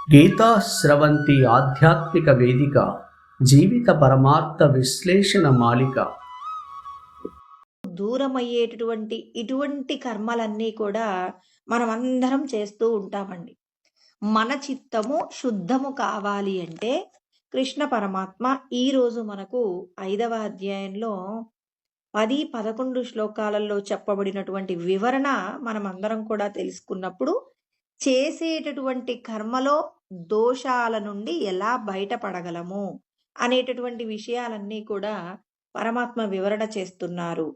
గీతా స్రవంతి ఆధ్యాత్మిక వేదిక, జీవిత పరమార్థ విశ్లేషణ మాలిక. దూరమయ్యేటటువంటి ఇటువంటి కర్మలన్నీ కూడా మనం అందరం చేస్తూ ఉంటామండి. మన చిత్తము శుద్ధము కావాలి అంటే కృష్ణ పరమాత్మ ఈరోజు మనకు 5వ అధ్యాయంలో 10, 11 శ్లోకాలలో చెప్పబడినటువంటి వివరణ మనమందరం కూడా తెలుసుకున్నప్పుడు చేసేటటువంటి కర్మలో దోషాల నుండి ఎలా బయటపడగలము అనేటటువంటి విషయాలన్నీ కూడా పరమాత్మ వివరణ చేస్తున్నారు.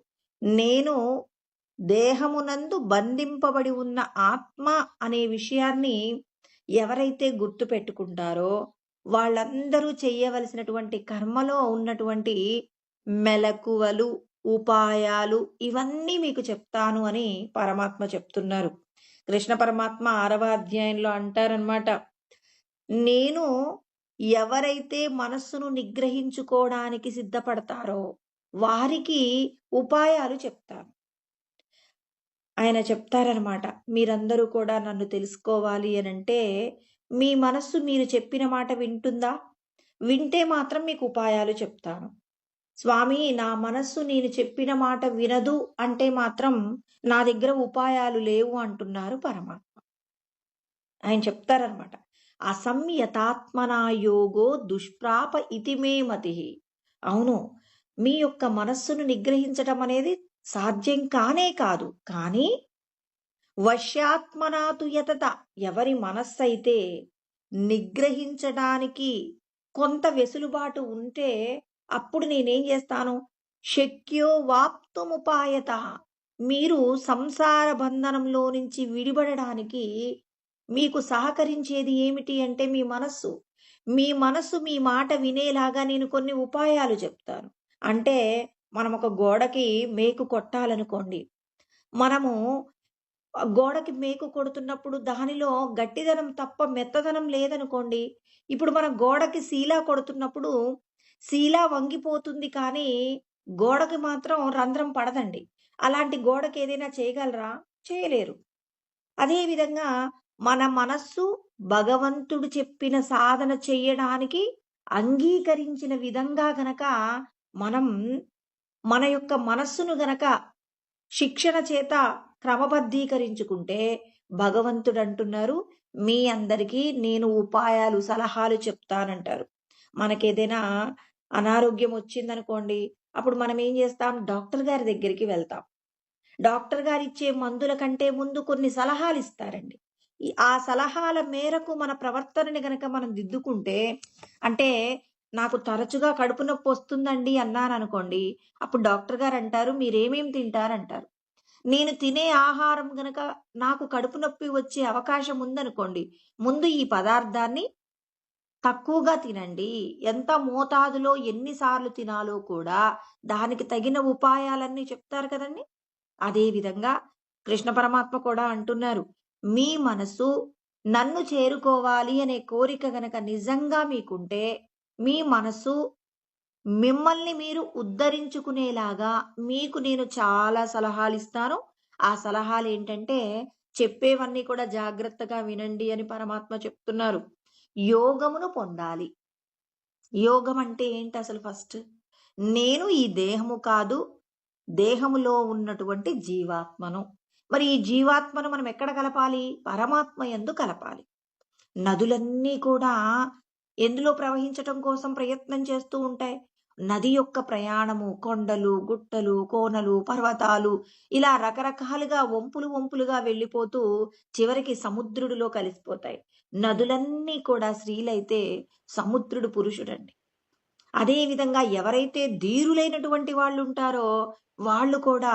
నేను దేహమునందు బంధింపబడి ఉన్న ఆత్మ అనే విషయాన్ని ఎవరైతే గుర్తు పెట్టుకుంటారో వాళ్ళందరూ చేయవలసినటువంటి కర్మలో ఉన్నటువంటి మెలకువలు, ఉపాయాలు ఇవన్నీ మీకు చెప్తాను అని పరమాత్మ చెప్తున్నారు. కృష్ణ పరమాత్మ 6వ అధ్యాయంలో అంటారనమాట, నేను ఎవరైతే మనస్సును నిగ్రహించుకోవడానికి సిద్ధపడతారో వారికి ఉపాయాలు చెప్తాను. ఆయన చెప్తారనమాట, మీరందరూ కూడా నన్ను తెలుసుకోవాలి అనంటే మీ మనస్సు మీరు చెప్పిన మాట వింటుందా? వింటే మాత్రం మీకు ఉపాయాలు చెప్తాను. స్వామి, నా మనస్సు నేను చెప్పిన మాట వినదు అంటే మాత్రం నా దగ్గర ఉపాయాలు లేవు అంటున్నారు పరమాత్మ. ఆయన చెప్తారనమాట, అసంయతాత్మనా యోగో దుష్ప్రాప ఇతిమే మతి. అవును, మీ యొక్క మనస్సును నిగ్రహించటం అనేది సాధ్యం కానే కాదు. కానీ వశ్యాత్మనాతు యతత, ఎవరి మనస్సు అయితే నిగ్రహించడానికి కొంత వెసులుబాటు ఉంటే అప్పుడు నేనేం చేస్తాను, శక్యో వాప్తుముపాయత, మీరు సంసార బంధనంలో నుంచి విడిపడడానికి మీకు సహకరించేది ఏమిటి అంటే మీ మనస్సు. మీ మనస్సు మీ మాట వినేలాగా నేను కొన్ని ఉపాయాలు చెప్తాను. అంటే మనం ఒక గోడకి మేకు కొట్టాలనుకోండి, మనము గోడకి మేకు కొడుతున్నప్పుడు దానిలో గట్టిదనం తప్ప మెత్తదనం లేదనుకోండి, ఇప్పుడు మనం గోడకి శీలా కొడుతున్నప్పుడు శీలా వంగిపోతుంది కానీ గోడకి మాత్రం రంధ్రం పడదండి. అలాంటి గోడకి ఏదైనా చేయగలరా? చేయలేరు. అదేవిధంగా మన మనస్సు భగవంతుడు చెప్పిన సాధన చెయ్యడానికి అంగీకరించిన విధంగా గనక మనం మన యొక్క మనస్సును గనక శిక్షణ చేత క్రమబద్ధీకరించుకుంటే భగవంతుడు అంటున్నారు, మీ అందరికీ నేను ఉపాయాలు, సలహాలు చెప్తానంటారు. మనకేదైనా అనారోగ్యం వచ్చిందనుకోండి, అప్పుడు మనం ఏం చేస్తాం, డాక్టర్ గారి దగ్గరికి వెళ్తాం. డాక్టర్ గారు ఇచ్చే మందుల కంటే ముందు కొన్ని సలహాలు ఇస్తారండి. ఆ సలహాల మేరకు మన ప్రవర్తనని గనక మనం దిద్దుకుంటే, అంటే నాకు తరచుగా కడుపు నొప్పి వస్తుందండి అన్నాను అనుకోండి, అప్పుడు డాక్టర్ గారు అంటారు, మీరేమేం తింటారంటారు. నేను తినే ఆహారం గనక నాకు కడుపు నొప్పి వచ్చే అవకాశం ఉందనుకోండి, ముందు ఈ పదార్థాన్ని తక్కువగా తినండి. ఎంత మోతాదులో ఎన్నిసార్లు తినాలో కూడా దానికి తగిన ఉపాయాలన్నీ చెప్తారు కదండి. అదే విధంగా కృష్ణ పరమాత్మ కూడా అంటున్నారు, మీ మనసు నన్ను చేరుకోవాలి అనే కోరిక గనక నిజంగా మీకుంటే మీ మనసు మిమ్మల్ని మీరు ఉద్ధరించుకునేలాగా మీకు నేను చాలా సలహాలు ఇస్తాను. ఆ సలహాలు ఏంటంటే చెప్పేవన్నీ కూడా జాగ్రత్తగా వినండి అని పరమాత్మ చెప్తున్నారు. యోగమును పొందాలి. యోగం అంటే ఏంటి అసలు? ఫస్ట్ నేను ఈ దేహము కాదు, దేహములో ఉన్నటువంటి జీవాత్మను. మరి ఈ జీవాత్మను మనం ఎక్కడ కలపాలి? పరమాత్మ యందు కలపాలి. నదులన్నీ కూడా ఎందులో ప్రవహించటం కోసం ప్రయత్నం చేస్తూ ఉంటాయి? నది యొక్క ప్రయాణము కొండలు, గుట్టలు, కోనలు, పర్వతాలు ఇలా రకరకాలుగా వంపులు వంపులుగా వెళ్ళిపోతూ చివరికి సముద్రుడిలో కలిసిపోతాయి. నదులన్నీ కూడా స్త్రీలైతే సముద్రుడు పురుషుడండి. అదే విధంగా ఎవరైతే ధీరులైనటువంటి వాళ్ళు ఉంటారో వాళ్ళు కూడా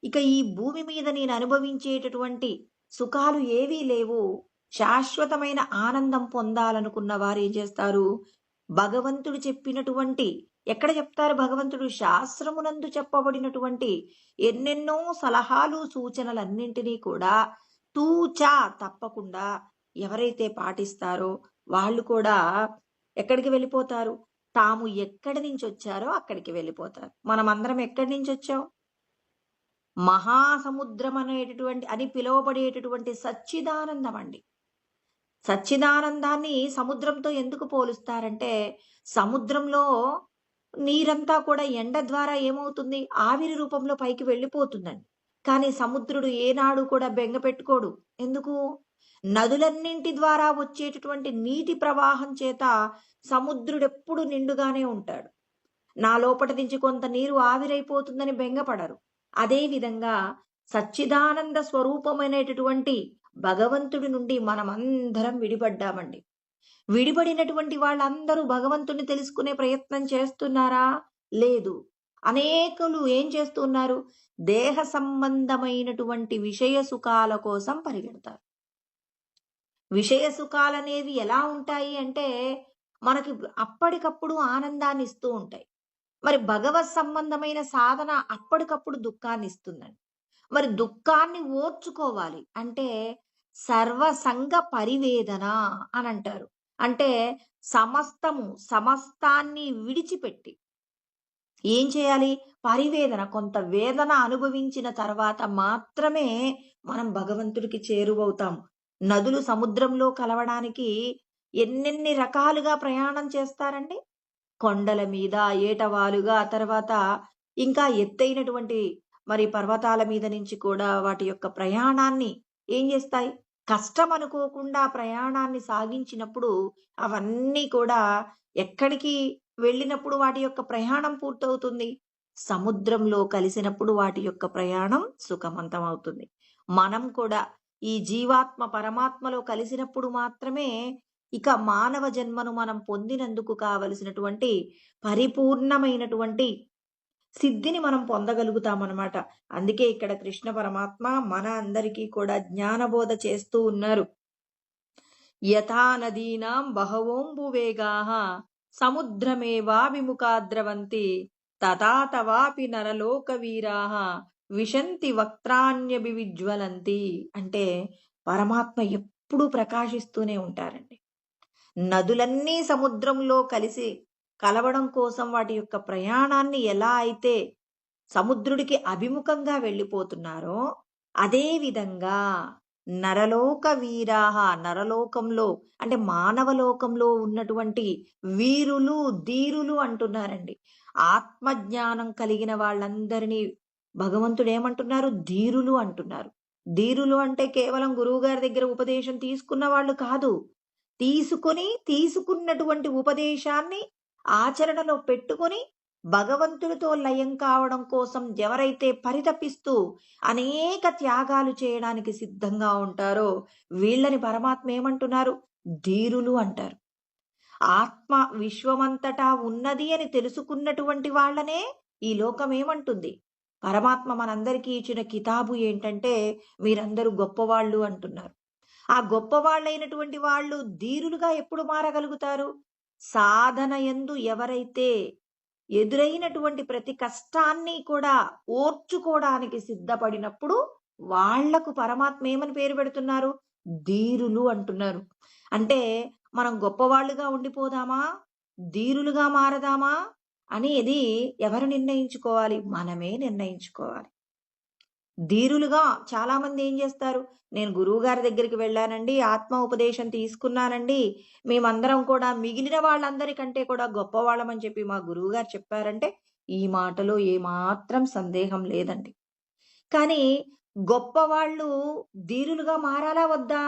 ఇక ఈ భూమి మీద నేను అనుభవించేటటువంటి సుఖాలు ఏవీ లేవు, శాశ్వతమైన ఆనందం పొందాలనుకున్న వారు ఏం చేస్తారు, భగవంతుడు చెప్పినటువంటి, ఎక్కడ చెప్తారు భగవంతుడు? శాస్త్రమునందు చెప్పబడినటువంటి ఎన్నెన్నో సలహాలు, సూచనలన్నింటినీ కూడా తూచా తప్పకుండా ఎవరైతే పాటిస్తారో వాళ్ళు కూడా ఎక్కడికి వెళ్ళిపోతారు? తాము ఎక్కడి నుంచి వచ్చారో అక్కడికి వెళ్ళిపోతారు. మనమందరం ఎక్కడి నుంచి వచ్చాం? మహాసముద్రం అనేటటువంటి అని పిలువబడేటటువంటి సచ్చిదానందం అండి. సచ్చిదానందాన్ని సముద్రంతో ఎందుకు పోలుస్తారంటే, సముద్రంలో నీరంతా కూడా ఎండ ద్వారా ఏమవుతుంది? ఆవిరి రూపంలో పైకి వెళ్ళిపోతుందండి. కానీ సముద్రుడు ఏనాడు కూడా బెంగ పెట్టుకోడు. ఎందుకు? నదులన్నింటి ద్వారా వచ్చేటటువంటి నీటి ప్రవాహం చేత సముద్రుడెప్పుడు నిండుగానే ఉంటాడు. నా లోపటి నుంచి కొంత నీరు ఆవిరైపోతుందని బెంగపడరు. అదే విధంగా సచ్చిదానంద స్వరూపమైనటువంటి భగవంతుడి నుండి మనమందరం విడిపడ్డామండి. విడిపడినటువంటి వాళ్ళందరూ భగవంతుడిని తెలుసుకునే ప్రయత్నం చేస్తున్నారా? లేదు. అనేకులు ఏం చేస్తున్నారు? దేహ సంబంధమైనటువంటి విషయ సుఖాల కోసం పరిగెడతారు. విషయ సుఖాలనేవి ఎలా ఉంటాయి అంటే, మనకి అప్పటికప్పుడు ఆనందాన్ని ఇస్తూ ఉంటాయి. మరి భగవత్ సంబంధమైన సాధన అప్పటికప్పుడు దుఃఖాన్నిస్తుందండి. మరి దుఃఖాన్ని ఓర్చుకోవాలి. అంటే సర్వసంగ పరివేదన అనంటారు. అంటే సమస్తాన్ని విడిచిపెట్టి ఏం చేయాలి? పరివేదన, కొంత వేదన అనుభవించిన తర్వాత మాత్రమే మనం భగవంతుడికి చేరువవుతాము. నదులు సముద్రంలో కలవడానికి ఎన్నెన్ని రకాలుగా ప్రయాణం చేస్తారండి. కొండల మీద, ఏటవాలుగా, తర్వాత ఇంకా ఎత్తైనటువంటి మరి పర్వతాల మీద నుంచి కూడా వాటి యొక్క ప్రయాణాన్ని ఏం చేస్తాయి? కష్టం అనుకోకుండా ప్రయాణాన్ని సాగించినప్పుడు అవన్నీ కూడా ఎక్కడికి వెళ్ళినప్పుడు వాటి యొక్క ప్రయాణం పూర్తవుతుంది? సముద్రంలో కలిసినప్పుడు వాటి యొక్క ప్రయాణం సుఖవంతం అవుతుంది. మనం కూడా ఈ జీవాత్మ పరమాత్మలో కలిసినప్పుడు మాత్రమే ఇక మానవ జన్మను మనం పొందినందుకు కావలసినటువంటి పరిపూర్ణమైనటువంటి సిద్ధిని మనం పొందగలుగుతామన్నమాట. అందుకే ఇక్కడ కృష్ణ పరమాత్మ మన అందరికీ కూడా జ్ఞానబోధ చేస్తూ ఉన్నారు. యథా నదీనాం బహవోంబువేగాః సముద్రమేవాభిముఖా ద్రవంతి తథా తవాపి నరలోక వీరాః విశంతి వక్త్రాణ్యభివిజ్వలంతి. అంటే పరమాత్మ ఎప్పుడూ ప్రకాశిస్తూనే ఉంటారండి. నదులన్నీ సముద్రంలో కలిసి కలవడం కోసం వాటి యొక్క ప్రయాణాన్ని ఎలా అయితే సముద్రుడికి అభిముఖంగా వెళ్ళిపోతున్నారో, అదే విధంగా నరలోక వీరాహ, నరలోకంలో అంటే మానవలోకంలో ఉన్నటువంటి వీరులు, ధీరులు అంటున్నారండి. ఆత్మజ్ఞానం కలిగిన వాళ్ళందరినీ భగవంతుడు ఏమంటున్నారు? ధీరులు అంటున్నారు. ధీరులు అంటే కేవలం గురువుగారి దగ్గర ఉపదేశం తీసుకున్న వాళ్ళు కాదు. తీసుకున్నటువంటి ఉపదేశాన్ని ఆచరణలో పెట్టుకొని భగవంతుడితో లయం కావడం కోసం ఎవరైతే పరితపిస్తూ అనేక త్యాగాలు చేయడానికి సిద్ధంగా ఉంటారో వీళ్ళని పరమాత్మ ఏమంటున్నారు? ధీరులు అంటారు. ఆత్మ విశ్వమంతటా ఉన్నది అని తెలుసుకున్నటువంటి వాళ్ళనే ఈ లోకం ఏమంటుంది? పరమాత్మ మనందరికీ ఇచ్చిన కితాబు ఏంటంటే, మీరందరూ గొప్పవాళ్ళు అంటున్నారు. ఆ గొప్పవాళ్ళైనటువంటి వాళ్ళు ధీరులుగా ఎప్పుడు మారగలుగుతారు? సాధన యందు ఎవరైతే ఎదురైనటువంటి ప్రతి కష్టాన్ని కూడా ఓర్చుకోవడానికి సిద్ధపడినప్పుడు వాళ్లకు పరమాత్మ ఏమని పేరు పెడుతున్నారు? ధీరులు అంటున్నారు. అంటే మనం గొప్పవాళ్ళుగా ఉండిపోదామా? ధీరులుగా మారదామా అనేది ఎవరు నిర్ణయించుకోవాలి? మనమే నిర్ణయించుకోవాలి. ధీరులుగా చాలా మంది ఏం చేస్తారు? నేను గురువు గారి దగ్గరికి వెళ్ళానండి, ఆత్మ ఉపదేశం తీసుకున్నానండి, మేమందరం కూడా మిగిలిన వాళ్ళందరికంటే కూడా గొప్పవాళ్ళమని చెప్పి మా గురువు గారు చెప్పారంటే ఈ మాటలో ఏమాత్రం సందేహం లేదండి. కానీ గొప్పవాళ్ళు ధీరులుగా మారాలా వద్దా?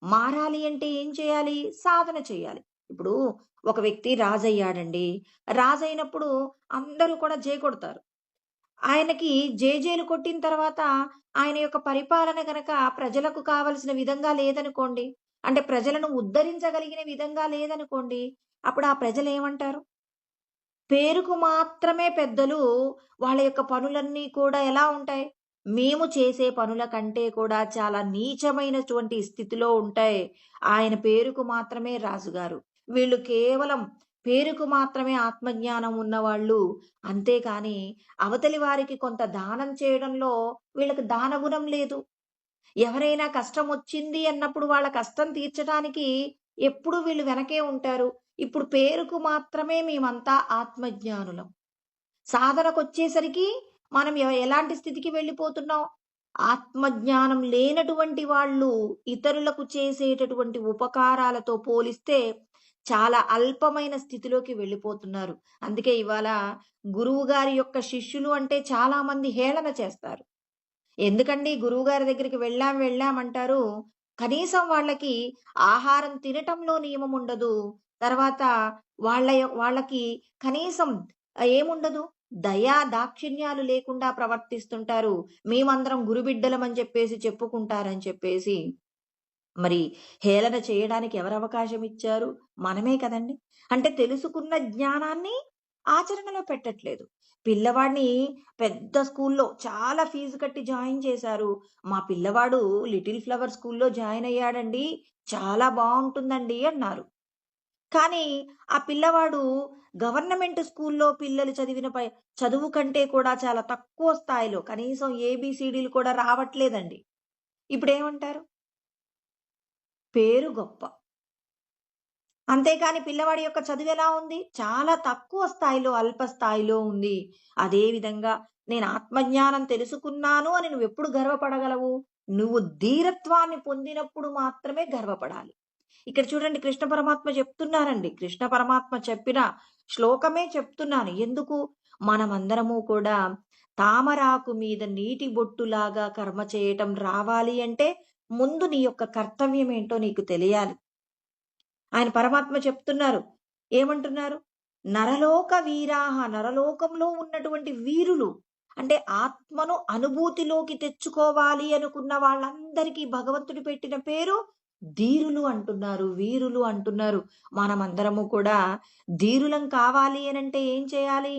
మారాలి అంటే ఏం చేయాలి? సాధన చేయాలి. ఇప్పుడు ఒక వ్యక్తి రాజయ్యాడండి. రాజైనప్పుడు అందరూ కూడా జై కొడతారు. ఆయనకి జేజేలు కొట్టిన తర్వాత ఆయన యొక్క పరిపాలన గనక ప్రజలకు కావలసిన విధంగా లేదనుకోండి, అంటే ప్రజలను ఉద్ధరించగలిగిన విధంగా లేదనుకోండి, అప్పుడు ఆ ప్రజలేమంటారు? పేరుకు మాత్రమే పెద్దలు, వాళ్ళ యొక్క పనులన్నీ కూడా ఎలా ఉంటాయి? మేము చేసే పనుల కంటే కూడా చాలా నీచమైనటువంటి స్థితిలో ఉంటాయి. ఆయన పేరుకు మాత్రమే రాజుగారు. వీళ్ళు కేవలం పేరుకు మాత్రమే ఆత్మజ్ఞానం ఉన్నవాళ్ళు. అంతేకాని అవతలి వారికి కొంత దానం చేయడంలో వీళ్ళకి దానగుణం లేదు. ఎవరైనా కష్టం వచ్చింది అన్నప్పుడు వాళ్ళ కష్టం తీర్చడానికి ఎప్పుడు వీళ్ళు వెనకే ఉంటారు. ఇప్పుడు పేరుకు మాత్రమే మేమంతా ఆత్మజ్ఞానులం. సాధనకొచ్చేసరికి మనం ఎలాంటి స్థితికి వెళ్ళిపోతున్నాం? ఆత్మజ్ఞానం లేనటువంటి వాళ్ళు ఇతరులకు చేసేటటువంటి ఉపకారాలతో పోలిస్తే చాలా అల్పమైన స్థితిలోకి వెళ్ళిపోతున్నారు. అందుకే ఇవాళ గురువుగారి యొక్క శిష్యులు అంటే చాలా మంది హేళన చేస్తారు. ఎందుకండి గురువుగారి దగ్గరికి వెళ్ళామంటారు. కనీసం వాళ్ళకి ఆహారం తినటంలో నియమం ఉండదు. తర్వాత వాళ్ళకి కనీసం ఏముండదు? దయా దాక్షిణ్యాలు లేకుండా ప్రవర్తిస్తుంటారు. మేమందరం గురుబిడ్డలమని చెప్పేసి చెప్పుకుంటారని చెప్పేసి మరి హేళన చేయడానికి ఎవరు అవకాశం ఇచ్చారు? మనమే కదండీ! అంటే తెలుసుకున్న జ్ఞానాన్ని ఆచరణలో పెట్టట్లేదు. పిల్లవాడిని పెద్ద స్కూల్‌లో చాలా ఫీజు కట్టి జాయిన్ చేశారు. మా పిల్లవాడు లిటిల్ ఫ్లవర్ స్కూల్‌లో జాయిన్ అయ్యాడండి. చాలా బావుంటుందండి అన్నారు. కానీ ఆ పిల్లవాడు గవర్నమెంట్ స్కూల్‌లో పిల్లలు చదువు కంటే కూడా చాలా తక్కువ స్థాయిలో కనీసం ఏబీసీడీలు కూడా రావట్లేదండి. ఇప్పుడేమంటారు? పేరు గొప్ప. అంతేకాని పిల్లవాడి యొక్క చదువెలా ఉంది? చాలా తక్కువ స్థాయిలో, అల్ప స్థాయిలో ఉంది. అదే విధంగా నేను ఆత్మజ్ఞానం తెలుసుకున్నాను అని నువ్వెప్పుడు గర్వపడగలవు? నువ్వు ధీరత్వాన్ని పొందినప్పుడు మాత్రమే గర్వపడాలి. ఇక్కడ చూడండి కృష్ణ పరమాత్మ చెప్తున్నారండి. కృష్ణ పరమాత్మ చెప్పిన శ్లోకమే చెప్తున్నాను. ఎందుకు? మనమందరము కూడా తామరాకు మీద నీటి బొట్టులాగా కర్మ చేయటం రావాలి అంటే ముందు నీ యొక్క కర్తవ్యం ఏంటో నీకు తెలియాలి. ఆయన పరమాత్మ చెప్తున్నారు. ఏమంటున్నారు? నరలోక వీరాహ, నరలోకంలో ఉన్నటువంటి వీరులు అంటే ఆత్మను అనుభూతిలోకి తెచ్చుకోవాలి అనుకున్న వాళ్ళందరికీ భగవంతుడు పెట్టిన పేరు ధీరులు అంటున్నారు, వీరులు అంటున్నారు. మనమందరము కూడా ధీరులం కావాలి అనంటే ఏం చేయాలి?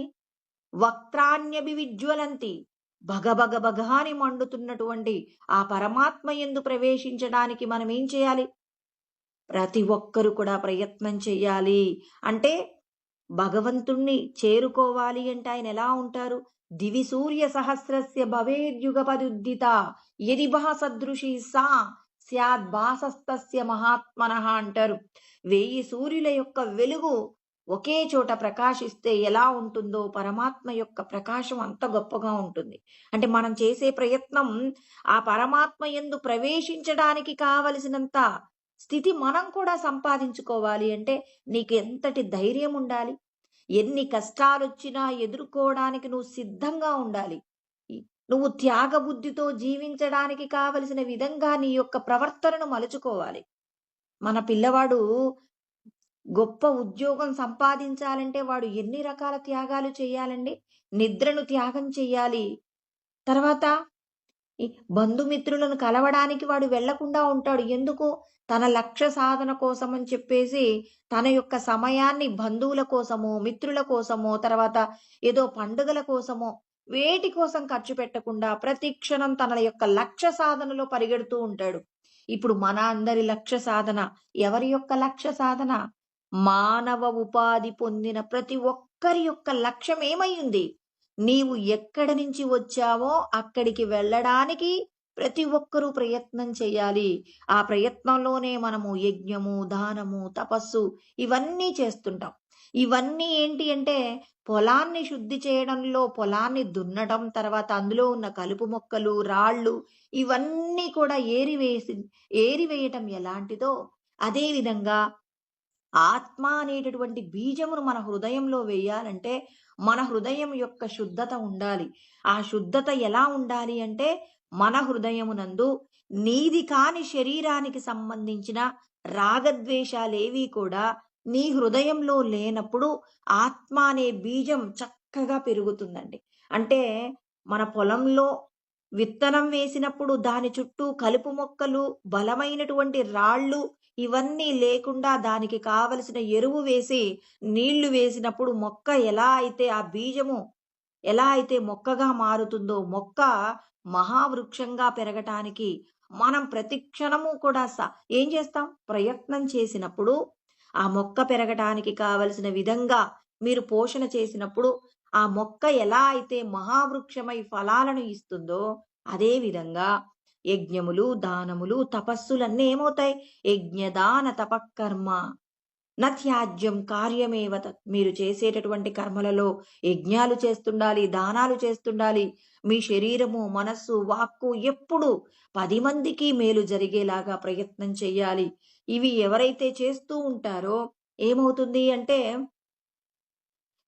వక్త్రాన్యభివిజ్వలంతి, భగభగ భగ అని మండుతున్నటువంటి ఆ పరమాత్మ యందు ప్రవేశించడానికి మనం ఏం చేయాలి? ప్రతి ఒక్కరు కూడా ప్రయత్నం చెయ్యాలి. అంటే భగవంతుణ్ణి చేరుకోవాలి అంటే ఆయన ఎలా ఉంటారు? దివి సూర్య సహస్రస్య భవేద్యుగపదుద్దిత యది సదృశీ సా స్యాద్భాసస్తస్య మహాత్మనః అంటారు. 1000 సూర్యుల యొక్క వెలుగు ఒకే చోట ప్రకాశిస్తే ఎలా ఉంటుందో పరమాత్మ యొక్క ప్రకాశం అంత గొప్పగా ఉంటుంది. అంటే మనం చేసే ప్రయత్నం ఆ పరమాత్మ యందు ప్రవేశించడానికి కావలసినంత స్థితి మనం కూడా సంపాదించుకోవాలి అంటే నీకు ఎంతటి ధైర్యం ఉండాలి? ఎన్ని కష్టాలొచ్చినా ఎదుర్కోవడానికి నువ్వు సిద్ధంగా ఉండాలి. నువ్వు త్యాగబుద్ధితో జీవించడానికి కావలసిన విధంగా నీ యొక్క ప్రవర్తనను మలుచుకోవాలి. మన పిల్లవాడు గొప్ప ఉద్యోగం సంపాదించాలంటే వాడు ఎన్ని రకాల త్యాగాలు చేయాలండి? నిద్రను త్యాగం చెయ్యాలి. తర్వాత ఈ బంధుమిత్రులను కలవడానికి వాడు వెళ్లకుండా ఉంటాడు. ఎందుకు? తన లక్ష్య సాధన కోసం అని చెప్పేసి తన యొక్క సమయాన్ని బంధువుల కోసమో, మిత్రుల కోసమో, తర్వాత ఏదో పండుగల కోసమో, వేటి కోసం ఖర్చు పెట్టకుండా ప్రతి క్షణం తన యొక్క లక్ష్య సాధనలో పరిగెడుతూ ఉంటాడు. ఇప్పుడు మన అందరి లక్ష్య సాధన ఎవరి యొక్క లక్ష్య సాధన? మానవ ఉపాధి పొందిన ప్రతి ఒక్కరి యొక్క లక్ష్యం ఏమయ్యింది? నీవు ఎక్కడి నుంచి వచ్చావో అక్కడికి వెళ్ళడానికి ప్రతి ఒక్కరూ ప్రయత్నం చేయాలి. ఆ ప్రయత్నంలోనే మనము యజ్ఞము, దానము, తపస్సు ఇవన్నీ చేస్తుంటాం. ఇవన్నీ ఏంటి అంటే పొలాన్ని శుద్ధి చేయడంలో పొలాన్ని దున్నడం, తర్వాత అందులో ఉన్న కలుపు మొక్కలు, రాళ్ళు ఇవన్నీ కూడా ఏరివేయటం ఎలాంటిదో అదే విధంగా ఆత్మ అనేటటువంటి బీజమును మన హృదయంలో వేయాలంటే మన హృదయం యొక్క శుద్ధత ఉండాలి. ఆ శుద్ధత ఎలా ఉండాలి అంటే మన హృదయమునందు నీది కాని శరీరానికి సంబంధించిన రాగద్వేషాలేవి కూడా నీ హృదయంలో లేనప్పుడు ఆత్మ అనే బీజం చక్కగా పెరుగుతుందండి. అంటే మన పొలంలో విత్తనం వేసినప్పుడు దాని చుట్టూ కలుపు మొక్కలు, బలమైనటువంటి రాళ్ళు ఇవన్నీ లేకుండా దానికి కావలసిన ఎరువు వేసి, నీళ్లు వేసినప్పుడు మొక్క ఎలా అయితే ఆ బీజము ఎలా అయితే మొక్కగా మారుతుందో, మొక్క మహావృక్షంగా పెరగటానికి మనం ప్రతి క్షణము కూడా ఏం చేస్తాం? ప్రయత్నం చేసినప్పుడు ఆ మొక్క పెరగటానికి కావలసిన విధంగా మీరు పోషణ చేసినప్పుడు ఆ మొక్క ఎలా అయితే మహావృక్షమై ఫలాలను ఇస్తుందో అదే విధంగా యజ్ఞములు, దానములు, తపస్సులన్నీ ఏమవుతాయి? యజ్ఞదాన తపకర్మ నత్యాజ్యం కార్యమేవ తత్. మీరు చేసేటటువంటి కర్మలలో యజ్ఞాలు చేస్తుండాలి, దానాలు చేస్తుండాలి. మీ శరీరము, మనస్సు, వాక్కు ఎప్పుడు 10 మందికి మేలు జరిగేలాగా ప్రయత్నం చెయ్యాలి. ఇవి ఎవరైతే చేస్తూ ఉంటారో ఏమవుతుంది అంటే,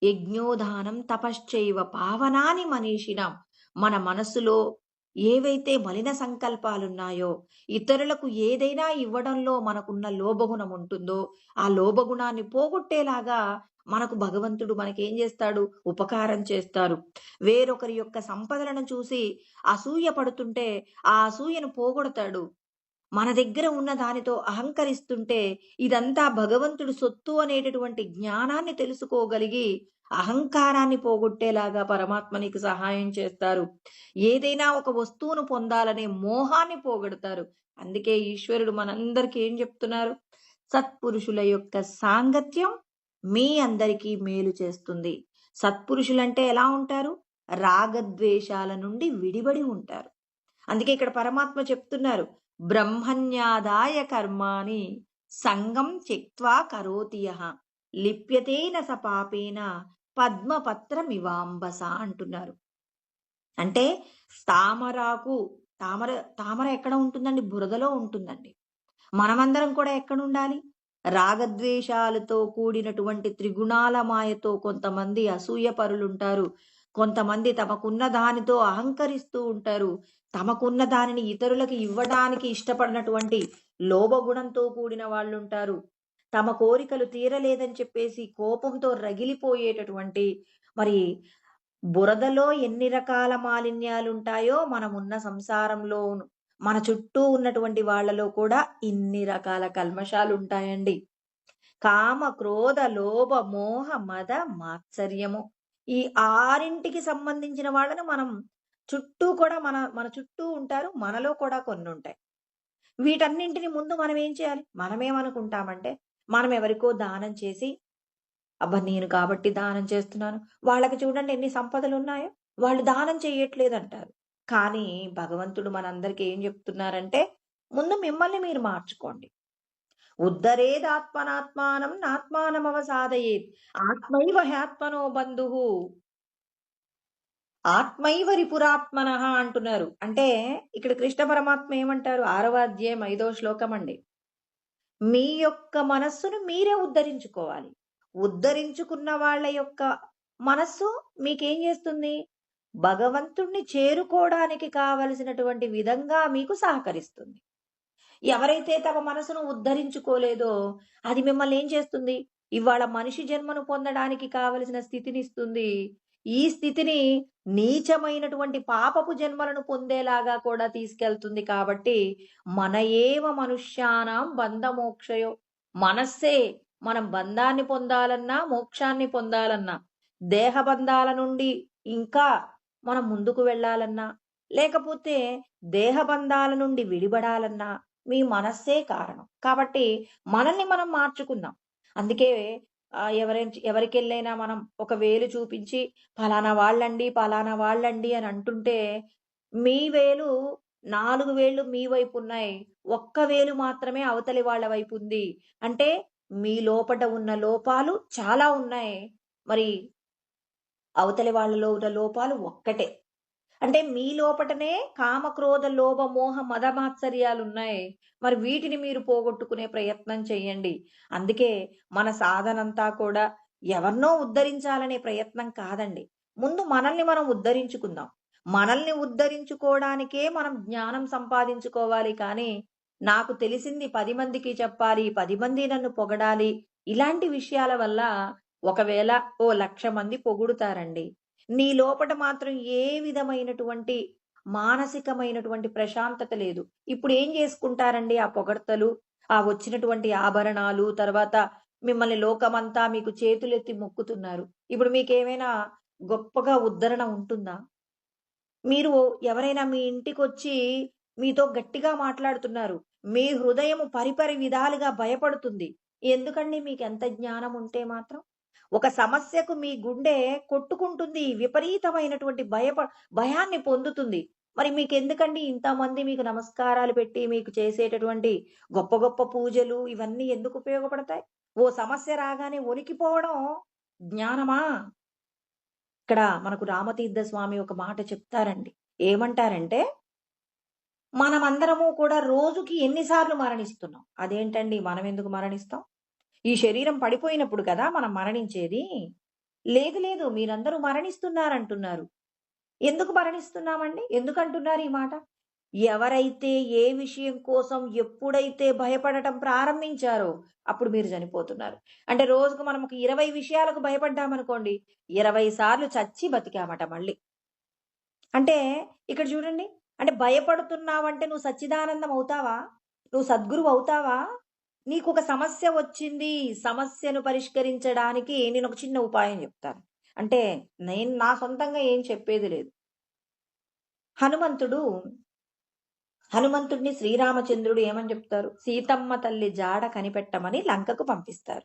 యజ్ఞోదానం తపశ్చైవ పావనాని మనీషిణాం. మన మనస్సులో ఏవైతే మలిన సంకల్పాలున్నాయో, ఇతరులకు ఏదైనా ఇవ్వడంలో మనకున్న లోభగుణం ఉంటుందో, ఆ లోభగుణాన్ని పోగొట్టేలాగా మనకు భగవంతుడు మనకేం చేస్తాడు? ఉపకారం చేస్తారు. వేరొకరి యొక్క సంపదలను చూసి అసూయ పడుతుంటే, ఆ అసూయను పోగొడతాడు. మన దగ్గర ఉన్న దానితో అహంకరిస్తుంటే, ఇదంతా భగవంతుడి సొత్తు అనేటటువంటి జ్ఞానాన్ని తెలుసుకోగలిగి, అహంకారాన్ని పోగొట్టేలాగా పరమాత్మ నీకు సహాయం చేస్తారు. ఏదైనా ఒక వస్తువును పొందాలనే మోహాన్ని పోగొడతారు. అందుకే ఈశ్వరుడు మనందరికీ ఏం చెప్తున్నారు? సత్పురుషుల యొక్క సాంగత్యం మీ అందరికీ మేలు చేస్తుంది. సత్పురుషులంటే ఎలా ఉంటారు? రాగద్వేషాల నుండి విడిబడి ఉంటారు. అందుకే ఇక్కడ పరమాత్మ చెప్తున్నారు, బ్రహ్మణ్యాదాయ కర్మాణి సంగం త్యక్త్వా కరోతి యః లిప్యతేన స పాపేన పద్మపత్రమివాంబస అంటున్నారు. అంటే తామరాకు, తామర తామర ఎక్కడ ఉంటుందండి? బురదలో ఉంటుందండి. మనమందరం కూడా ఎక్కడుండాలి? రాగద్వేషాలతో కూడినటువంటి త్రిగుణాల మాయతో కొంతమంది అసూయ పరులుంటారు. కొంతమంది తమకున్న దానితో అహంకరిస్తూ ఉంటారు. తమకున్న దానిని ఇతరులకు ఇవ్వడానికి ఇష్టపడినటువంటి లోభగుణంతో కూడిన వాళ్ళుంటారు. తమ కోరికలు తీరలేదని చెప్పేసి కోపంతో రగిలిపోయేటటువంటి, మరి బురదలో ఎన్ని రకాల మాలిన్యాలుంటాయో మనమున్న సంసారంలో మన చుట్టూ ఉన్నటువంటి వాళ్ళలో కూడా ఇన్ని రకాల కల్మషాలుంటాయండి. కామ, క్రోధ, లోభ, మోహ, మద, మాత్సర్యము. ఈ 6కి సంబంధించిన వాళ్ళను మనం చుట్టూ కూడా మన మన చుట్టూ ఉంటారు. మనలో కూడా కొన్నుంటాయి. వీటన్నింటిని ముందు మనం ఏం చేయాలి? మనమేమనుకుంటామంటే, మనం ఎవరికో దానం చేసి, అబ్బా! నేను కాబట్టి దానం చేస్తున్నాను. వాళ్ళకి చూడండి ఎన్ని సంపదలున్నాయో. వాళ్ళు దానం చెయ్యట్లేదంటారు. కానీ భగవంతుడు మనందరికీ ఏం చెప్తున్నారంటే, ముందు మిమ్మల్ని మీరు మార్చుకోండి. ఉద్ధరేదాత్మనాత్మానం నాత్మానమవసాదయేత్. ఆత్మైవ హ్యాత్మనో బంధుః. ఆత్మైవ రిపురాత్మనః అంటున్నారు. అంటే ఇక్కడ కృష్ణ పరమాత్మ ఏమంటారు? 6వ అధ్యాయం 5వ శ్లోకం అండి. మీ యొక్క మనస్సును మీరే ఉద్ధరించుకోవాలి. ఉద్ధరించుకున్న వాళ్ళ యొక్క మనస్సు మీకేం చేస్తుంది? భగవంతుణ్ణి చేరుకోవడానికి కావలసినటువంటి విధంగా మీకు సహకరిస్తుంది. ఎవరైతే తమ మనసును ఉద్ధరించుకోలేదో, అది మిమ్మల్ని ఏం చేస్తుంది? ఇవాళ మనిషి జన్మను పొందడానికి కావలసిన స్థితినిస్తుంది. ఈ స్థితిని నీచమైనటువంటి పాపపు జన్మలను పొందేలాగా కూడా తీసుకెళ్తుంది. కాబట్టి మన ఏవ మనుష్యానాం బంధమోక్షయో. మనస్సే మనం బంధాన్ని పొందాలన్నా, మోక్షాన్ని పొందాలన్నా, దేహ బంధాల నుండి ఇంకా మనం ముందుకు వెళ్ళాలన్నా, లేకపోతే దేహ బంధాల నుండి విడిపడాలన్నా మీ మనస్సే కారణం. కాబట్టి మనల్ని మనం మార్చుకుందాం. అందుకే ఎవరికెళ్ళైనా మనం ఒక వేలు చూపించి పలానా వాళ్ళండి, పలానా వాళ్ళండి అని అంటుంటే, మీ వేలు 4 వేళ్ళు మీ వైపు ఉన్నాయి. ఒక్క వేలు మాత్రమే అవతలి వాళ్ళ వైపు ఉంది. అంటే మీ లోపట ఉన్న లోపాలు చాలా ఉన్నాయి. మరి అవతలి వాళ్ళలో ఉన్న లోపాలు ఒక్కటే. అంటే మీ లోపటనే కామ, క్రోధ, లోభ, మోహ, మద, మాత్సర్యాలున్నాయి. మరి వీటిని మీరు పోగొట్టుకునే ప్రయత్నం చెయ్యండి. అందుకే మన సాధనంతా కూడా ఎవరినో ఉద్ధరించాలనే ప్రయత్నం కాదండి. ముందు మనల్ని మనం ఉద్ధరించుకుందాం. మనల్ని ఉద్ధరించుకోవడానికే మనం జ్ఞానం సంపాదించుకోవాలి కానీ, నాకు తెలిసింది 10 మందికి చెప్పాలి, 10 మంది నన్ను పొగడాలి, ఇలాంటి విషయాల వల్ల ఒకవేళ ఓ 1,00,000 మంది పొగుడుతారండి. నీ లోపట మాత్రం ఏ విధమైనటువంటి మానసికమైనటువంటి ప్రశాంతత లేదు. ఇప్పుడు ఏం చేసుకుంటారండి ఆ పొగడ్తలు, ఆ వచ్చినటువంటి ఆభరణాలు, తర్వాత మిమ్మల్ని లోకమంతా మీకు చేతులెత్తి మొక్కుతున్నారు. ఇప్పుడు మీకేమైనా గొప్పగా ఉద్ధరణ ఉంటుందా? మీరు ఎవరైనా మీ ఇంటికొచ్చి మీతో గట్టిగా మాట్లాడుతున్నారు. మీ హృదయము పరిపరి విధాలుగా భయపడుతుంది. ఎందుకండి మీకెంత జ్ఞానం ఉంటే మాత్రం? ఒక సమస్యకు మీ గుండె కొట్టుకుంటుంది. విపరీతమైనటువంటి భయాన్ని పొందుతుంది. మరి మీకెందుకండి ఇంతమంది మీకు నమస్కారాలు పెట్టి మీకు చేసేటటువంటి గొప్ప గొప్ప పూజలు ఇవన్నీ ఎందుకు ఉపయోగపడతాయి? ఓ సమస్య రాగానే వణికిపోవడం జ్ఞానమా? ఇక్కడ మనకు రామతీర్థ స్వామి ఒక మాట చెప్తారండి. ఏమంటారంటే, మనమందరము కూడా రోజుకి ఎన్ని సార్లు మరణిస్తున్నాం. అదేంటండి మనమెందుకు మరణిస్తాం? ఈ శరీరం పడిపోయినప్పుడు కదా మనం మరణించేది. లేదు లేదు మీరందరూ మరణిస్తున్నారంటున్నారు. ఎందుకు మరణిస్తున్నామండి? ఎందుకంటున్నారు ఈ మాట? ఎవరైతే ఏ విషయం కోసం ఎప్పుడైతే భయపడటం ప్రారంభించారో అప్పుడు మీరు చనిపోతున్నారు. అంటే రోజుకు మనం ఒక 20 విషయాలకు భయపడ్డామనుకోండి, 20 సార్లు చచ్చి బతికామట మళ్ళీ. అంటే ఇక్కడ చూడండి. అంటే భయపడుతున్నావంటే నువ్వు సచ్చిదానందం అవుతావా? నువ్వు సద్గురువు అవుతావా? నీకొక సమస్య వచ్చింది. సమస్యను పరిష్కరించడానికి నేనొక చిన్న ఉపాయం చెప్తాను. అంటే నేను నా సొంతంగా ఏం చెప్పేది లేదు. హనుమంతుడు హనుమంతుడిని శ్రీరామచంద్రుడు ఏమని చెప్తారు? సీతమ్మ తల్లి జాడ కనిపెట్టమని లంకకు పంపిస్తారు.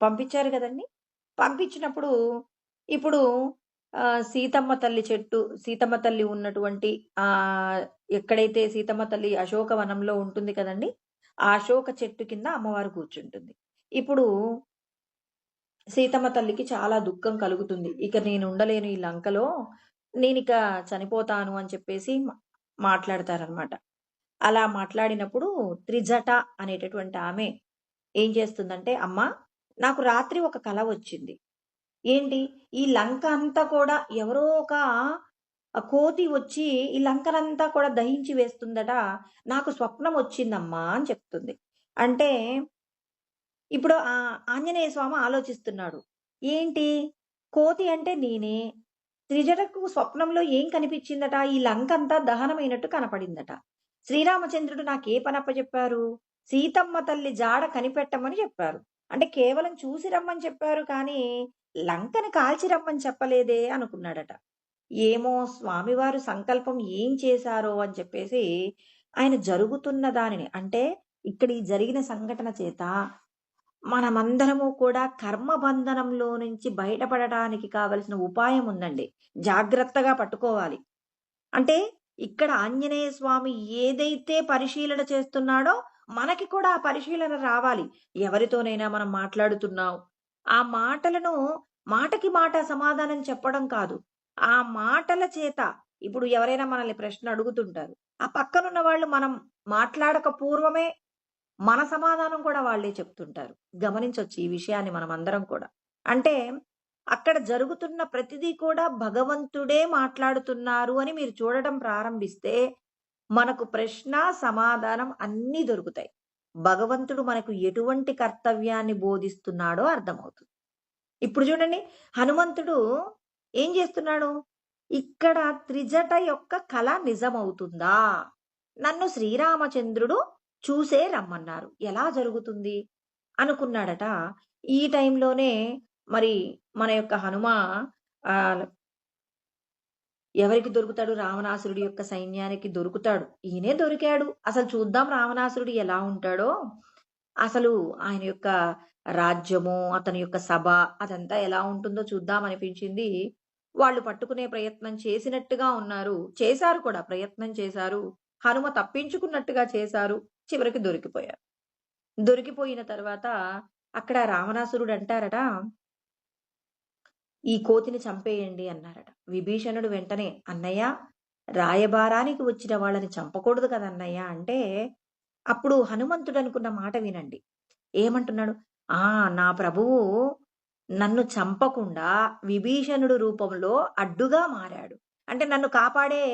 పంపించారు కదండీ! పంపించినప్పుడు ఇప్పుడు సీతమ్మ తల్లి చెట్టు, సీతమ్మ తల్లి ఉన్నటువంటి ఎక్కడైతే సీతమ్మ తల్లి అశోకవనంలో ఉంటుంది కదండీ! ఆ అశోక చెట్టు కింద అమ్మవారు కూర్చుంటుంది. ఇప్పుడు సీతమ్మ తల్లికి చాలా దుఃఖం కలుగుతుంది. ఇక నేను ఉండలేను ఈ లంకలో. నేనిక చనిపోతాను అని చెప్పేసి మాట్లాడతారనమాట. అలా మాట్లాడినప్పుడు త్రిజట అనేటటువంటి ఆమె ఏం చేస్తుందంటే, "అమ్మా! నాకు రాత్రి ఒక కల వచ్చింది. ఏంటి? ఈ లంక అంతా కూడా ఎవరో ఒక కోతి వచ్చి ఈ లంకనంతా కూడా దహించి వేస్తుందట. నాకు స్వప్నం వచ్చిందమ్మా" అని చెప్తుంది. అంటే ఇప్పుడు ఆంజనేయ స్వామి ఆలోచిస్తున్నాడు. ఏంటి? కోతి అంటే నేనే. త్రిజటకు స్వప్నంలో ఏం కనిపించిందట? ఈ లంకంతా దహనమైనట్టు కనపడిందట. శ్రీరామచంద్రుడు నాకే పనప్పజెప్పారు? సీతమ్మ తల్లి జాడ కనిపెట్టమని చెప్పారు. అంటే కేవలం చూసి రమ్మని చెప్పారు కానీ, లంకని కాల్చి రమ్మని చెప్పలేదే అనుకున్నాడట. ఏమో స్వామివారు సంకల్పం ఏం చేశారో అని చెప్పేసి, ఆయన జరుగుతున్న దానిని అంటే ఇక్కడ ఈ జరిగిన సంఘటన చేత మనమందరము కూడా కర్మ బంధనంలో నుంచి బయటపడటానికి కావలసిన ఉపాయం ఉందండి. జాగ్రత్తగా పట్టుకోవాలి. అంటే ఇక్కడ ఆంజనేయ స్వామి ఏదైతే పరిశీలన చేస్తున్నాడో మనకి కూడా ఆ పరిశీలన రావాలి. ఎవరితోనైనా మనం మాట్లాడుతున్నాం. ఆ మాటలను మాటకి మాట సమాధానం చెప్పడం కాదు. ఆ మాటల చేత ఇప్పుడు ఎవరైనా మనల్ని ప్రశ్న అడుగుతుంటారు. ఆ పక్కనున్న వాళ్ళు మనం మాట్లాడక పూర్వమే మన సమాధానం కూడా వాళ్ళే చెప్తుంటారు. గమనించొచ్చు ఈ విషయాన్ని మనమందరం కూడా. అంటే అక్కడ జరుగుతున్న ప్రతిదీ కూడా భగవంతుడే మాట్లాడుతున్నారు అని మీరు చూడటం ప్రారంభిస్తే, మనకు ప్రశ్న, సమాధానం అన్నీ దొరుకుతాయి. భగవంతుడు మనకు ఎటువంటి కర్తవ్యాన్ని బోధిస్తున్నాడో అర్థమవుతుంది. ఇప్పుడు చూడండి హనుమంతుడు ఏం చేస్తున్నాడు? ఇక్కడ త్రిజట యొక్క కల నిజమవుతుందా? నన్ను శ్రీరామచంద్రుడు చూసే రమ్మన్నారు. ఎలా జరుగుతుంది? అనుకున్నాడట. ఈ టైంలోనే మరి మన యొక్క హనుమ ఆహ్, ఎవరికి దొరుకుతాడు? రావణాసురుడి యొక్క సైన్యానికి దొరుకుతాడు. ఈయనే దొరికాడు. అసలు చూద్దాం రావణాసురుడు ఎలా ఉంటాడో. అసలు ఆయన యొక్క రాజ్యము, అతని యొక్క సభ అదంతా ఎలా ఉంటుందో చూద్దాం అనిపించింది. వాళ్ళు పట్టుకునే ప్రయత్నం చేసినట్టుగా ఉన్నారు. చేశారు కూడా ప్రయత్నం చేశారు. హనుమ తప్పించుకున్నట్టుగా చేశారు. చివరికి దొరికిపోయారు. దొరికిపోయిన తర్వాత అక్కడ రావణాసురుడు అంటారట, "ఈ కోతిని చంపేయండి" అన్నారట. విభీషణుడు వెంటనే, "అన్నయ్య రాయబారానికి వచ్చిన వాళ్ళని చంపకూడదు కదన్నయ్య" అంటే అప్పుడు హనుమంతుడు అనుకున్న మాట వినండి. ఏమంటున్నాడు? నా ప్రభువు నన్ను చంపకుండా విభీషణుడు రూపంలో అడ్డుగా మారాడు. అంటే నన్ను కాపాడే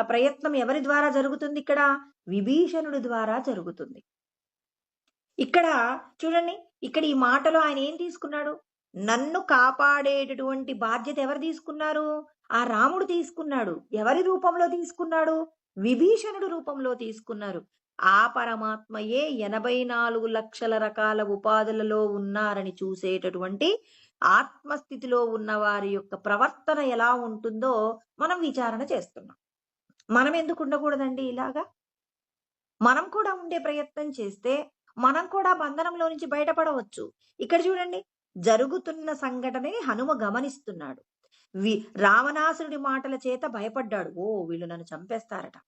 ప్రయత్నం ఎవరి ద్వారా జరుగుతుందిక్కడ? విభీషణుడి ద్వారా జరుగుతుంది. ఇక్కడ చూడండి. ఇక్కడ ఈ మాటలో ఆయన ఏం తీసుకున్నాడు? నన్ను కాపాడేటటువంటి బాధ్యత ఎవరు తీసుకున్నారు? ఆ రాముడు తీసుకున్నాడు. ఎవరి రూపంలో తీసుకున్నాడు? విభీషణుడు రూపంలో తీసుకున్నారు. ఆ పరమాత్మయే 84 లక్షల రకాల ఉపాధులలో ఉన్నారని చూసేటటువంటి ఆత్మస్థితిలో ఉన్న వారి యొక్క ప్రవర్తన ఎలా ఉంటుందో మనం విచారణ చేస్తున్నాం. మనం ఎందుకు ఉండకూడదండి ఇలాగా? మనం కూడా ఉండే ప్రయత్నం చేస్తే మనం కూడా బంధనంలో నుంచి బయటపడవచ్చు. ఇక్కడ చూడండి జరుగుతున్న సంఘటనని హనుమ గమనిస్తున్నాడు. రావణాసురుడి మాటల చేత భయపడ్డాడు. వీళ్ళు నన్ను చంపేస్తారట.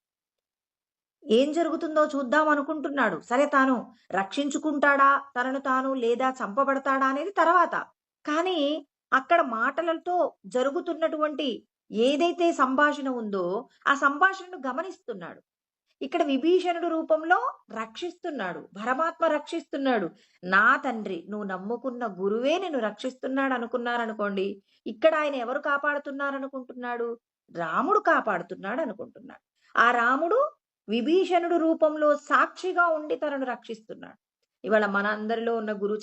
ఏం జరుగుతుందో చూద్దాం అనుకుంటున్నాడు. సరే తాను రక్షించుకుంటాడా తనను తాను, లేదా చంపబడతాడా అనేది తర్వాత. కానీ అక్కడ మాటలతో జరుగుతున్నటువంటి ఏదైతే సంభాషణ ఉందో, ఆ సంభాషణను గమనిస్తున్నాడు. ఇక్కడ విభీషణుడు రూపంలో రక్షిస్తున్నాడు. పరమాత్మ రక్షిస్తున్నాడు. నా తండ్రి నువ్వు నమ్ముకున్న గురువే నిన్ను రక్షిస్తున్నాడు అనుకున్నారనుకోండి. ఇక్కడ ఆయన ఎవరు కాపాడుతున్నారనుకుంటున్నాడు? రాముడు కాపాడుతున్నాడు అనుకుంటున్నాడు. ఆ రాముడు విభీషణుడు రూపంలో సాక్షిగా ఉండి తనను రక్షిస్తున్నాడు. ఇవాళ మన అందరిలో ఉన్న గురు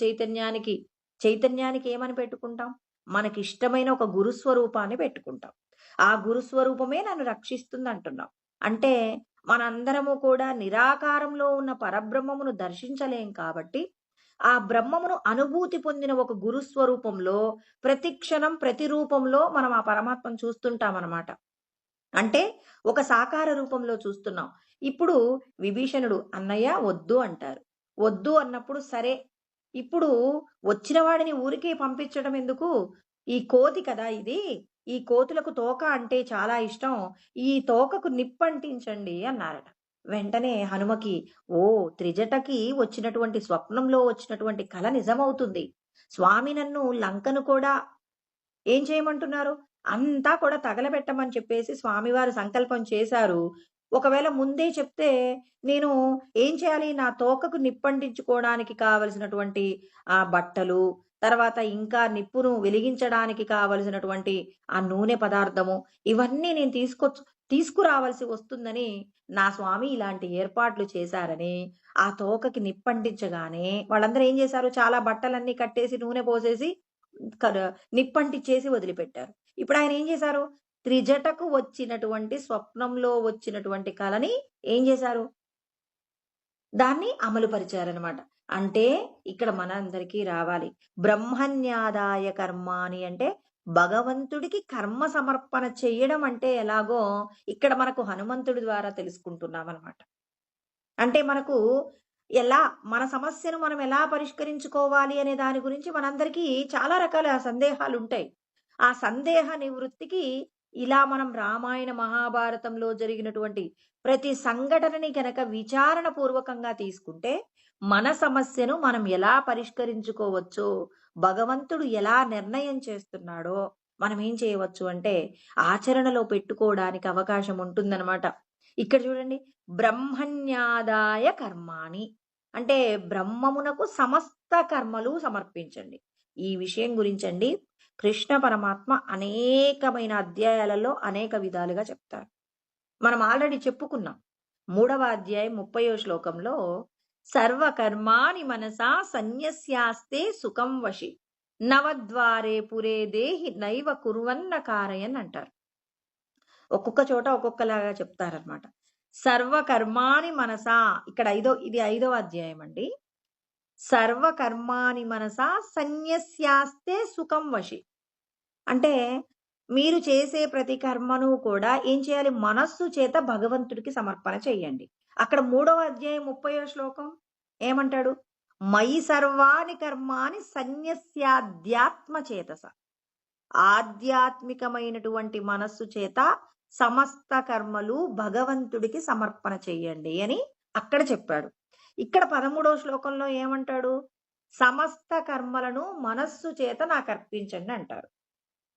చైతన్యానికి ఏమని పెట్టుకుంటాం? మనకిష్టమైన ఒక గురుస్వరూపాన్ని పెట్టుకుంటాం. ఆ గురుస్వరూపమే నన్ను రక్షిస్తుంది అంటున్నాం. అంటే మనందరము కూడా నిరాకారంలో ఉన్న పరబ్రహ్మమును దర్శించలేం కాబట్టి, ఆ బ్రహ్మమును అనుభూతి పొందిన ఒక గురుస్వరూపంలో ప్రతి క్షణం, ప్రతి రూపంలో మనం ఆ పరమాత్మను చూస్తుంటామనమాట. అంటే ఒక సాకార రూపంలో చూస్తున్నాం. ఇప్పుడు విభీషణుడు "అన్నయ్య వద్దు" అంటారు. వద్దు అన్నప్పుడు సరే, ఇప్పుడు వచ్చిన వాడిని ఊరికే పంపించడం ఎందుకు? ఈ కోతి కదా ఇది. ఈ కోతులకు తోక అంటే చాలా ఇష్టం. ఈ తోకకు నిప్పంటించండి అన్నారట. వెంటనే హనుమకి త్రిజటకి వచ్చినటువంటి స్వప్నంలో వచ్చినటువంటి కల నిజమవుతుంది. స్వామి నన్ను లంకను కూడా ఏం చేయమంటున్నారు? అంతా కూడా తగలబెట్టమని చెప్పేసి స్వామివారు సంకల్పం చేశారు. ఒకవేళ ముందే చెప్తే నేను ఏం చేయాలి? నా తోకకు నిప్పంటించుకోవడానికి కావలసినటువంటి బట్టలు, తర్వాత ఇంకా నిప్పును వెలిగించడానికి కావలసినటువంటి ఆ నూనె పదార్థము, ఇవన్నీ నేను తీసుకురావాల్సి వస్తుందని నా స్వామి ఇలాంటి ఏర్పాట్లు చేశారని, ఆ తోకకి నిప్పంటించగానే వాళ్ళందరూ ఏం చేశారు? చాలా బట్టలన్నీ కట్టేసి, నూనె పోసేసి కర నిప్పంటిచ్చేసి వదిలిపెట్టారు. ఇప్పుడాయన ఏం చేశారు? త్రిజటకు వచ్చినటువంటి స్వప్నంలో వచ్చినటువంటి కలని ఏం చేశారు? దాన్ని అమలు పరిచారనమాట. అంటే ఇక్కడ మనందరికీ రావాలి. బ్రహ్మణ్యాదాయ కర్మాణి అంటే భగవంతుడికి కర్మ సమర్పణ చెయ్యడం అంటే ఎలాగో ఇక్కడ మనకు హనుమంతుడి ద్వారా తెలుసుకుంటున్నామనమాట. అంటే మనకు ఎలా మన సమస్యను మనం ఎలా పరిష్కరించుకోవాలి అనే దాని గురించి మనందరికీ చాలా రకాల సందేహాలుంటాయి. ఆ సందేహ నివృత్తికి ఇలా మనం రామాయణ, మహాభారతంలో జరిగినటువంటి ప్రతి సంఘటనని గనక విచారణ పూర్వకంగా తీసుకుంటే, మన సమస్యను మనం ఎలా పరిష్కరించుకోవచ్చో, భగవంతుడు ఎలా నిర్ణయం చేస్తున్నాడో, మనం ఏం చేయవచ్చు అంటే ఆచరణలో పెట్టుకోవడానికి అవకాశం ఉంటుందన్నమాట. ఇక్కడ చూడండి, బ్రహ్మణ్యాదాయ కర్మాణి అంటే బ్రహ్మమునకు సమస్త కర్మలు సమర్పించండి. ఈ విషయం గురించండి కృష్ణ పరమాత్మ అనేకమైన అధ్యాయాలలో అనేక విధాలుగా చెప్తారు. మనం ఆల్రెడీ చెప్పుకున్నాం. 3వ అధ్యాయం 30వ శ్లోకంలో సర్వకర్మాణి మనసా సన్యస్యాస్తే సుఖం వశి నవద్వారే పురే దేహి నైవ కుర్వన్న కారయన్ అంటారు. ఒక్కొక్క చోట ఒక్కొక్కలాగా చెప్తారనమాట. సర్వకర్మాణి మనసా ఇక్కడ ఇది 5వ అధ్యాయం అండి. సర్వకర్మాణి మనసా సన్యస్యాస్తే సుఖం వశి అంటే మీరు చేసే ప్రతి కర్మను కూడా ఏం చేయాలి? మనస్సు చేత భగవంతుడికి సమర్పణ చెయ్యండి. అక్కడ 3వ అధ్యాయం 30వ శ్లోకం ఏమంటాడు? మయి సర్వాణి కర్మాణి సన్యస్యాధ్యాత్మ చేతస ఆధ్యాత్మికమైనటువంటి మనస్సు చేత సమస్త కర్మలు భగవంతుడికి సమర్పణ చెయ్యండి అని అక్కడ చెప్పాడు. ఇక్కడ 13వ శ్లోకంలో ఏమంటాడు? సమస్త కర్మలను మనస్సు చేత నాకు అర్పించండి అంటారు.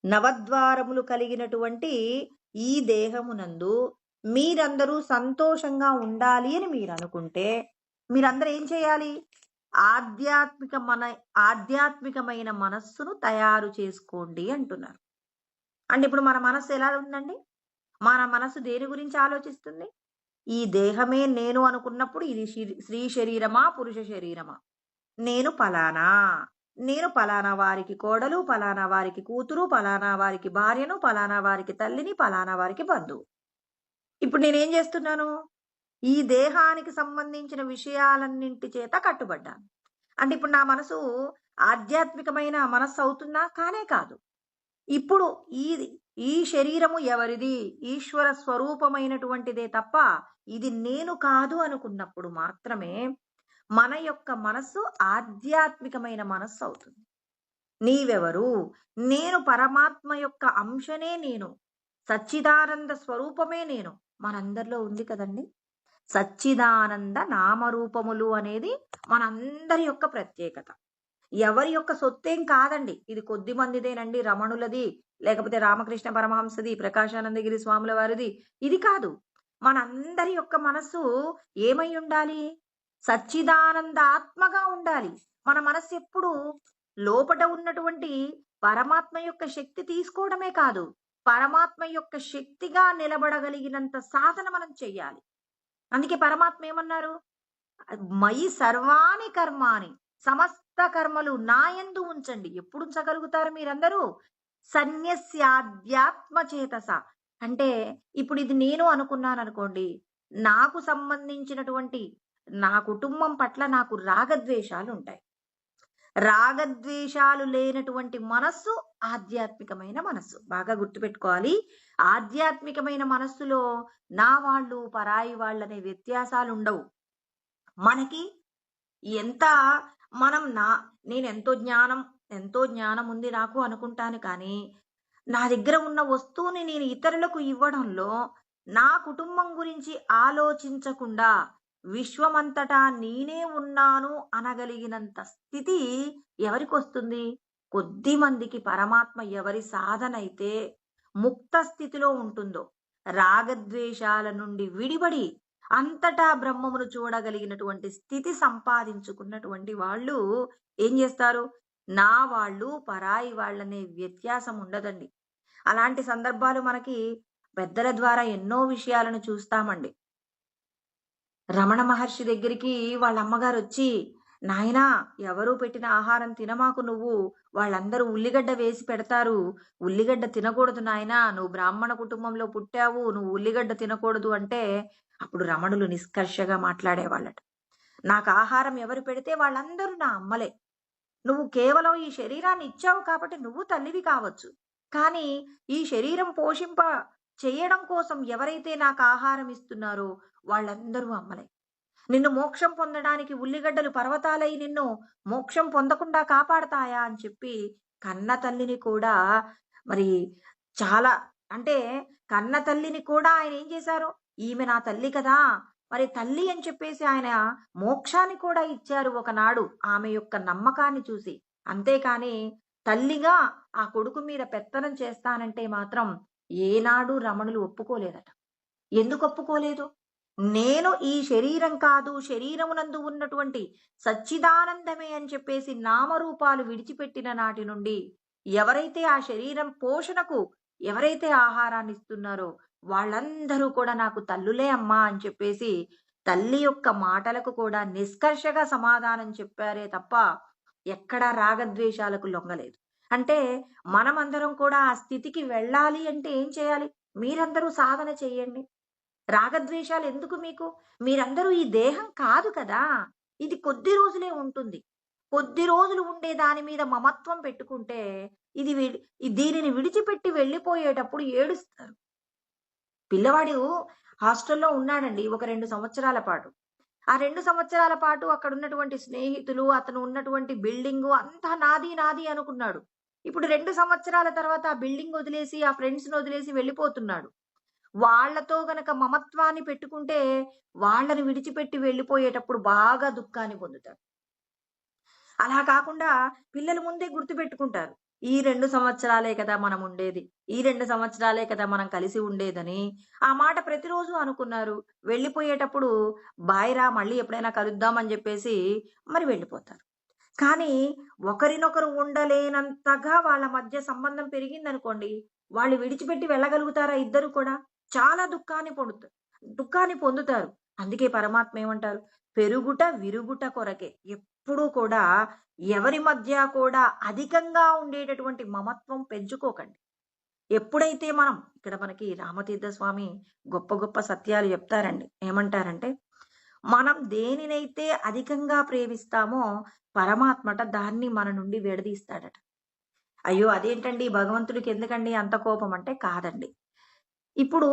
నవద్వారములు కలిగినటువంటి ఈ దేహమునందు మీరందరూ సంతోషంగా ఉండాలి అని మీరు అనుకుంటే మీరందరూ ఏం చేయాలి? ఆధ్యాత్మికమైన మనస్సును తయారు చేసుకోండి అంటున్నారు. అంటే ఇప్పుడు మన మనస్సు ఎలా ఉందండి? మన మనస్సు దేని గురించి ఆలోచిస్తుంది? ఈ దేహమే నేను అనుకున్నప్పుడు ఇది స్త్రీ శరీరమా, పురుష శరీరమా? నేను పలానా వారికి కోడలు, పలానా వారికి కూతురు, పలానా వారికి భార్యను, పలానా వారికి తల్లిని, పలానా వారికి బంధువు. ఇప్పుడు నేనేం చేస్తున్నాను? ఈ దేహానికి సంబంధించిన విషయాలన్నింటి చేత కట్టుబడ్డాను. అంటే ఇప్పుడు నా మనసు ఆధ్యాత్మికమైన మనస్సు అవుతుందా? కానే కాదు. ఇప్పుడు ఈ శరీరము ఎవరిది? ఈశ్వర స్వరూపమైనటువంటిదే తప్ప ఇది నేను కాదు అనుకున్నప్పుడు మాత్రమే మన యొక్క మనస్సు ఆధ్యాత్మికమైన మనస్సు అవుతుంది. నీవెవరు? నేను పరమాత్మ యొక్క అంశనే నేను, సచ్చిదానంద స్వరూపమే నేను. మనందరిలో ఉంది కదండి. సచ్చిదానంద నామరూపములు అనేది మనందరి యొక్క ప్రత్యేకత. ఎవరి యొక్క సొత్తేం కాదండి. ఇది కొద్ది మందిదేనండి, రమణులది, లేకపోతే రామకృష్ణ పరమహంసది, ప్రకాశానందగిరి స్వాముల వారిది. ఇది కాదు. మనందరి యొక్క మనస్సు ఏమై ఉండాలి? సచ్చిదానందాత్మగా ఉండాలి. మన మనస్సు ఎప్పుడు లోపట ఉన్నటువంటి పరమాత్మ యొక్క శక్తి తీసుకోవడమే కాదు, పరమాత్మ యొక్క శక్తిగా నిలబడగలిగినంత సాధన మనం చెయ్యాలి. అందుకే పరమాత్మ ఏమన్నారు? మయి సర్వాణి కర్మాణి, సమస్త కర్మలు నాయందు ఉంచండి. ఎప్పుడు ఉంచగలుగుతారు మీరందరూ? సన్యస్యాధ్యాత్మ చేతస. అంటే ఇప్పుడు ఇది నేను అనుకున్నాను అనుకోండి, నాకు సంబంధించినటువంటి నా కుటుంబం పట్ల నాకు రాగద్వేషాలు ఉంటాయి. రాగద్వేషాలు లేనటువంటి మనస్సు ఆధ్యాత్మికమైన మనస్సు. బాగా గుర్తుపెట్టుకోవాలి. ఆధ్యాత్మికమైన మనస్సులో నా వాళ్ళు పరాయి వాళ్ళనే వ్యత్యాసాలు ఉండవు. మనకి ఎంత మనం నేను ఎంతో జ్ఞానం ఉంది నాకు అనుకుంటాను, కానీ నా దగ్గర ఉన్న వస్తువుని నేను ఇతరులకు ఇవ్వడంలో నా కుటుంబం గురించి ఆలోచించకుండా విశ్వమంతటా నేనే ఉన్నాను అనగలిగినంత స్థితి ఎవరికొస్తుంది? కొద్ది మందికి. పరమాత్మ ఎవరి సాధన అయితే ముక్త స్థితిలో ఉంటుందో, రాగద్వేషాల నుండి విడిబడి అంతటా బ్రహ్మమును చూడగలిగినటువంటి స్థితి సంపాదించుకున్నటువంటి వాళ్ళు ఏం చేస్తారు? నా వాళ్ళు పరాయి వాళ్ళనే వ్యత్యాసం ఉండదండి. అలాంటి సందర్భాలు మనకి పెద్దల ద్వారా ఎన్నో విషయాలను చూస్తామండి. రమణ మహర్షి దగ్గరికి వాళ్ళ అమ్మగారు వచ్చి, నాయనా ఎవరు పెట్టిన ఆహారం తినమాకు నువ్వు, వాళ్ళందరూ ఉల్లిగడ్డ వేసి పెడతారు, ఉల్లిగడ్డ తినకూడదు నాయనా, నువ్వు బ్రాహ్మణ కుటుంబంలో పుట్టావు, నువ్వు ఉల్లిగడ్డ తినకూడదు అంటే అప్పుడు రమణులు నిష్కర్షగా మాట్లాడేవాళ్ళట. నాకు ఆహారం ఎవరు పెడితే వాళ్ళందరూ నా అమ్మలే. నువ్వు కేవలం ఈ శరీరాన్ని ఇచ్చావు కాబట్టి నువ్వు తల్లివి కావచ్చు, కానీ ఈ శరీరం పోషింప చేయడం కోసం ఎవరైతే నాకు ఆహారం ఇస్తున్నారో వాళ్ళందరూ అమ్మలే. నిన్ను మోక్షం పొందడానికి ఉల్లిగడ్డలు పర్వతాలై నిన్ను మోక్షం పొందకుండా కాపాడతాయా అని చెప్పి కన్న తల్లిని కూడా మరి చాలా, అంటే కన్న తల్లిని కూడా ఆయన ఏం చేశారు? ఈమె నా తల్లి కదా, మరి తల్లి అని చెప్పేసి ఆయన మోక్షాన్ని కూడా ఇచ్చారు ఒకనాడు ఆమె యొక్క నమ్మకాన్ని చూసి. అంతేకాని తల్లిగా ఆ కొడుకు మీద పెత్తనం చేస్తానంటే మాత్రం ఏనాడు రమణులు ఒప్పుకోలేదట. ఎందుకు ఒప్పుకోలేదు? నేను ఈ శరీరం కాదు, శరీరమునందు ఉన్నటువంటి సచ్చిదానందమే అని చెప్పేసి నామరూపాలు విడిచిపెట్టిన నాటి నుండి ఎవరైతే ఆ శరీరం పోషణకు ఎవరైతే ఆహారాన్ని ఇస్తున్నారో వాళ్ళందరూ కూడా నాకు తల్లులే అమ్మా అని చెప్పేసి తల్లి యొక్క మాటలకు కూడా నిష్కర్షగా సమాధానం చెప్పారే తప్ప ఎక్కడా రాగద్వేషాలకు లొంగలేదు. అంటే మనమందరం కూడా ఆ స్థితికి వెళ్ళాలి అంటే ఏం చేయాలి? మీరందరూ సాధన చేయండి. రాగద్వేషాలు ఎందుకు మీకు? మీరందరూ ఈ దేహం కాదు కదా, ఇది కొద్ది రోజులే ఉంటుంది. కొద్ది రోజులు ఉండే దాని మీద మమత్వం పెట్టుకుంటే ఇది దీనిని విడిచిపెట్టి వెళ్ళిపోయేటప్పుడు ఏడుస్తారు. పిల్లవాడు హాస్టల్లో ఉన్నాడండి ఒక 2 సంవత్సరాల పాటు. ఆ 2 సంవత్సరాల పాటు అక్కడ ఉన్నటువంటి స్నేహితులు, అతను ఉన్నటువంటి బిల్డింగు అంతా నాది నాది అనుకున్నాడు. ఇప్పుడు 2 సంవత్సరాల తర్వాత ఆ బిల్డింగ్ వదిలేసి, ఆ ఫ్రెండ్స్‌ని వదిలేసి వెళ్ళిపోతున్నాడు. వాళ్ళతో గనక మమత్వాన్ని పెట్టుకుంటే వాళ్ళని విడిచిపెట్టి వెళ్ళిపోయేటప్పుడు బాగా దుఃఖాన్ని పొందుతాడు. అలా కాకుండా పిల్లలు ముందే గుర్తుపెట్టుకుంటారు. ఈ 2 సంవత్సరాలే కదా మనం ఉండేది, ఈ 2 సంవత్సరాలే కదా మనం కలిసి ఉండేదని ఆ మాట ప్రతిరోజు అనుకున్నారు. వెళ్ళిపోయేటప్పుడు బాయ్ రా, మళ్ళీ ఎప్పుడైనా కలుద్దాం అని చెప్పేసి మరి వెళ్ళిపోతారు. కానీ ఒకరినొకరు ఉండలేనంతగా వాళ్ళ మధ్య సంబంధం పెరిగిందనుకోండి, వాళ్ళు విడిచిపెట్టి వెళ్ళగలుగుతారా? ఇద్దరు కూడా చాలా దుఃఖాన్ని పొందుతారు. అందుకే పరమాత్మ ఏమంటారు? పెరుగుట విరుగుట కొరకే. ఎప్పుడూ కూడా ఎవరి మధ్య కూడా అధికంగా ఉండేటటువంటి మమత్వం పెంచుకోకండి. ఎప్పుడైతే మనం ఇక్కడ మనకి రామతీర్థ స్వామి గొప్ప గొప్ప సత్యాలు చెప్తారండి. ఏమంటారంటే, మనం దేనినైతే అధికంగా ప్రేమిస్తామో పరమాత్మట దాన్ని మన నుండి విడదీస్తాడట. అయ్యో అదేంటండి, భగవంతుడికి ఎందుకండి అంత కోపం అంటే, కాదండి. ఇప్పుడు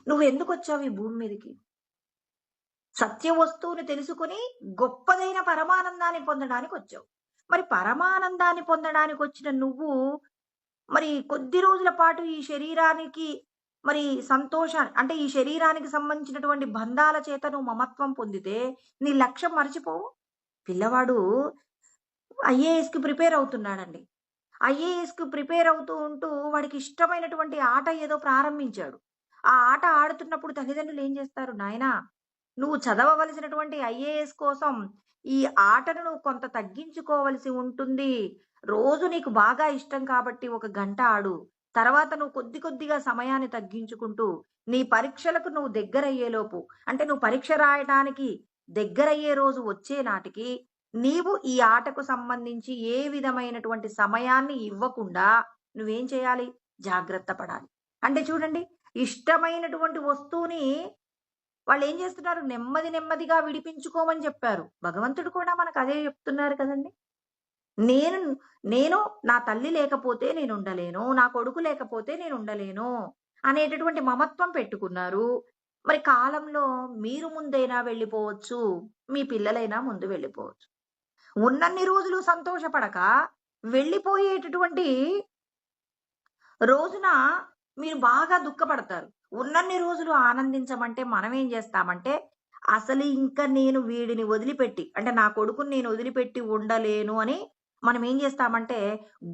నువ్వు ఎందుకు వచ్చావు ఈ భూమి మీదకి? సత్య వస్తువుని తెలుసుకుని గొప్పదైన పరమానందాన్ని పొందడానికి వచ్చావు. మరి పరమానందాన్ని పొందడానికి వచ్చిన నువ్వు మరి కొద్ది రోజుల పాటు ఈ శరీరానికి మరి అంటే ఈ శరీరానికి సంబంధించినటువంటి బంధాల చేత నువ్వు మమత్వం పొందితే నీ లక్ష్యం మర్చిపోవు. పిల్లవాడు ఐఏఎస్‌కి ప్రిపేర్ అవుతున్నాడండి. ఐఏఎస్‌కి ప్రిపేర్ అవుతూ ఉంటూ వాడికి ఇష్టమైనటువంటి ఆట ఏదో ప్రారంభించాడు. ఆ ఆట ఆడుతున్నప్పుడు తల్లిదండ్రులు ఏం చేస్తారు? నాయనా, నువ్వు చదవవలసినటువంటి ఐఏఎస్ కోసం ఈ ఆటను నువ్వు కొంత తగ్గించుకోవలసి ఉంటుంది. రోజు నీకు బాగా ఇష్టం కాబట్టి ఒక గంట ఆడు. తర్వాత నువ్వు కొద్ది కొద్దిగా సమయాన్ని తగ్గించుకుంటూ నీ పరీక్షలకు నువ్వు దగ్గరయ్యేలోపు, అంటే నువ్వు పరీక్ష రాయటానికి దగ్గరయ్యే రోజు వచ్చే నాటికి నీవు ఈ ఆటకు సంబంధించి ఏ విధమైనటువంటి సమయాన్ని ఇవ్వకుండా నువ్వేం చేయాలి? జాగ్రత్త పడాలి. అంటే చూడండి, ఇష్టమైనటువంటి వస్తువుని వాళ్ళేం చేస్తున్నారు? నెమ్మది నెమ్మదిగా విడిపించుకోమని చెప్పారు. భగవంతుడు కూడా మనకదే చెప్తున్నారు కదండీ! నేను నేను నా తల్లి లేకపోతే నేనుండలేను. నా కొడుకు లేకపోతే నేనుండలేను అనేటటువంటి మమత్వం పెట్టుకున్నారు. మరి కాలంలో మీరు ముందైనా వెళ్ళిపోవచ్చు. మీ పిల్లలైనా ముందు వెళ్ళిపోవచ్చు. ఉన్నన్ని రోజులు సంతోషపడక వెళ్ళిపోయేటటువంటి రోజున మీరు బాగా దుఃఖపడతారు. ఉన్నన్ని రోజులు ఆనందించమంటే మనమేం జేస్తామంటే, అసలు ఇంక నేను వీడిని వదిలిపెట్టి, అంటే నా కొడుకుని నేను వదిలిపెట్టి ఉండలేను అని మనమేం జేస్తామంటే,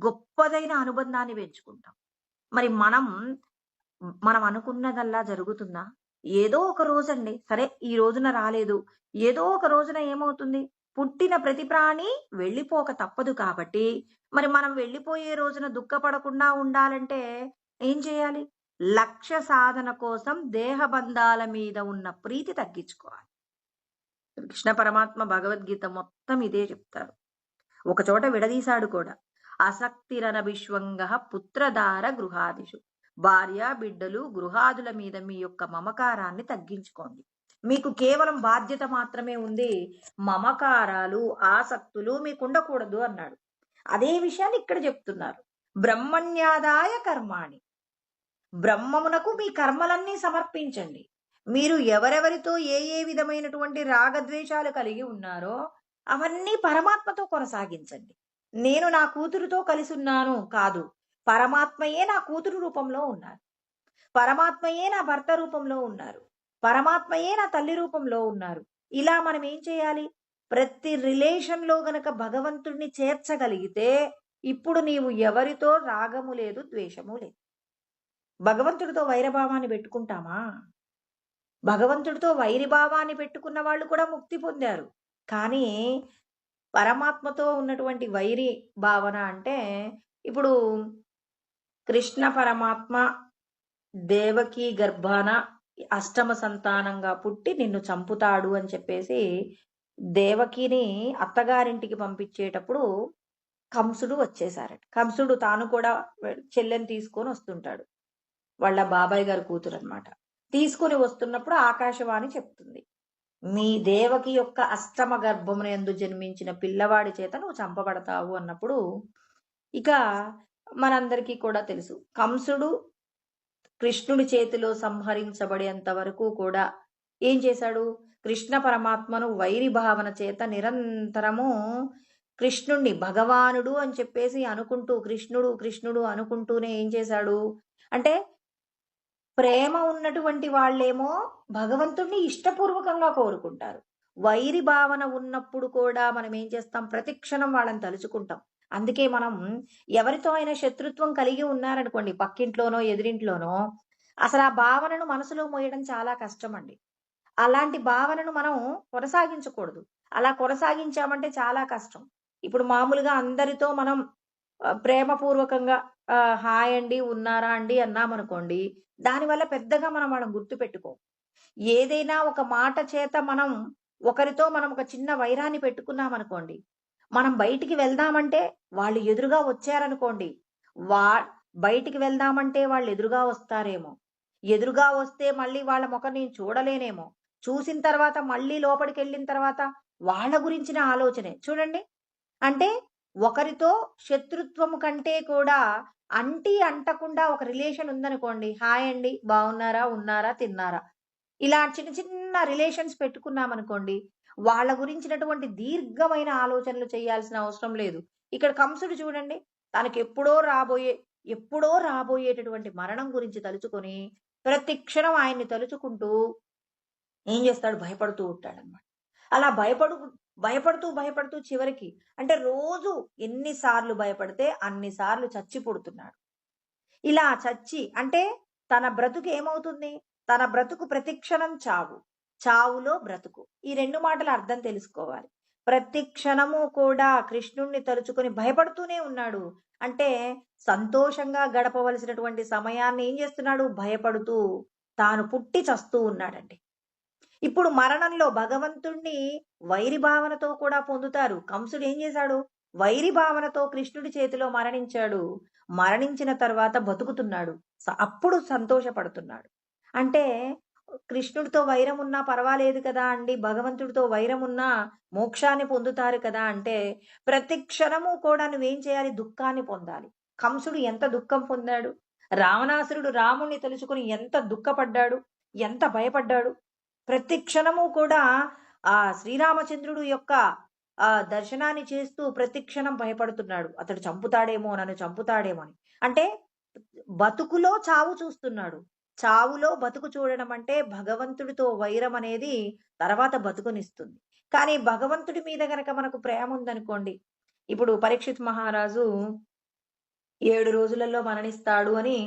గొప్పదైన అనుబంధాన్ని పెంచుకుంటాం. మరి మనం అనుకున్నదల్లా జరుగుతుందా? ఏదో ఒక రోజండి, సరే ఈ రోజున రాలేదు. ఏదో ఒక రోజున ఏమవుతుంది? పుట్టిన ప్రతి ప్రాణి వెళ్ళిపోక తప్పదు కాబట్టి, మరి మనం వెళ్ళిపోయే రోజున దుఃఖపడకుండా ఉండాలంటే ఏం చేయాలి? లక్ష్య సాధన కోసం దేహ బంధాల మీద ఉన్న ప్రీతి తగ్గించుకోవాలి. కృష్ణ పరమాత్మ భగవద్గీత మొత్తం ఇదే చెప్తారు. ఒక చోట విడదీశాడు కూడా. అసక్తిరన విశ్వంగః పుత్రధార గృహాదిషు. భార్య, బిడ్డలు, గృహాదుల మీద మీ యొక్క మమకారాన్ని తగ్గించుకోండి. మీకు కేవలం బాధ్యత మాత్రమే ఉంది. మమకారాలు, ఆసక్తులు మీకు ఉండకూడదు అన్నాడు. అదే విషయాన్ని ఇక్కడ చెప్తున్నారు. బ్రహ్మణ్యాదాయ కర్మాణి. బ్రహ్మమునకు మీ కర్మలన్నీ సమర్పించండి. మీరు ఎవరెవరితో ఏ ఏ విధమైనటువంటి రాగద్వేషాలు కలిగి ఉన్నారో అవన్నీ పరమాత్మతో కొనసాగించండి. నేను నా కూతురుతో కలిసి ఉన్నాను కాదు. పరమాత్మయే నా కూతురు రూపంలో ఉన్నారు. పరమాత్మయే నా భర్త రూపంలో ఉన్నారు. పరమాత్మయే నా తల్లి రూపంలో ఉన్నారు. ఇలా మనం ఏం చేయాలి? ప్రతి రిలేషన్‌లో గనక భగవంతుడిని చేర్చగలిగితే ఇప్పుడు నీవు ఎవరితో రాగము లేదు, ద్వేషము లేదు. భగవంతుడితో వైరభావాన్ని పెట్టుకుంటామా? భగవంతుడితో వైరిభావాన్ని పెట్టుకున్న వాళ్ళు కూడా ముక్తి పొందారు. కానీ పరమాత్మతో ఉన్నటువంటి వైరి భావన అంటే, ఇప్పుడు కృష్ణ పరమాత్మ దేవకీ గర్భాన అష్టమ సంతానంగా పుట్టి నిన్ను చంపుతాడు అని చెప్పేసి దేవకిని అత్తగారింటికి పంపించేటప్పుడు కంసుడు వచ్చేసారట. కంసుడు తాను కూడా చెల్లెని తీసుకొని వస్తుంటాడు. వాళ్ళ బాబాయ్ గారి కూతురు అన్నమాట. తీసుకొని వస్తున్నప్పుడు ఆకాశవాణి చెప్తుంది, మీ దేవకి యొక్క అష్టమ గర్భమునందు జన్మించిన పిల్లవాడి చేత నువ్వు చంపబడతావు అన్నప్పుడు, ఇక మనందరికీ కూడా తెలుసు, కంసుడు కృష్ణుడి చేతిలో సంహరించబడేంత వరకు కూడా ఏం చేశాడు? కృష్ణ పరమాత్మను వైరి భావన చేత నిరంతరము కృష్ణుణ్ణి భగవానుడు అని చెప్పేసి అనుకుంటూ, కృష్ణుడు కృష్ణుడు అనుకుంటూనే ఏం చేశాడు అంటే, ప్రేమ ఉన్నటువంటి వాళ్ళేమో భగవంతుణ్ణి ఇష్టపూర్వకంగా కోరుకుంటారు. వైరి భావన ఉన్నప్పుడు కూడా మనం ఏం చేస్తాం? ప్రతిక్షణం వాళ్ళని తలుచుకుంటాం. అందుకే మనం ఎవరితో అయినా శత్రుత్వం కలిగి ఉన్నారనుకోండి, పక్కింట్లోనో ఎదురింట్లోనో, అసలు ఆ భావనను మనసులో మోయడం చాలా కష్టమండి. అలాంటి భావనను మనం కొనసాగించకూడదు. అలా కొనసాగించామంటే చాలా కష్టం. ఇప్పుడు మామూలుగా అందరితో మనం ప్రేమపూర్వకంగా హాయ్ అండి, ఉన్నారా అండి అన్నామనుకోండి, దానివల్ల పెద్దగా మనం గుర్తుపెట్టుకోం. ఏదైనా ఒక మాట చేత మనం ఒకరితో మనం ఒక చిన్న వైరాన్ని పెట్టుకున్నామనుకోండి, మనం బయటికి వెళ్దామంటే వాళ్ళు ఎదురుగా వచ్చారనుకోండి, వా బయటికి వెళ్దామంటే వాళ్ళు ఎదురుగా వస్తారేమో. ఎదురుగా వస్తే మళ్ళీ వాళ్ళ ముఖం నేను చూడలేనేమో. చూసిన తర్వాత మళ్ళీ లోపలికెళ్ళిన తర్వాత వాళ్ళ గురించిన ఆలోచనే. చూడండి, అంటే ఒకరితో శత్రుత్వము కంటే కూడా అంటకుండా ఒక రిలేషన్ ఉందనుకోండి, హాయ్ అండి, బాగున్నారా, ఉన్నారా, తిన్నారా, ఇలా చిన్న చిన్న రిలేషన్స్ పెట్టుకున్నామనుకోండి, వాళ్ళ గురించినటువంటి దీర్ఘమైన ఆలోచనలు చేయాల్సిన అవసరం లేదు. ఇక్కడ కంసుడు చూడండి, తనకి ఎప్పుడో రాబోయేటటువంటి మరణం గురించి తలుచుకొని ప్రతి క్షణం ఆయన్ని తలుచుకుంటూ ఏం చేస్తాడు, భయపడుతూ ఉంటాడనమాట. అలా భయపడుతూ చివరికి అంటే రోజు ఎన్నిసార్లు భయపడితే అన్నిసార్లు చచ్చి పుడుతున్నాడు. ఇలా చచ్చి అంటే తన బ్రతుకు ఏమవుతుంది? తన బ్రతుకు ప్రతిక్షణం చావు. చావులో బ్రతుకు. ఈ 2 మాటల అర్థం తెలుసుకోవాలి. ప్రతి క్షణము కూడా కృష్ణుణ్ణి తలుచుకొని భయపడుతూనే ఉన్నాడు. అంటే సంతోషంగా గడపవలసినటువంటి సమయాన్ని ఏం చేస్తున్నాడు? భయపడుతూ తాను పుట్టి చస్తూ ఉన్నాడండి. ఇప్పుడు మరణంలో భగవంతుణ్ణి వైరి భావనతో కూడా పొందుతారు. కంసుడు ఏం చేశాడు? వైరి భావనతో కృష్ణుడి చేతిలో మరణించాడు. మరణించిన తర్వాత బతుకుతున్నాడు. అప్పుడు సంతోషపడుతున్నాడు. అంటే కృష్ణుడితో వైరం ఉన్నా పర్వాలేదు కదా అండి, భగవంతుడితో వైరం ఉన్నా మోక్షాన్ని పొందుతారు కదా అంటే, ప్రతి క్షణము కూడా నువ్వేం చేయాలి? దుఃఖాన్ని పొందాలి. కంసుడు ఎంత దుఃఖం పొందాడు? రావణాసురుడు రాముణ్ణి తలుచుకుని ఎంత దుఃఖపడ్డాడు? ఎంత భయపడ్డాడు? ప్రతి క్షణము కూడా ఆ శ్రీరామచంద్రుడు యొక్క దర్శనాన్ని చేస్తూ ప్రతి క్షణం భయపడుతున్నాడు. అతడు చంపుతాడేమో, నన్ను చంపుతాడేమో అని. అంటే బతుకులో చావు చూస్తున్నాడు. చావులో బతుకు చూడడం అంటే భగవంతుడితో వైరం అనేది తర్వాత బతుకునిస్తుంది. కానీ భగవంతుడి మీద గనక మనకు ప్రేమ ఉందనుకోండి, ఇప్పుడు పరీక్షిత్ మహారాజు 7 రోజులలో మరణిస్తాడు అని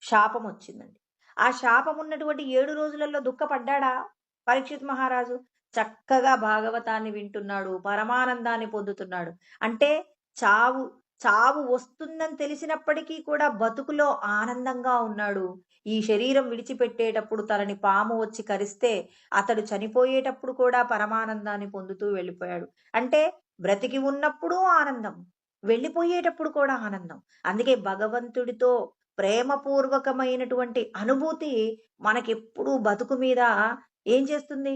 శాపం వచ్చిందండి. ఆ శాపం ఉన్నటువంటి 7 రోజులలో దుఃఖపడ్డాడా పరీక్షిత్ మహారాజు? చక్కగా భాగవతాన్ని వింటున్నాడు, పరమానందాన్ని పొందుతున్నాడు. అంటే చావు చావు వస్తుందని తెలిసినప్పటికీ కూడా బతుకులో ఆనందంగా ఉన్నాడు. ఈ శరీరం విడిచిపెట్టేటప్పుడు తనని పాము వచ్చి కరిస్తే అతడు చనిపోయేటప్పుడు కూడా పరమానందాన్ని పొందుతూ వెళ్ళిపోయాడు. అంటే బ్రతికి ఉన్నప్పుడు ఆనందం, వెళ్ళిపోయేటప్పుడు కూడా ఆనందం. అందుకే భగవంతుడితో ప్రేమపూర్వకమైనటువంటి అనుభూతి మనకెప్పుడు బతుకు మీద ఏం చేస్తుంది?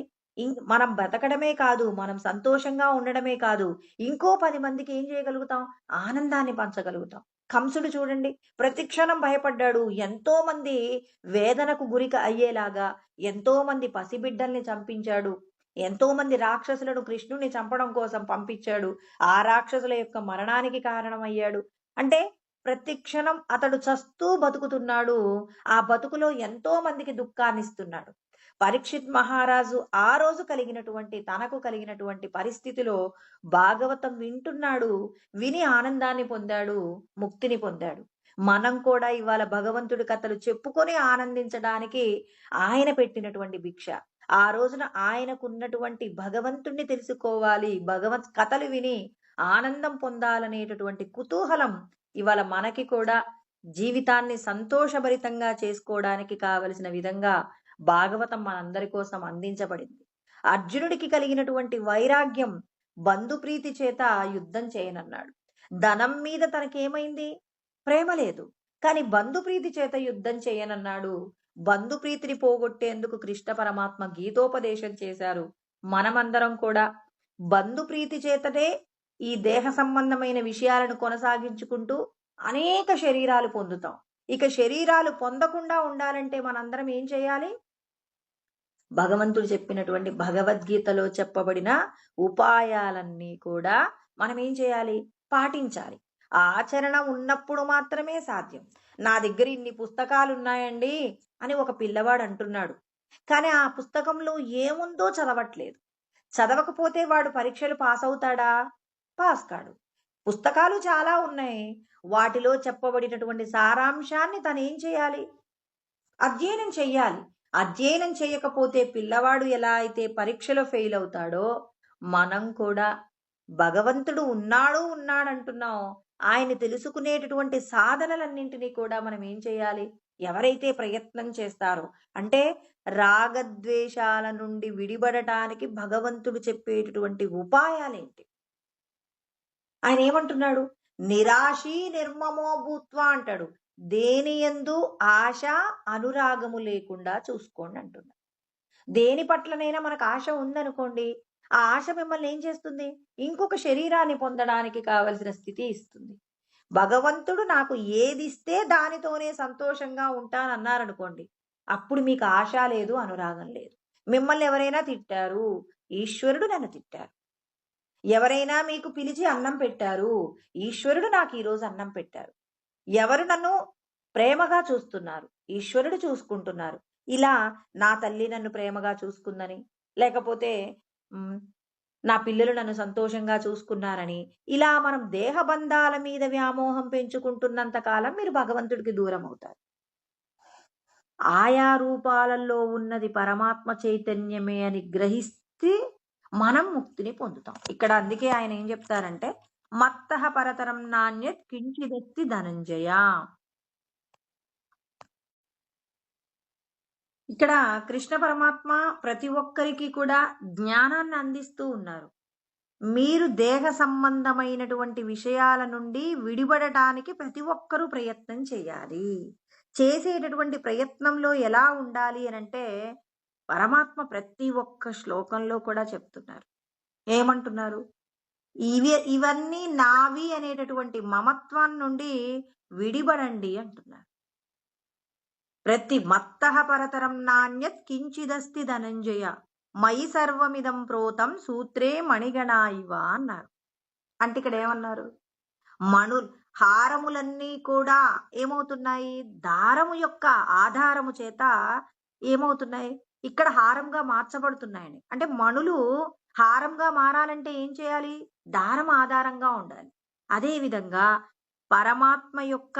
మనం బ్రతకడమే కాదు, మనం సంతోషంగా ఉండడమే కాదు, ఇంకో 10 మందికి ఏం చేయగలుగుతాం? ఆనందాన్ని పంచగలుగుతాం. కంసుడు చూడండి, ప్రతి క్షణం భయపడ్డాడు. ఎంతో మంది వేదనకు గురిక అయ్యేలాగా ఎంతో మంది పసిబిడ్డల్ని చంపించాడు. ఎంతో మంది రాక్షసులను కృష్ణుని చంపడం కోసం పంపించాడు. ఆ రాక్షసుల యొక్క మరణానికి కారణమయ్యాడు. అంటే ప్రతి క్షణం అతడు చస్తూ బతుకుతున్నాడు. ఆ బతుకులో ఎంతో మందికి దుఃఖాన్నిస్తున్నాడు. పరీక్షిత్ మహారాజు ఆ రోజు తనకు కలిగినటువంటి పరిస్థితిలో భాగవతం వింటున్నాడు. విని ఆనందాన్ని పొందాడు, ముక్తిని పొందాడు. మనం కూడా ఇవాళ భగవంతుడి కథలు చెప్పుకొని ఆనందించడానికి ఆయన పెట్టినటువంటి భిక్ష. ఆ రోజున ఆయనకున్నటువంటి భగవంతుణ్ణి తెలుసుకోవాలి, భగవత్ కథలు విని ఆనందం పొందాలనేటటువంటి కుతూహలం ఇవాళ మనకి కూడా జీవితాన్ని సంతోషభరితంగా చేసుకోవడానికి కావలసిన విధంగా భాగవతం మనందరి కోసం అందించబడింది. అర్జునుడికి కలిగినటువంటి వైరాగ్యం బంధుప్రీతి చేత యుద్ధం చేయనన్నాడు. ధనం మీద తనకేమైంది? ప్రేమ లేదు. కానీ బంధుప్రీతి చేత యుద్ధం చేయనన్నాడు. బంధుప్రీతిని పోగొట్టేందుకు కృష్ణ పరమాత్మ గీతోపదేశం చేశారు. మనమందరం కూడా బంధుప్రీతి చేతనే ఈ దేహ సంబంధమైన విషయాలను కొనసాగించుకుంటూ అనేక శరీరాలు పొందుతాం. ఇక శరీరాలు పొందకుండా ఉండాలంటే మనందరం ఏం చేయాలి? భగవంతుడు చెప్పినటువంటి భగవద్గీతలో చెప్పబడిన ఉపాయాలన్నీ కూడా మనం ఏం చేయాలి? పాటించాలి. ఆచరణ ఉన్నప్పుడు మాత్రమే సాధ్యం. నా దగ్గర ఇన్ని పుస్తకాలు ఉన్నాయండి అని ఒక పిల్లవాడు అంటున్నాడు. కానీ ఆ పుస్తకంలో ఏముందో చదవట్లేదు. చదవకపోతే వాడు పరీక్షలు పాస్ అవుతాడా? పాస్ కాడు. పుస్తకాలు చాలా ఉన్నాయి. వాటిలో చెప్పబడినటువంటి సారాంశాన్ని తను ఏం చేయాలి? అధ్యయనం చెయ్యాలి. అధ్యయనం చేయకపోతే పిల్లవాడు ఎలా అయితే పరీక్షలో ఫెయిల్ అవుతాడో, మనం కూడా భగవంతుడు ఉన్నాడంటున్నాం, ఆయన తెలుసుకునేటటువంటి సాధనలన్నింటినీ కూడా మనం ఏం చేయాలి? ఎవరైతే ప్రయత్నం చేస్తారో, అంటే రాగద్వేషాల నుండి విడిపడటానికి భగవంతుడు చెప్పేటటువంటి ఉపాయాలేంటి? ఆయన ఏమంటున్నాడు? నిరాశీ నిర్మమో భూత్వా అంటాడు. దేనియందు ఆశ అనురాగము లేకుండా చూసుకోండి అంటున్నాడు. దేని పట్లనైనా మనకు ఆశ ఉందనుకోండి, ఆ ఆశ మిమ్మల్ని ఏం చేస్తుంది? ఇంకొక శరీరాన్ని పొందడానికి కావలసిన స్థితి ఇస్తుంది. భగవంతుడు నాకు ఏదిస్తే దానితోనే సంతోషంగా ఉంటానన్నారనుకోండి, అప్పుడు మీకు ఆశ లేదు, అనురాగం లేదు. మిమ్మల్ని ఎవరైనా తిట్టారు, ఈశ్వరుడు నన్ను తిట్టారు. ఎవరైనా మీకు పిలిచి అన్నం పెట్టారు, ఈశ్వరుడు నాకు ఈరోజు అన్నం పెట్టారు. ఎవరు నన్ను ప్రేమగా చూస్తున్నారు, ఈశ్వరుడు చూసుకుంటున్నారు. ఇలా నా తల్లి నన్ను ప్రేమగా చూసుకుందని, లేకపోతే హ్మ్, నా పిల్లలు నన్ను సంతోషంగా చూసుకున్నారని, ఇలా మనం దేహ బంధాల మీద వ్యామోహం పెంచుకుంటున్నంత కాలం మీరు భగవంతుడికి దూరమవుతారు. ఆయా రూపాలలో ఉన్నది పరమాత్మ చైతన్యమే అని గ్రహిస్తే మనం ముక్తిని పొందుతాం. ఇక్కడ అందుకే ఆయన ఏం చెప్తారంటే, మత్తః పరతరం నాణ్యత్ కించిదస్తి ధనంజయ. ఇక్కడ కృష్ణ పరమాత్మ ప్రతి ఒక్కరికి కూడా జ్ఞానాన్ని అందిస్తూ ఉన్నారు. మీరు దేహ సంబంధమైనటువంటి విషయాల నుండి విడిపడటానికి ప్రతి ఒక్కరూ ప్రయత్నం చేయాలి. చేసేటటువంటి ప్రయత్నంలో ఎలా ఉండాలి అనంటే, పరమాత్మ ప్రతి ఒక్క శ్లోకంలో కూడా చెప్తున్నారు. ఏమంటున్నారు? ఇవన్నీ నావి అనేటటువంటి మమత్వం నుండి విడిపడండి అంటున్నారు. ప్రతి మత్తః పరతరం నాణ్యత్ కించిదస్తి ధనంజయ మయి సర్వమిదం ప్రోతం సూత్రే మణిగణా ఇవ అన్నారు. అంటే ఇక్కడ ఏమన్నారు? హారములన్నీ కూడా ఏమవుతున్నాయి? దారము యొక్క ఆధారము చేత ఏమవుతున్నాయి? ఇక్కడ హారంగా మార్చబడుతున్నాయని. అంటే మణులు హారంగా మారాలంటే ఏం చేయాలి? దారం ఆధారంగా ఉండాలి. అదే విధంగా పరమాత్మ యొక్క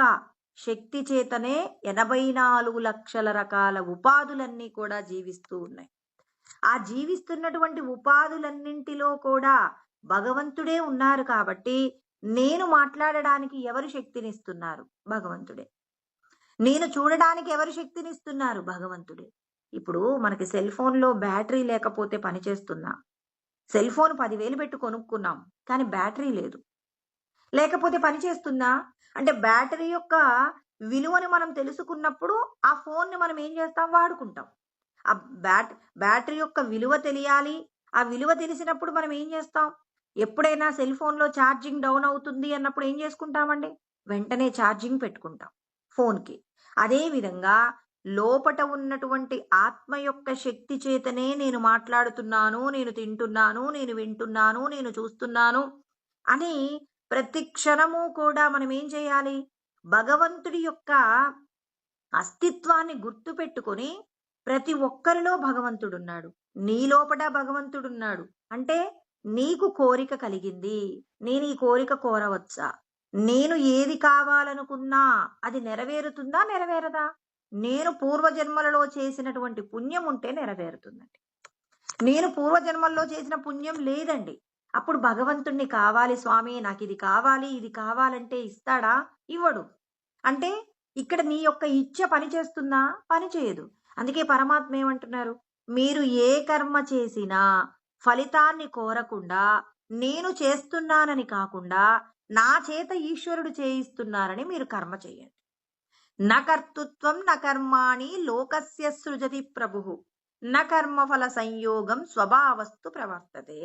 శక్తి చేతనే 84 లక్షల రకాల ఉపాధులన్నీ కూడా జీవిస్తూ ఉన్నాయి. ఆ జీవిస్తున్నటువంటి ఉపాధులన్నింటిలో కూడా భగవంతుడే ఉన్నారు కాబట్టి, నేను మాట్లాడడానికి ఎవరు శక్తినిస్తున్నారు? భగవంతుడే. నేను చూడడానికి ఎవరు శక్తినిస్తున్నారు? భగవంతుడే. ఇప్పుడు మనకి సెల్ ఫోన్లో బ్యాటరీ లేకపోతే పనిచేస్తుందా? సెల్ ఫోన్ 10,000 పెట్టి కొనుక్కున్నాం, కానీ బ్యాటరీ లేదు. లేకపోతే పనిచేస్తుందా? అంటే బ్యాటరీ యొక్క విలువని మనం తెలుసుకున్నప్పుడు ఆ ఫోన్ని మనం ఏం చేస్తాం? వాడుకుంటాం. ఆ బ్యాటరీ యొక్క విలువ తెలియాలి. ఆ విలువ తెలిసినప్పుడు మనం ఏం చేస్తాం? ఎప్పుడైనా సెల్ ఫోన్లో ఛార్జింగ్ డౌన్ అవుతుంది అన్నప్పుడు ఏం చేసుకుంటామండి? వెంటనే ఛార్జింగ్ పెట్టుకుంటాం ఫోన్కి. అదే విధంగా లోపట ఉన్నటువంటి ఆత్మ యొక్క శక్తి చేతనే నేను మాట్లాడుతున్నాను, నేను తింటున్నాను, నేను వింటున్నాను, నేను చూస్తున్నాను అని ప్రతి క్షణము కూడా మనం ఏం చేయాలి? భగవంతుడి యొక్క అస్తిత్వాన్ని గుర్తు పెట్టుకొని, ప్రతి ఒక్కరిలో భగవంతుడున్నాడు, నీ లోపట భగవంతుడున్నాడు అంటే నీకు కోరిక కలిగింది, నేను ఈ కోరిక కోరవచ్చా? నేను ఏది కావాలనుకున్నా అది నెరవేరుతుందా? నెరవేరదా? నేను పూర్వజన్మలలో చేసినటువంటి పుణ్యం ఉంటే నెరవేరుతుందండి. నేను పూర్వజన్మల్లో చేసిన పుణ్యం లేదండి. అప్పుడు భగవంతుణ్ణి కావాలి స్వామి, నాకు ఇది కావాలి, ఇది కావాలంటే ఇస్తాడా? ఇవ్వడు. అంటే ఇక్కడ నీ యొక్క ఇచ్చ పని చేస్తుందా? పని చేయదు. అందుకే పరమాత్మ ఏమంటున్నారు? మీరు ఏ కర్మ చేసినా ఫలితాన్ని కోరకుండా, నేను చేస్తున్నానని కాకుండా నా చేత ఈశ్వరుడు చేయిస్తున్నారని మీరు కర్మ చేయండి. న కర్తృత్వం న కర్మాణి లోకస్య సృజతి ప్రభుః న కర్మఫల సంయోగం స్వభావస్తు ప్రవర్తతే.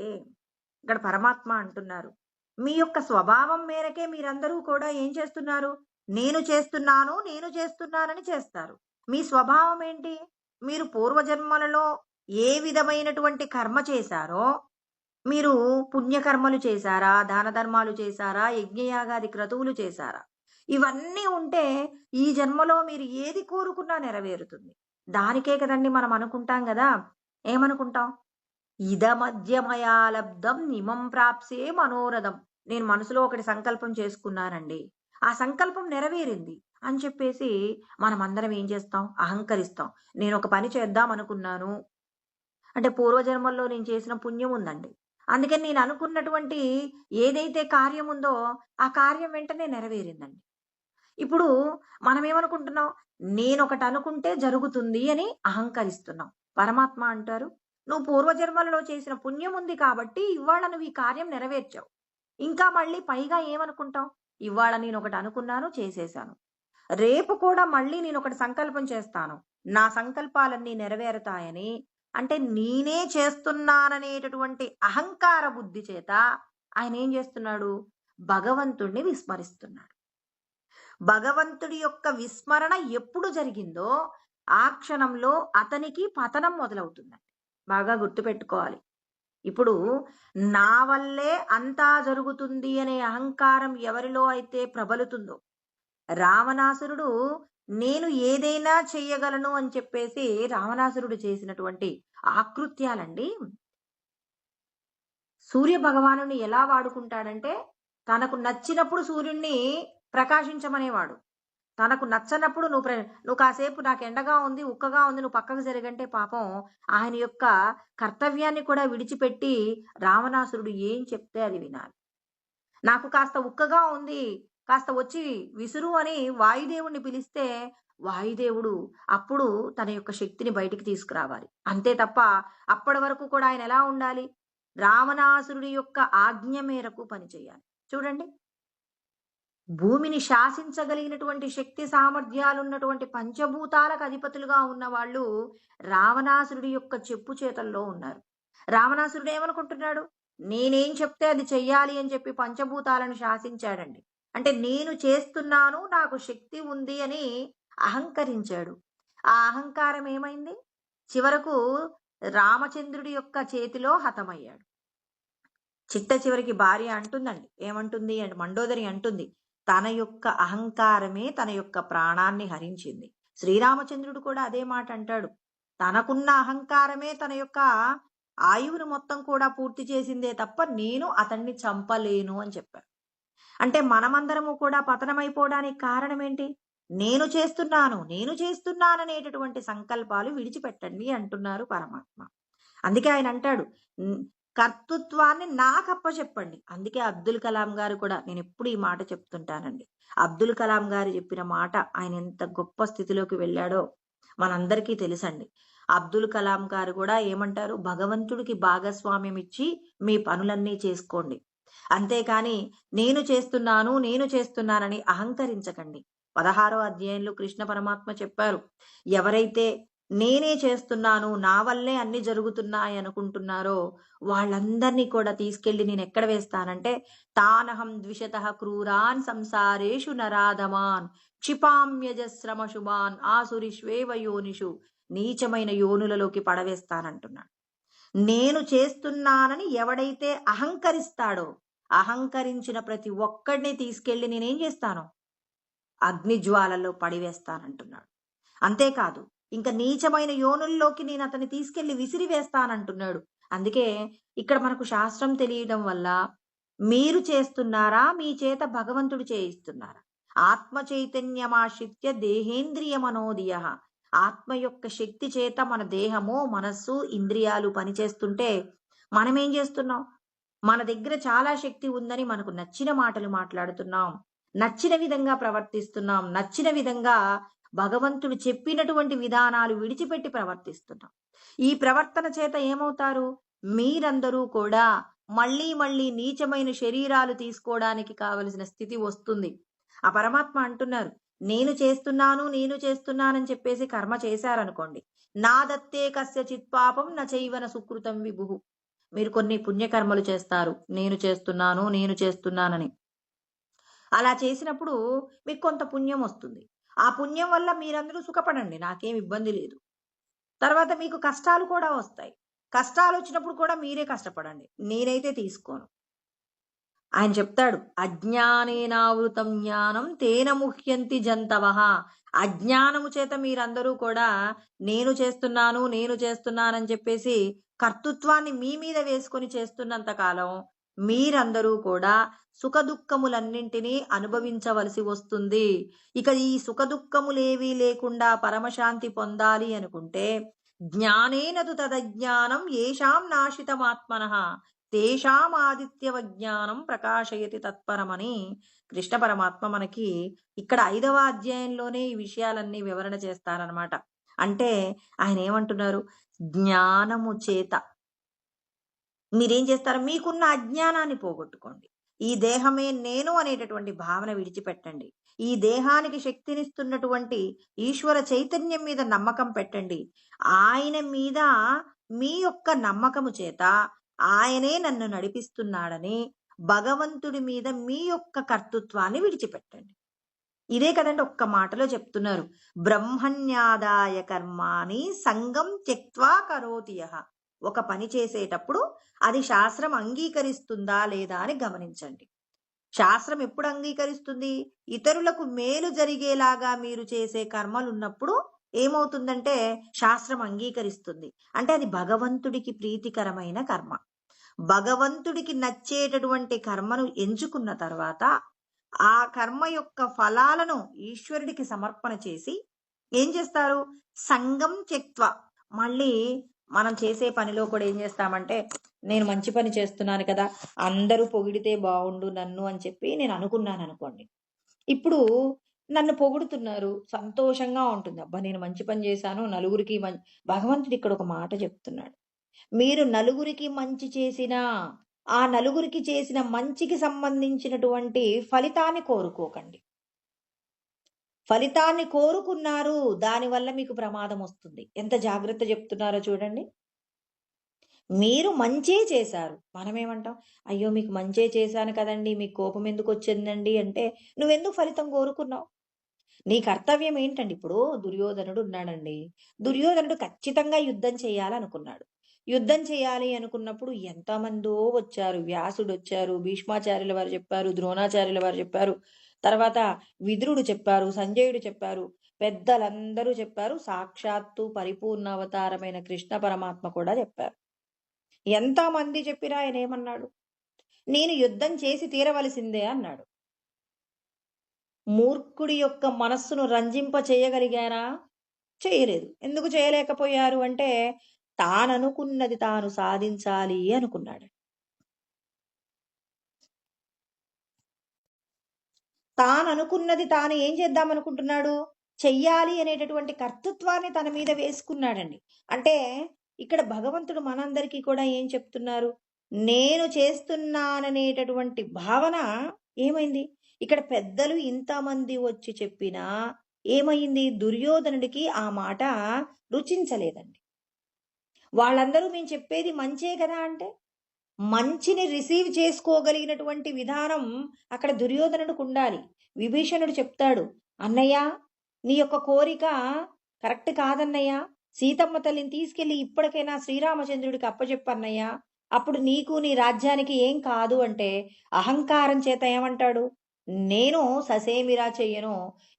ఇక్కడ పరమాత్మ అంటున్నారు, మీ యొక్క స్వభావం మేరకే మీరందరూ కూడా ఏం చేస్తున్నారు? నేను చేస్తున్నాను, నేను చేస్తున్నానని చేస్తారు. మీ స్వభావం ఏంటి? మీరు పూర్వజన్మలలో ఏ విధమైనటువంటి కర్మ చేశారో, మీరు పుణ్యకర్మలు చేశారా, దాన ధర్మాలు చేశారా, యజ్ఞయాగాది క్రతువులు చేశారా, ఇవన్నీ ఉంటే ఈ జన్మలో మీరు ఏది కోరుకున్నా నెరవేరుతుంది. దానికే కదండి మనం అనుకుంటాం కదా. ఏమనుకుంటాం? ఇదమధ్యమయా లబ్ధం ఇమం ప్రాప్సే మనోరథం. నేను మనసులో ఒకటి సంకల్పం చేసుకున్నానండి, ఆ సంకల్పం నెరవేరింది అని చెప్పేసి మనం అందరం ఏం చేస్తాం? అహంకరిస్తాం. నేను ఒక పని చేద్దాం అనుకున్నాను అంటే పూర్వజన్మల్లో నేను చేసిన పుణ్యం ఉందండి, అందుకని నేను అనుకున్నటువంటి ఏదైతే కార్యం ఉందో ఆ కార్యం వెంటనే నెరవేరిందండి. ఇప్పుడు మనం ఏమనుకుంటున్నాం? నేను ఒకటి అనుకుంటే జరుగుతుంది అని అహంకరిస్తున్నాం. పరమాత్మ అంటారు, నువ్వు పూర్వజన్మలలో చేసిన పుణ్యం ఉంది కాబట్టి ఇవాళ నువ్వు ఈ కార్యం నెరవేర్చావు. ఇంకా మళ్ళీ పైగా ఏమనుకుంటాం? ఇవాళ నేను ఒకటి అనుకున్నాను, చేసేశాను, రేపు కూడా మళ్ళీ నేను ఒకటి సంకల్పం చేస్తాను, నా సంకల్పాలన్నీ నెరవేరుతాయని. అంటే నేనే చేస్తున్నాననేటటువంటి అహంకార బుద్ధి చేత ఆయన ఏం చేస్తున్నాడు? భగవంతుణ్ణి విస్మరిస్తున్నాడు. భగవంతుడి యొక్క విస్మరణ ఎప్పుడు జరిగిందో ఆ క్షణంలో అతనికి పతనం మొదలవుతుందండి. బాగా గుర్తుపెట్టుకోవాలి. ఇప్పుడు నా వల్లే అంతా జరుగుతుంది అనే అహంకారం ఎవరిలో అయితే ప్రబలుతుందో, రావణాసురుడు నేను ఏదైనా చెయ్యగలను అని చెప్పేసి రావణాసురుడు చేసినటువంటి ఆకృత్యాలండి. సూర్య భగవానుని ఎలా వాడుకుంటాడంటే, తనకు నచ్చినప్పుడు సూర్యుడిని ప్రకాశించమనేవాడు. తనకు నచ్చనప్పుడు నువ్వు కాసేపు నాకు ఎండగా ఉంది, ఉక్కగా ఉంది, నువ్వు పక్కకు జరగంటే పాపం ఆయన యొక్క కర్తవ్యాన్ని కూడా విడిచిపెట్టి రావణాసురుడు ఏం చెప్తే అది వినాలి. నాకు కాస్త ఉక్కగా ఉంది, కాస్త వచ్చి విసురు అని వాయుదేవుడిని పిలిస్తే వాయుదేవుడు అప్పుడు తన యొక్క శక్తిని బయటికి తీసుకురావాలి. అంతే తప్ప అప్పటి వరకు కూడా ఆయన ఎలా ఉండాలి? రావణాసురుడి యొక్క ఆజ్ఞ మేరకు పనిచేయాలి. చూడండి, భూమిని శాసించగలిగినటువంటి శక్తి సామర్థ్యాలున్నటువంటి పంచభూతాలకు అధిపతులుగా ఉన్న వాళ్ళు రావణాసురుడి యొక్క చెప్పు చేతల్లో ఉన్నారు. రావణాసురుడు ఏమనుకుంటున్నాడు? నేనేం చెప్తే అది చెయ్యాలి అని చెప్పి పంచభూతాలను శాసించాడండి. అంటే నేను చేస్తున్నాను, నాకు శక్తి ఉంది అని అహంకరించాడు. ఆ అహంకారం ఏమైంది? చివరకు రామచంద్రుడి యొక్క చేతిలో హతమయ్యాడు. చిట్ట చివరికి భార్య అంటుందండి, ఏమంటుంది అంటే మండోదరి అంటుంది, తన యొక్క అహంకారమే తన యొక్క ప్రాణాన్ని హరించింది. శ్రీరామచంద్రుడు కూడా అదే మాట అంటాడు. తనకున్న అహంకారమే తన యొక్క ఆయువును మొత్తం కూడా పూర్తి చేసిందే తప్ప నేను అతన్ని చంపలేను అని చెప్పారు. అంటే మనమందరము కూడా పతనమైపోవడానికి కారణం ఏంటి? నేను చేస్తున్నాననేటటువంటి సంకల్పాలు విడిచిపెట్టండి అంటున్నారు పరమాత్మ. అందుకే ఆయన అంటాడు, కర్తృత్వాన్ని నాకు అప్పచెప్పండి. అందుకే అబ్దుల్ కలాం గారు కూడా, నేను ఎప్పుడు ఈ మాట చెప్తుంటానండి, అబ్దుల్ కలాం గారు చెప్పిన మాట, ఆయన ఎంత గొప్ప స్థితిలోకి వెళ్ళాడో మనందరికీ తెలుసండి. అబ్దుల్ కలాం గారు కూడా ఏమంటారు? భగవంతుడికి భాగస్వామ్యం ఇచ్చి మీ పనులన్నీ చేసుకోండి, అంతేకాని నేను చేస్తున్నానని అహంకరించకండి. 16వ అధ్యాయంలో కృష్ణ పరమాత్మ చెప్పారు, ఎవరైతే నేనే చేస్తున్నాను, నా వల్లే అన్ని జరుగుతున్నాయి అనుకుంటున్నారో వాళ్ళందరినీ కూడా తీసుకెళ్లి నేను ఎక్కడ వేస్తానంటే, తానహం ద్విషతః క్రూరాన్ సంసారేషు నరాధమాన్ క్షిపామ్యజశ్రమ శుభాన్ ఆసురిష్వేవ యోనిషు, నీచమైన యోనులలోకి పడవేస్తానంటున్నాడు. నేను చేస్తున్నానని ఎవడైతే అహంకరిస్తాడో, అహంకరించిన ప్రతి ఒక్కడిని తీసుకెళ్లి నేనేం చేస్తాను? అగ్నిజ్వాలలో పడివేస్తానంటున్నాడు. అంతేకాదు, ఇంకా నీచమైన యోనుల్లోకి నేను అతన్ని తీసుకెళ్లి విసిరివేస్తానంటున్నాడు. అందుకే ఇక్కడ మనకు శాస్త్రం తెలియడం వల్ల, మీరు చేస్తున్నారా, మీ చేత భగవంతుడు చేయిస్తున్నారా? ఆత్మ చైతన్యమాశ్రిత్య దేహేంద్రియ మనోదియ, ఆత్మ యొక్క శక్తి చేత మన దేహము, మనస్సు, ఇంద్రియాలు పనిచేస్తుంటే మనం ఏం చేస్తున్నాం? మన దగ్గర చాలా శక్తి ఉందని మనకు నచ్చిన మాటలు మాట్లాడుతున్నాం, నచ్చిన విధంగా ప్రవర్తిస్తున్నాం, నచ్చిన విధంగా భగవంతుడు చెప్పినటువంటి విధానాలు విడిచిపెట్టి ప్రవర్తిస్తున్నాం. ఈ ప్రవర్తన చేత ఏమవుతారు? మీరందరూ కూడా మళ్ళీ మళ్ళీ నీచమైన శరీరాలు తీసుకోవడానికి కావలసిన స్థితి వస్తుంది. ఆ పరమాత్మ అంటున్నారు, నేను చేస్తున్నానని చెప్పేసి కర్మ చేశారనుకోండి, నా దత్తే కస్య చిత్పాపం న చైవన సుకృతం విభు. మీరు కొన్ని పుణ్యకర్మలు చేస్తారు, నేను చేస్తున్నానని. అలా చేసినప్పుడు మీకు కొంత పుణ్యం వస్తుంది. ఆ పుణ్యం వల్ల మీరందరూ సుఖపడండి, నాకేం ఇబ్బంది లేదు. తర్వాత మీకు కష్టాలు కూడా వస్తాయి. కష్టాలు వచ్చినప్పుడు కూడా మీరే కష్టపడండి, నేనైతే తీసుకోను. ఆయన చెప్తాడు, అజ్ఞానేనావృతం జ్ఞానం తేన ముహ్యంతి జంతవః. అజ్ఞానము చేత మీరందరూ కూడా నేను చేస్తున్నానని చెప్పేసి కర్తృత్వాన్ని మీ మీద వేసుకొని చేస్తున్నంత కాలం మీరందరూ కూడా సుఖదుఖములన్నింటినీ అనుభవించవలసి వస్తుంది. ఇక ఈ సుఖదుఖములేవీ లేకుండా పరమశాంతి పొందాలి అనుకుంటే, జ్ఞానేనదు తదజ్ఞానం ఏషాం నాశితమాత్మనః తేషాం ఆదిత్యవజ్ఞానం ప్రకాశయతి తత్పరమని కృష్ణ పరమాత్మ మనకి ఇక్కడ 5వ అధ్యాయంలోనే ఈ విషయాలన్నీ వివరణ చేస్తారనమాట. అంటే ఆయన ఏమంటున్నారు? జ్ఞానము చేత మీరేం చేస్తారు? మీకున్న అజ్ఞానాన్ని పోగొట్టుకోండి. ఈ దేహమే నేను అనేటటువంటి భావన విడిచిపెట్టండి. ఈ దేహానికి శక్తినిస్తున్నటువంటి ఈశ్వర చైతన్యం మీద నమ్మకం పెట్టండి. ఆయన మీద మీ యొక్క నమ్మకము చేత ఆయనే నన్ను నడిపిస్తున్నాడని భగవంతుడి మీద మీ యొక్క కర్తృత్వాన్ని విడిచిపెట్టండి. ఇదే కదండి ఒక్క మాటలో చెప్తున్నారు, బ్రహ్మణ్యాదాయ కర్మాణి సంగం త్యక్త్వా కరోతి యః. ఒక పని చేసేటప్పుడు అది శాస్త్రం అంగీకరిస్తుందా లేదా అని గమనించండి. శాస్త్రం ఎప్పుడు అంగీకరిస్తుంది? ఇతరులకు మేలు జరిగేలాగా మీరు చేసే కర్మలున్నప్పుడు ఏమవుతుందంటే శాస్త్రం అంగీకరిస్తుంది. అంటే అది భగవంతుడికి ప్రీతికరమైన కర్మ. భగవంతుడికి నచ్చేటటువంటి కర్మను ఎంచుకున్న తర్వాత ఆ కర్మ యొక్క ఫలాలను ఈశ్వరుడికి సమర్పణ చేసి ఏం చేస్తారు? సంగం త్యక్త్వ, మళ్ళీ మనం చేసే పనిలో కూడా ఏం చేస్తామంటే, నేను మంచి పని చేస్తున్నాను కదా, అందరూ పొగిడితే బాగుండు నన్ను అని చెప్పి నేను అనుకున్నాను అనుకోండి. ఇప్పుడు నన్ను పొగుడుతున్నారు, సంతోషంగా ఉంటుంది. అబ్బా నేను మంచి పని చేశాను, నలుగురికి భగవంతుడు ఇక్కడ ఒక మాట చెప్తున్నాడు. మీరు నలుగురికి మంచి చేసినా ఆ నలుగురికి చేసిన మంచికి సంబంధించినటువంటి ఫలితాన్ని కోరుకోకండి. ఫలితాన్ని కోరుకున్నారు, దానివల్ల మీకు ప్రమాదం వస్తుంది. ఎంత జాగ్రత్త చెప్తున్నారో చూడండి. మీరు మంచే చేశారు, మనమేమంటాం, అయ్యో మీకు మంచే చేశాను కదండి, మీకు కోపం ఎందుకు వచ్చిందండి అంటే, నువ్వెందుకు ఫలితం కోరుకున్నావు? నీ కర్తవ్యం ఏంటండి? ఇప్పుడు దుర్యోధనుడు ఉన్నాడండి, దుర్యోధనుడు ఖచ్చితంగా యుద్ధం చేయాలనుకున్నాడు. యుద్ధం చేయాలి అనుకున్నప్పుడు ఎంతమందో వచ్చారు, వ్యాసుడు వచ్చారు, భీష్మాచార్యుల వారు చెప్పారు, ద్రోణాచార్యుల వారు చెప్పారు, తర్వాత విదురుడు చెప్పారు, సంజయుడు చెప్పారు, పెద్దలందరూ చెప్పారు, సాక్షాత్తు పరిపూర్ణ అవతారమైన కృష్ణ పరమాత్మ కూడా చెప్పారు. ఎంతమంది చెప్పినా ఆయన ఏమన్నాడు? నేను యుద్ధం చేసి తీరవలసిందే అన్నాడు. మూర్ఖుడి యొక్క మనస్సును రంజింప చేయగలిగారా? చేయలేదు. ఎందుకు చేయలేకపోయారు అంటే, తాననుకున్నది తాను సాధించాలి అనుకున్నాడు. తాననుకున్నది తాను ఏం చేద్దామనుకుంటున్నాడు? చెయ్యాలి అనేటటువంటి కర్తృత్వాన్ని తన మీద వేసుకున్నాడండి. అంటే ఇక్కడ భగవంతుడు మనందరికీ కూడా ఏం చెప్తున్నారు? నేను చేస్తున్నాననేటటువంటి భావన ఏమైంది? ఇక్కడ పెద్దలు ఇంతమంది వచ్చి చెప్పినా ఏమైంది? దుర్యోధనుడికి ఆ మాట రుచించలేదండి. వాళ్ళందరూ మేము చెప్పేది మంచే కదా అంటే, మంచిని రిసీవ్ చేసుకోగలిగినటువంటి విధానం అక్కడ దుర్యోధనుడికి ఉండాలి. విభీషణుడు చెప్తాడు, అన్నయ్య నీ యొక్క కోరిక కరెక్ట్ కాదన్నయ్య, సీతమ్మ తల్లిని తీసుకెళ్లి ఇప్పటికైనా శ్రీరామచంద్రుడికి అప్పచెప్పన్నయ్య, అప్పుడు నీకు నీ రాజ్యానికి ఏం కాదు అంటే, అహంకారం చేత ఏమంటాడు? నేను ససేమిరా చెయ్యను,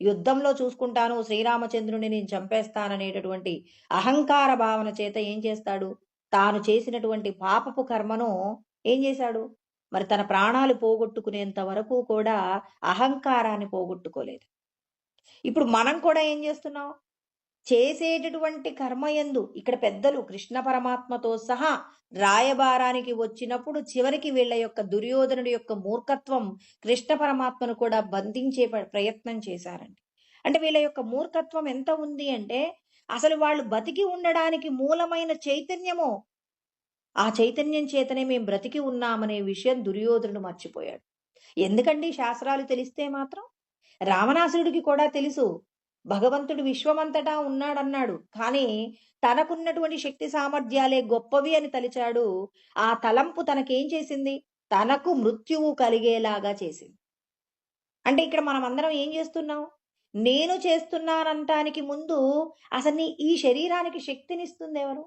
యుద్ధంలో చూసుకుంటాను, శ్రీరామచంద్రుడిని నేను చంపేస్తాననేటటువంటి అహంకార భావన చేత ఏం చేస్తాడు? తాను చేసినటువంటి పాపపు కర్మను ఏం చేశాడు? మరి తన ప్రాణాలు పోగొట్టుకునేంత వరకు కూడా అహంకారాన్ని పోగొట్టుకోలేదు. ఇప్పుడు మనం కూడా ఏం చేస్తున్నాం? చేసేటటువంటి కర్మయందు ఇక్కడ పెద్దలు కృష్ణ పరమాత్మతో సహా రాయబారానికి వచ్చినప్పుడు చివరికి వీళ్ళ యొక్క దుర్యోధనుడి యొక్క మూర్ఖత్వం కృష్ణ పరమాత్మను కూడా బంధించే ప్రయత్నం చేశారండి. అంటే వీళ్ళ యొక్క మూర్ఖత్వం ఎంత ఉంది అంటే, అసలు వాళ్ళు బతికి ఉండడానికి మూలమైన చైతన్యము, ఆ చైతన్యం చేతనే మేము బ్రతికి ఉన్నామనే విషయం దుర్యోధనుడు మర్చిపోయాడు. ఎందుకండి శాస్త్రాలు తెలిస్తే మాత్రం? రావణాసురుడికి కూడా తెలుసు భగవంతుడు విశ్వమంతటా ఉన్నాడన్నాడు, కానీ తనకున్నటువంటి శక్తి సామర్థ్యాలే గొప్పవి అని తలిచాడు. ఆ తలంపు తనకేం చేసింది? తనకు మృత్యువు కలిగేలాగా చేసింది. అంటే ఇక్కడ మనం అందరం ఏం చేస్తున్నాం? నేను చేస్తున్నానంటానికి ముందు అసలు ఈ శరీరానికి శక్తినిస్తుంది ఎవరు?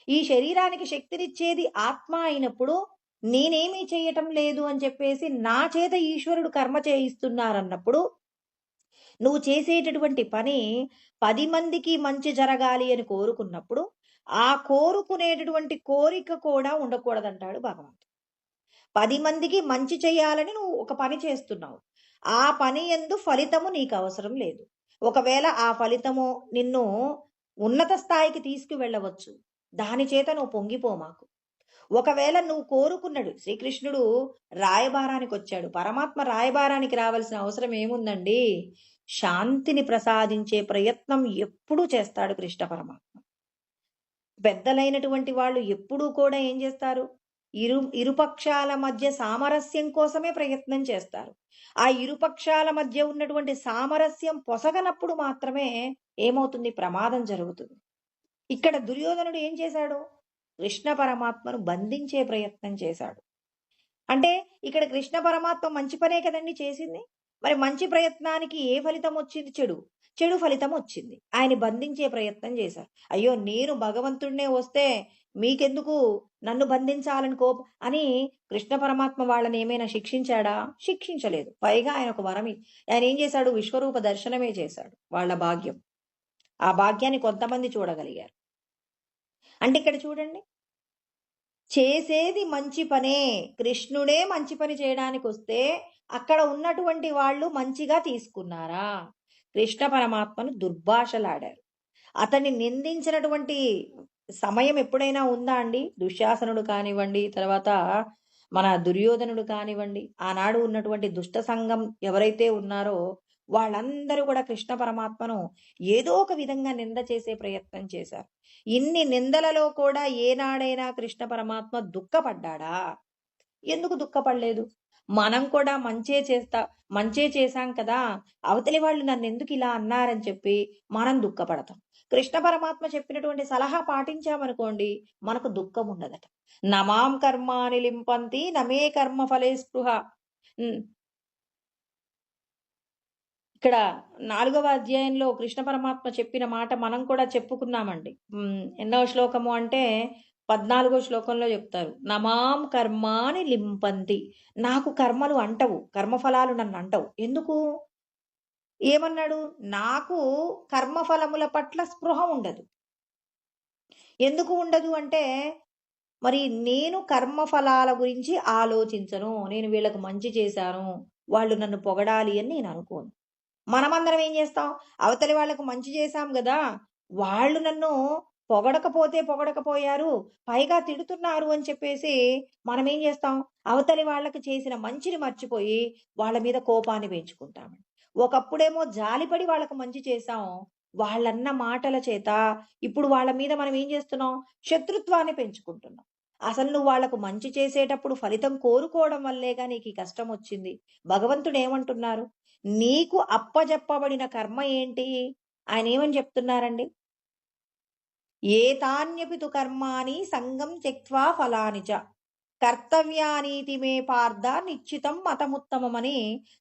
ఈ శరీరానికి శక్తినిచ్చేది ఆత్మ అయినప్పుడు నేనేమీ చేయటం లేదు అని చెప్పేసి నా చేత ఈశ్వరుడు కర్మ చేయిస్తున్నారన్నప్పుడు, నువ్వు చేసేటటువంటి పని 10 మందికి మంచి జరగాలి అని కోరుకున్నప్పుడు ఆ కోరుకునేటటువంటి కోరిక కూడా ఉండకూడదంటాడు భగవంతుడు. 10 మందికి మంచి చేయాలని నువ్వు ఒక పని చేస్తున్నావు, ఆ పని యందు ఫలితము నీకు అవసరం లేదు. ఒకవేళ ఆ ఫలితము నిన్ను ఉన్నత స్థాయికి తీసుకువెళ్ళవచ్చు, దాని చేత నువ్వు పొంగిపోమాకు. ఒకవేళ నువ్వు కోరుకున్నాడు, శ్రీకృష్ణుడు రాయబారానికి వచ్చాడు, పరమాత్మ రాయబారానికి రావాల్సిన అవసరం ఏముందండి? శాంతిని ప్రసాదించే ప్రయత్నం ఎప్పుడూ చేస్తాడు కృష్ణ పరమాత్మ. పెద్దలైనటువంటి వాళ్ళు ఎప్పుడూ కూడా ఏం చేస్తారు? ఇరుపక్షాల మధ్య సామరస్యం కోసమే ప్రయత్నం చేస్తారు. ఆ ఇరుపక్షాల మధ్య ఉన్నటువంటి సామరస్యం పొసగనప్పుడు మాత్రమే ఏమవుతుంది? ప్రమాదం జరుగుతుంది. ఇక్కడ దుర్యోధనుడు ఏం చేశాడు? కృష్ణ పరమాత్మను బంధించే ప్రయత్నం చేశాడు. అంటే ఇక్కడ కృష్ణ పరమాత్మ మంచి పనే కదండి చేసింది. మరి మంచి ప్రయత్నానికి ఏ ఫలితం వచ్చింది? చెడు ఫలితం వచ్చింది. ఆయన్ని బంధించే ప్రయత్నం చేశారు. అయ్యో! నేను భగవంతుడినే వస్తే మీకెందుకు నన్ను బంధించాలని అని కృష్ణ పరమాత్మ వాళ్ళని ఏమైనా శిక్షించాడా? శిక్షించలేదు. పైగా ఆయన ఒక ఆయన ఏం చేశాడు? విశ్వరూప దర్శనమే చేశాడు. వాళ్ళ భాగ్యం. ఆ భాగ్యాన్ని కొంతమంది చూడగలిగారు. అంటే ఇక్కడ చూడండి, చేసేది మంచి పనే. కృష్ణుడే మంచి పని చేయడానికొస్తే అక్కడ ఉన్నటువంటి వాళ్ళు మంచిగా తీసుకున్నారా? కృష్ణ పరమాత్మను దుర్భాషలాడారు. అతన్ని నిందించినటువంటి సమయం ఎప్పుడైనా ఉందా అండి? దుశ్శాసనుడు కానివ్వండి, తర్వాత మన దుర్యోధనుడు కానివ్వండి, ఆనాడు ఉన్నటువంటి దుష్ట సంఘం ఎవరైతే ఉన్నారో వాళ్ళందరూ కూడా కృష్ణ పరమాత్మను ఏదో ఒక విధంగా నింద చేసే ప్రయత్నం చేశారు. ఇన్ని నిందలలో కూడా ఏనాడైనా కృష్ణ పరమాత్మ దుఃఖపడ్డాడా? ఎందుకు దుఃఖపడలేదు? మనం కూడా మంచే చేశాం కదా, అవతలి వాళ్ళు నన్ను ఎందుకు ఇలా అన్నారని చెప్పి మనం దుఃఖపడతాం. కృష్ణ పరమాత్మ చెప్పినటువంటి సలహా పాటించామనుకోండి, మనకు దుఃఖం ఉండదట. నమాం కర్మాని లింపంతి నమే కర్మ ఫలే స్పృహ. ఇక్కడ 4వ అధ్యాయంలో కృష్ణ పరమాత్మ చెప్పిన మాట మనం కూడా చెప్పుకున్నామండి. ఎన్నో శ్లోకము అంటే 14వ శ్లోకంలో చెప్తారు, నమాం కర్మాని లింపంతి. నాకు కర్మలు అంటవు, కర్మఫలాలు నన్ను అంటవు. ఎందుకు? ఏమన్నాడు? నాకు కర్మఫలముల పట్ల స్పృహ ఉండదు. ఎందుకు ఉండదు అంటే, మరి నేను కర్మఫలాల గురించి ఆలోచించను. నేను వీళ్ళకు మంచి చేశాను, వాళ్ళు నన్ను పొగడాలి అని నేను అనుకోను. మనమందరం ఏం చేస్తాం? అవతలి వాళ్ళకు మంచి చేశాం కదా, వాళ్ళు నన్ను పొగడకపోయారు, పైగా తిడుతున్నారు అని చెప్పేసి మనం ఏం చేస్తాం? అవతలి వాళ్ళకి చేసిన మంచిని మర్చిపోయి వాళ్ళ మీద కోపాన్ని పెంచుకుంటామండి. ఒకప్పుడేమో జాలిపడి వాళ్ళకు మంచి చేశాం, వాళ్ళన్న మాటల చేత ఇప్పుడు వాళ్ళ మీద మనం ఏం చేస్తున్నాం? శత్రుత్వాన్ని పెంచుకుంటున్నాం. అసలు నువ్వు వాళ్లకు మంచి చేసేటప్పుడు ఫలితం కోరుకోవడం వల్లేగా నీకు ఈ కష్టం వచ్చింది. భగవంతుడు ఏమంటున్నారు? నీకు అప్పజెప్పబడిన కర్మ ఏంటి? ఆయన ఏమని చెప్తున్నారండి? ఏతాన్యపితు కర్మాని సంగం త్యక్త్వా ఫలాని చ కర్తవ్యానీతి మే పార్థ నిశ్చితం మతముత్తమమని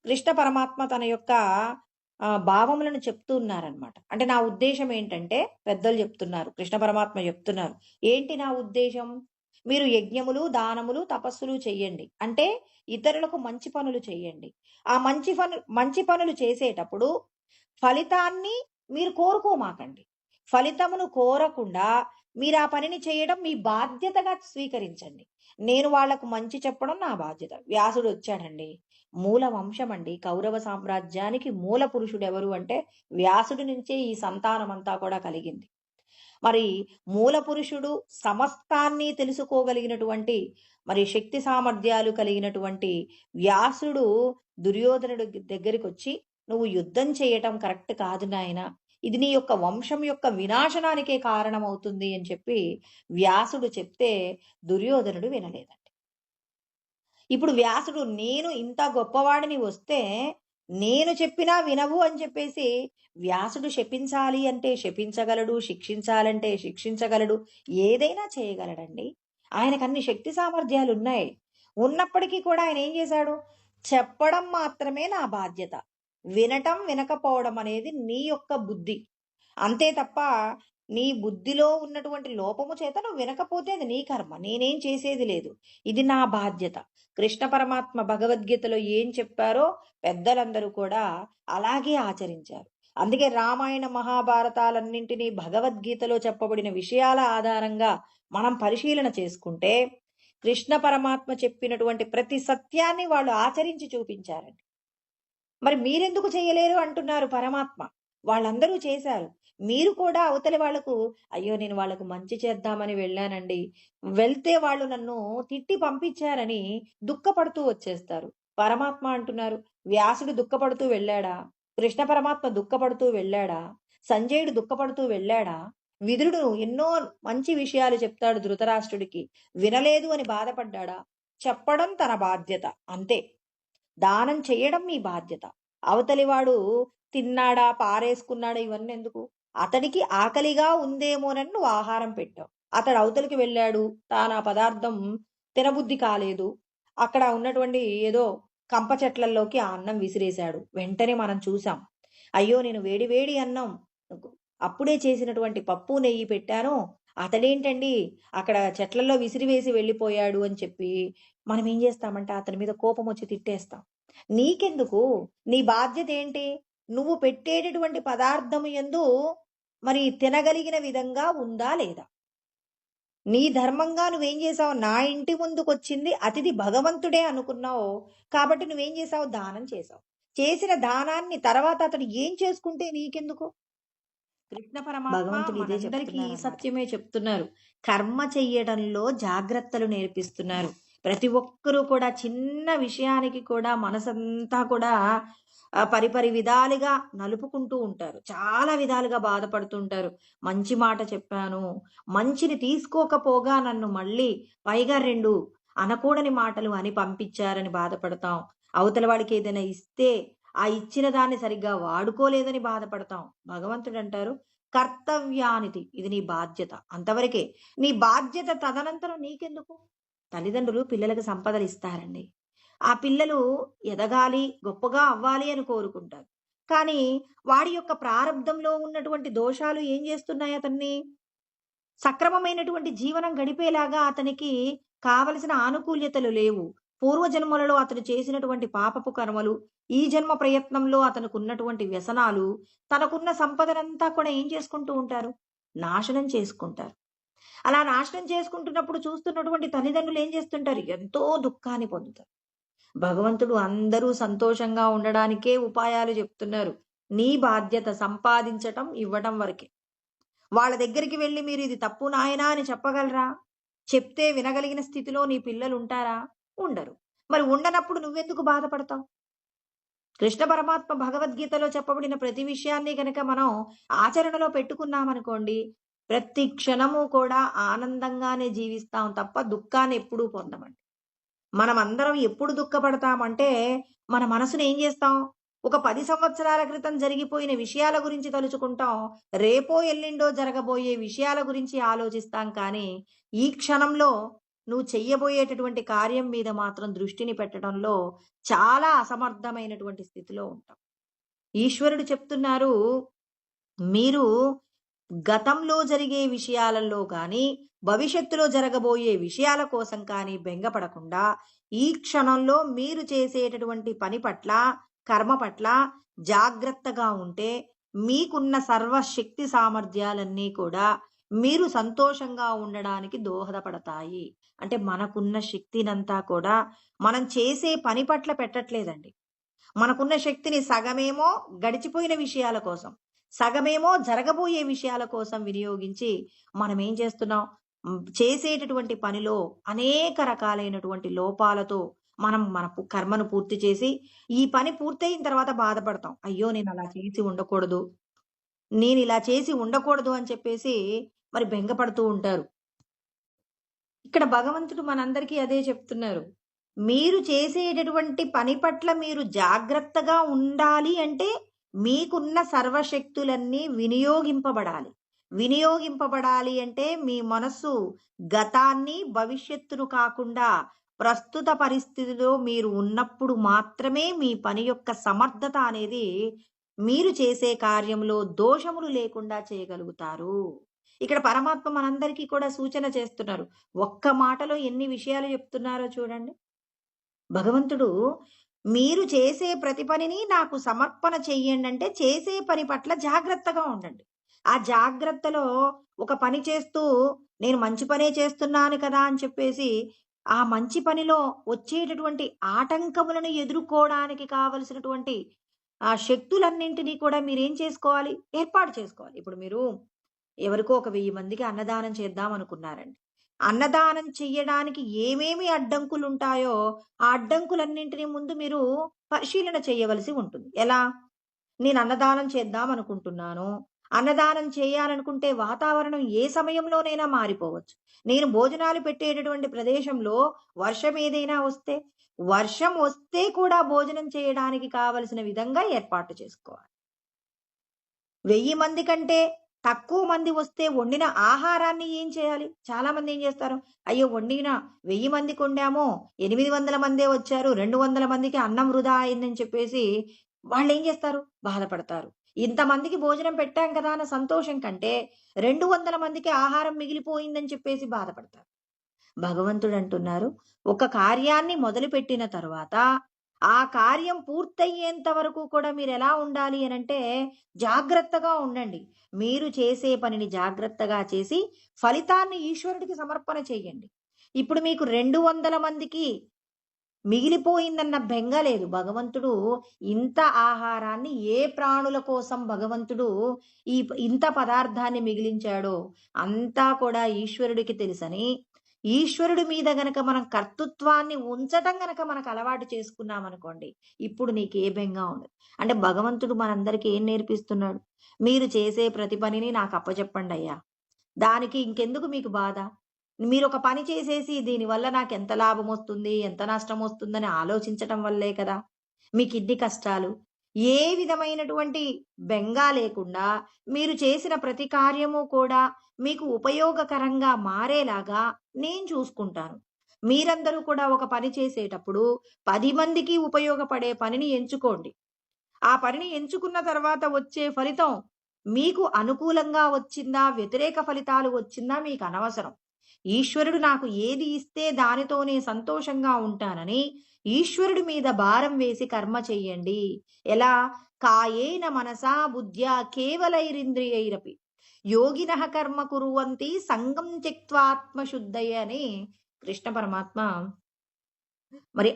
కృష్ణ పరమాత్మ తన యొక్క భావములను చెప్తూ ఉన్నారనమాట. అంటే నా ఉద్దేశం ఏంటంటే, పెద్దలు చెప్తున్నారు, కృష్ణ పరమాత్మ చెప్తున్నారు, ఏంటి నా ఉద్దేశం? మీరు యజ్ఞములు, దానములు, తపస్సులు చెయ్యండి. అంటే ఇతరులకు మంచి పనులు చెయ్యండి. ఆ మంచి పనులు చేసేటప్పుడు ఫలితాన్ని మీరు కోరుకోమాకండి. ఫలితమును కోరకుండా మీరు ఆ పనిని చేయడం మీ బాధ్యతగా స్వీకరించండి. నేను వాళ్లకు మంచి చెప్పడం నా బాధ్యత. వ్యాసుడు వచ్చాడండి, మూల వంశం అండి. కౌరవ సామ్రాజ్యానికి మూల పురుషుడు ఎవరు అంటే వ్యాసుడి నుంచే ఈ సంతానం అంతా కూడా కలిగింది. మరి మూల పురుషుడు సమస్తాన్ని తెలుసుకోగలిగినటువంటి, మరి శక్తి సామర్థ్యాలు కలిగినటువంటి వ్యాసుడు దుర్యోధనుడు దగ్గరికి వచ్చి, నువ్వు యుద్ధం చేయటం కరెక్ట్ కాదు నాయన, ఇది నీ యొక్క వంశం యొక్క వినాశనానికే కారణమవుతుంది అని చెప్పి వ్యాసుడు చెప్తే దుర్యోధనుడు వినలేదండి. ఇప్పుడు వ్యాసుడు నేను ఇంత గొప్పవాడిని వస్తే నేను చెప్పినా వినవు అని చెప్పేసి వ్యాసుడు శపించాలి అంటే శపించగలడు, శిక్షించాలంటే శిక్షించగలడు, ఏదైనా చేయగలడండి. ఆయనకు అన్ని శక్తి సామర్థ్యాలు ఉన్నాయి. ఉన్నప్పటికీ కూడా ఆయన ఏం చేశాడు? చెప్పడం మాత్రమే నా బాధ్యత, వినటం వినకపోవడం అనేది నీ యొక్క బుద్ధి, అంతే తప్ప నీ బుద్ధిలో ఉన్నటువంటి లోపము చేత నువ్వు వినకపోతే అది నీ కర్మ, నేనేం చేసేది లేదు, ఇది నా బాధ్యత. కృష్ణ పరమాత్మ భగవద్గీతలో ఏం చెప్పారో పెద్దలందరూ కూడా అలాగే ఆచరించారు. అందుకే రామాయణ మహాభారతాలన్నింటినీ భగవద్గీతలో చెప్పబడిన విషయాల ఆధారంగా మనం పరిశీలన చేసుకుంటే కృష్ణ పరమాత్మ చెప్పినటువంటి ప్రతి సత్యాన్ని వాళ్ళు ఆచరించి చూపించారండి. మరి మీరెందుకు చేయలేరు అంటున్నారు పరమాత్మ? వాళ్ళందరూ చేశారు. మీరు కూడా అవతలి వాళ్లకు, అయ్యో నేను వాళ్ళకు మంచి చేద్దామని వెళ్ళానండి, వెళ్తే వాళ్ళు నన్ను తిట్టి పంపించారని దుఃఖపడుతూ వచ్చేస్తారు. పరమాత్మ అంటున్నారు, వ్యాసుడు దుఃఖపడుతూ వెళ్ళాడా? కృష్ణ పరమాత్మ దుఃఖపడుతూ వెళ్ళాడా? సంజయుడు దుఃఖపడుతూ వెళ్ళాడా? విదురుడు ఎన్నో మంచి విషయాలు చెప్తాడు ధృతరాష్ట్రుడికి, వినలేదు అని బాధపడ్డాడా? చెప్పడం తన బాధ్యత, అంతే. దానం చేయడం మీ బాధ్యత. అవతలివాడు తిన్నాడా, పారేసుకున్నాడా, ఇవన్నీ ఎందుకు? అతడికి ఆకలిగా ఉందేమోనని నువ్వు ఆహారం పెట్టావు. అతడు అవతలికి వెళ్ళాడు, తాను ఆ పదార్థం తినబుద్ధి కాలేదు, అక్కడ ఉన్నటువంటి ఏదో కంప చెట్లల్లోకి ఆ అన్నం విసిరేశాడు. వెంటనే మనం చూసాం. అయ్యో! నేను వేడి వేడి అన్నం అప్పుడే చేసినటువంటి పప్పు, నెయ్యి పెట్టాను. అతడేంటండి అక్కడ చెట్లల్లో విసిరివేసి వెళ్ళిపోయాడు అని చెప్పి మనం ఏం చేస్తామంటే అతని మీద కోపమొచ్చి తిట్టేస్తాం. నీకెందుకు? నీ బాధ్యతేంటి? నువ్వు పెట్టేటటువంటి పదార్థం యందు మరి తినగలిగిన విధంగా ఉందా లేదా? నీ ధర్మంగా నువ్వేం చేసావు? నా ఇంటి ముందుకొచ్చింది అతిథి భగవంతుడే అనుకున్నావు. కాబట్టి నువ్వేం చేసావు? దానం చేసావు. చేసిన దానాన్ని తర్వాత అతడు ఏం చేసుకుంటే నీకెందుకు? కృష్ణ పరమాత్మ భగవంతుడు ఇదే మనందరికీ ఈ చెప్తున్నారన్నమాట. సత్యమే చెప్తున్నారు. కర్మ చెయ్యడంలో జాగ్రత్తలు నేర్పిస్తున్నారు. ప్రతి ఒక్కరూ కూడా చిన్న విషయానికి కూడా మనసంతా కూడా పరిపరి విధాలుగా నలుపుకుంటూ ఉంటారు. చాలా విధాలుగా బాధపడుతుంటారు. మంచి మాట చెప్పాను, మంచిని తీసుకోకపోగా నన్ను మళ్ళీ పైగా 2 అనకూడని మాటలు అని పంపించారని బాధపడతాం. అవతల వాడికి ఏదైనా ఇస్తే ఆ ఇచ్చిన దాన్ని సరిగ్గా వాడుకోలేదని బాధపడతాం. భగవంతుడంటారు కర్తవ్యానిది. ఇది నీ బాధ్యత. అంతవరకే. నీ బాధ్యత తదనంతరం నీకెందుకు? తల్లిదండ్రులు పిల్లలకు సంపదలిస్తారండి. ఆ పిల్లలు ఎదగాలి, గొప్పగా అవ్వాలి అని కోరుకుంటారు. కానీ వాడి యొక్క ప్రారబ్ధంలో ఉన్నటువంటి దోషాలు ఏం చేస్తున్నాయి అతన్ని? సక్రమమైనటువంటి జీవనం గడిపేలాగా అతనికి కావలసిన ఆనుకూల్యతలు లేవు. పూర్వజన్మలలో అతను చేసినటువంటి పాపపు కర్మలు, ఈ జన్మ ప్రయత్నంలో అతనుకున్నటువంటి వ్యసనాలు, తనకున్న సంపదనంతా కూడా ఏం చేసుకుంటూ ఉంటారు? నాశనం చేసుకుంటారు. అలా నాశనం చేసుకుంటున్నప్పుడు చూస్తున్నటువంటి తల్లిదండ్రులు ఏం చేస్తుంటారు? ఎంతో దుఃఖాన్ని పొందుతారు. భగవంతుడు అందరూ సంతోషంగా ఉండడానికే ఉపాయాలు చెప్తున్నారు. నీ బాధ్యత సంపాదించటం, ఇవ్వటం వరకే. వాళ్ళ దగ్గరికి వెళ్లి మీరు ఇది తప్పు నాయనా అని చెప్పగలరా? చెప్తే వినగలిగిన స్థితిలో నీ పిల్లలుంటారా? ఉండరు. మరి ఉండనప్పుడు నువ్వెందుకు బాధపడతావు? కృష్ణ పరమాత్మ భగవద్గీతలో చెప్పబడిన ప్రతి విషయాన్ని గనక మనం ఆచరణలో పెట్టుకున్నామనుకోండి, ప్రతి క్షణము కూడా ఆనందంగానే జీవిస్తాం తప్ప దుఃఖాన్ని ఎప్పుడూ పొందమండి. మనమందరం ఎప్పుడు దుఃఖపడతామంటే, మన మనసుని ఏం చేస్తాం? ఒక 10 సంవత్సరాల క్రితం జరిగిపోయిన విషయాల గురించి తలుచుకుంటాం. రేపో ఎల్లుండో జరగబోయే విషయాల గురించి ఆలోచిస్తాం కానీ, ఈ క్షణంలో నువ్వు చెయ్యబోయేటటువంటి కార్యం మీద మాత్రం దృష్టిని పెట్టడంలో చాలా అసమర్థమైనటువంటి స్థితిలో ఉంటాం. ఈశ్వరుడు చెప్తున్నారు, మీరు గతంలో జరిగే విషయాలలో గాని, భవిష్యత్తులో జరగబోయే విషయాల కోసం కానీ బెంగపడకుండా, ఈ క్షణంలో మీరు చేసేటటువంటి పని పట్ల, కర్మ పట్ల జాగ్రత్తగా ఉంటే, మీకున్న సర్వశక్తి సామర్థ్యాలన్నీ కూడా మీరు సంతోషంగా ఉండడానికి దోహదపడతాయి. అంటే మనకున్న శక్తినంతా కూడా మనం చేసే పని పట్ల పెట్టట్లేదండి. మనకున్న శక్తిని సగమేమో గడిచిపోయిన విషయాల కోసం, సగమేమో జరగబోయే విషయాల కోసం వినియోగించి మనం ఏం చేస్తున్నాం? చేసేటటువంటి పనిలో అనేక రకాలైనటువంటి లోపాలతో మనం మన కర్మను పూర్తి చేసి, ఈ పని పూర్తయిన తర్వాత బాధపడతాం. అయ్యో! నేనలా చేసి ఉండకూడదు. నేనిలా చేసి ఉండకూడదు అని చెప్పేసి మరి బెంగపడుతూ ఉంటారు. ఇక్కడ భగవంతుడు మనందరికీ అదే చెప్తున్నారు. మీరు చేసేటటువంటి పని పట్ల మీరు జాగ్రత్తగా ఉండాలి అంటే, మీకున్న సర్వశక్తులన్నీ వినియోగింపబడాలి. వినియోగింపబడాలి అంటే మీ మనస్సు గతాన్ని, భవిష్యత్తును కాకుండా ప్రస్తుత పరిస్థితిలో మీరు ఉన్నప్పుడు మాత్రమే మీ పని యొక్క సమర్థత అనేది మీరు చేసే కార్యంలో దోషములు లేకుండా చేయగలుగుతారు. ఇక్కడ పరమాత్మ మనందరికీ కూడా సూచన చేస్తున్నారు. ఒక్క మాటలో ఎన్ని విషయాలు చెప్తున్నారో చూడండి. భగవంతుడు మీరు చేసే ప్రతి పనిని నాకు సమర్పణ చెయ్యండి అంటే, చేసే పని పట్ల జాగ్రత్తగా ఉండండి. ఆ జాగ్రత్తలో ఒక పని చేస్తూ నేను మంచి పనే చేస్తున్నాను కదా అని చెప్పేసి, ఆ మంచి పనిలో వచ్చేటటువంటి ఆటంకములను ఎదుర్కోవడానికి కావలసినటువంటి ఆ శక్తులన్నింటినీ కూడా మీరేం చేసుకోవాలి? ఏర్పాటు చేసుకోవాలి. ఇప్పుడు మీరు ఎవరికో ఒక 1000 మందికి అన్నదానం చేద్దాం అనుకున్నారండి. అన్నదానం చెయ్యడానికి ఏమేమి అడ్డంకులుంటాయో, ఆ అడ్డంకులన్నింటిని ముందు మీరు పరిశీలన చేయవలసి ఉంటుంది. ఎలా? నేను అన్నదానం చేద్దాం అనుకుంటున్నాను. అన్నదానం చేయాలనుకుంటే వాతావరణం ఏ సమయంలోనైనా మారిపోవచ్చు. నేను భోజనాలు పెట్టేటటువంటి ప్రదేశంలో వర్షం ఏదైనా వస్తే, వర్షం వస్తే కూడా భోజనం చేయడానికి కావలసిన విధంగా ఏర్పాటు చేసుకోవాలి. 1000 మంది కంటే తక్కువ మంది వస్తే వండిన ఆహారాన్ని ఏం చేయాలి? చాలామంది ఏం చేస్తారు? అయ్యో! వండిన 1000 మందికి వండాము, 800 మందే వచ్చారు, 200 మందికి అన్నం వృధా అయిందని చెప్పేసి వాళ్ళేం చేస్తారు? బాధపడతారు. ఇంతమందికి భోజనం పెట్టాం కదా అన్న సంతోషం కంటే 200 మందికి ఆహారం మిగిలిపోయిందని చెప్పేసి బాధపడతారు. భగవంతుడంటున్నారు, ఒక కార్యాన్ని మొదలుపెట్టిన తరువాత, ఆ కార్యం పూర్తయ్యేంత వరకు కూడా మీరెలా ఉండాలి అనంటే, జాగ్రత్తగా ఉండండి. మీరు చేసే పనిని జాగ్రత్తగా చేసి, ఫలితాన్ని ఈశ్వరుడికి సమర్పణ చెయ్యండి. ఇప్పుడు మీకు 200 మందికి మిగిలిపోయిందన్న బెంగ లేదు. భగవంతుడు ఇంత ఆహారాన్ని ఏ ప్రాణుల కోసం భగవంతుడు ఇంత పదార్థాన్ని మిగిలించాడో, అంతా కూడా ఈశ్వరుడికి తెలుసని, ఈశ్వరుడి మీద గనక మనం కర్తృత్వాన్ని ఉంచటం గనక మనకు అలవాటు చేసుకున్నామనుకోండి, ఇప్పుడు నీకే బెంగ ఉండదు. అంటే భగవంతుడు మనందరికీ ఏం నేర్పిస్తున్నాడు? మీరు చేసే ప్రతి పనిని నాకు అప్పజెప్పండయ్యా. దానికి ఇంకెందుకు మీకు బాధ? మీరొక పని చేసేసి దీనివల్ల నాకెంత లాభమొస్తుంది, ఎంత నష్టమొస్తుందని ఆలోచించటం వల్లే కదా! మీకిన్ని కష్టాలు. ఏ విధమైనటువంటి బెంగ లేకుండా మీరు చేసిన ప్రతి కార్యము కూడా మీకు ఉపయోగకరంగా మారేలాగా నేను చూసుకుంటాను. మీరందరూ కూడా ఒక పని చేసేటప్పుడు 10 మందికి ఉపయోగపడే పనిని ఎంచుకోండి. ఆ పనిని ఎంచుకున్న తర్వాత వచ్చే ఫలితం మీకు అనుకూలంగా వచ్చిందా, వ్యతిరేక ఫలితాలు వచ్చిందా మీకనవసరం. ఈశ్వరుడు నాకు ఏది ఇస్తే దానితోనే సంతోషంగా ఉంటానని ఈశ్వరుడి మీద భారం వేసి కర్మ చెయ్యండి. ఎలా? కాయేన మనసా బుద్ధ్యా కేవలైరింద్రియైరపి యోగినః కర్మ కుర్వంతి సంగం త్యక్త్వా ఆత్మశుద్ధయే అని కృష్ణ పరమాత్మ మరి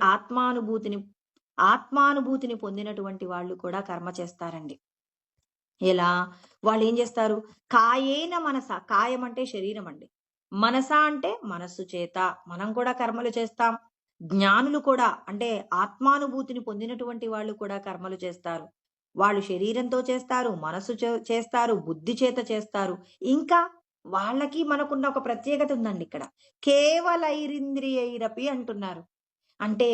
ఆత్మానుభూతిని పొందినటువంటి వాళ్ళు కూడా కర్మ చేస్తారండి. ఎలా? వాళ్ళేం చేస్తారు? కాయేన మనస, కాయం అంటే శరీరం అండి. మనస అంటే మనస్సు చేత మనం కూడా కర్మలు చేస్తాం. జ్ఞానులు కూడా అంటే ఆత్మానుభూతిని పొందినటువంటి వాళ్ళు కూడా కర్మలు చేస్తారు. వాళ్ళు శరీరంతో చేస్తారు, మనస్సు చేస్తారు, బుద్ధి చేత చేస్తారు. ఇంకా వాళ్ళకి మనకున్న ఒక ప్రత్యేకత ఉందండి ఇక్కడ. కేవలైరింద్రియైరపి అంటున్నారు. అంటే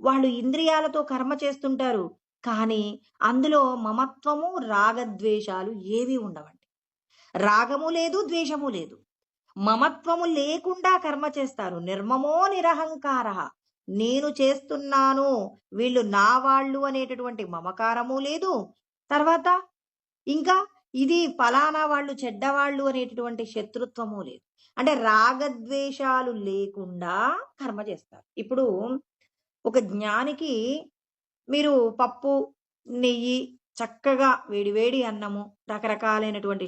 వాళ్ళు ఇంద్రియాలతో కర్మ చేస్తుంటారు. కానీ అందులో మమత్వము, రాగద్వేషాలు ఏవి ఉండవండి. రాగము లేదు, ద్వేషము లేదు. మమత్వము లేకుండా కర్మ చేస్తారు. నిర్మమో నిరహంకారః. నేను చేస్తున్నాను, వీళ్ళు నా వాళ్ళు అనేటటువంటి మమకారము లేదు. తర్వాత ఇంకా ఇది ఫలానా వాళ్ళు చెడ్డవాళ్ళు అనేటటువంటి శత్రుత్వము లేదు. అంటే రాగద్వేషాలు లేకుండా కర్మ చేస్తారు. ఇప్పుడు ఒక జ్ఞానికి మీరు పప్పు, నెయ్యి, చక్కగా వేడి అన్నము, రకరకాలైనటువంటి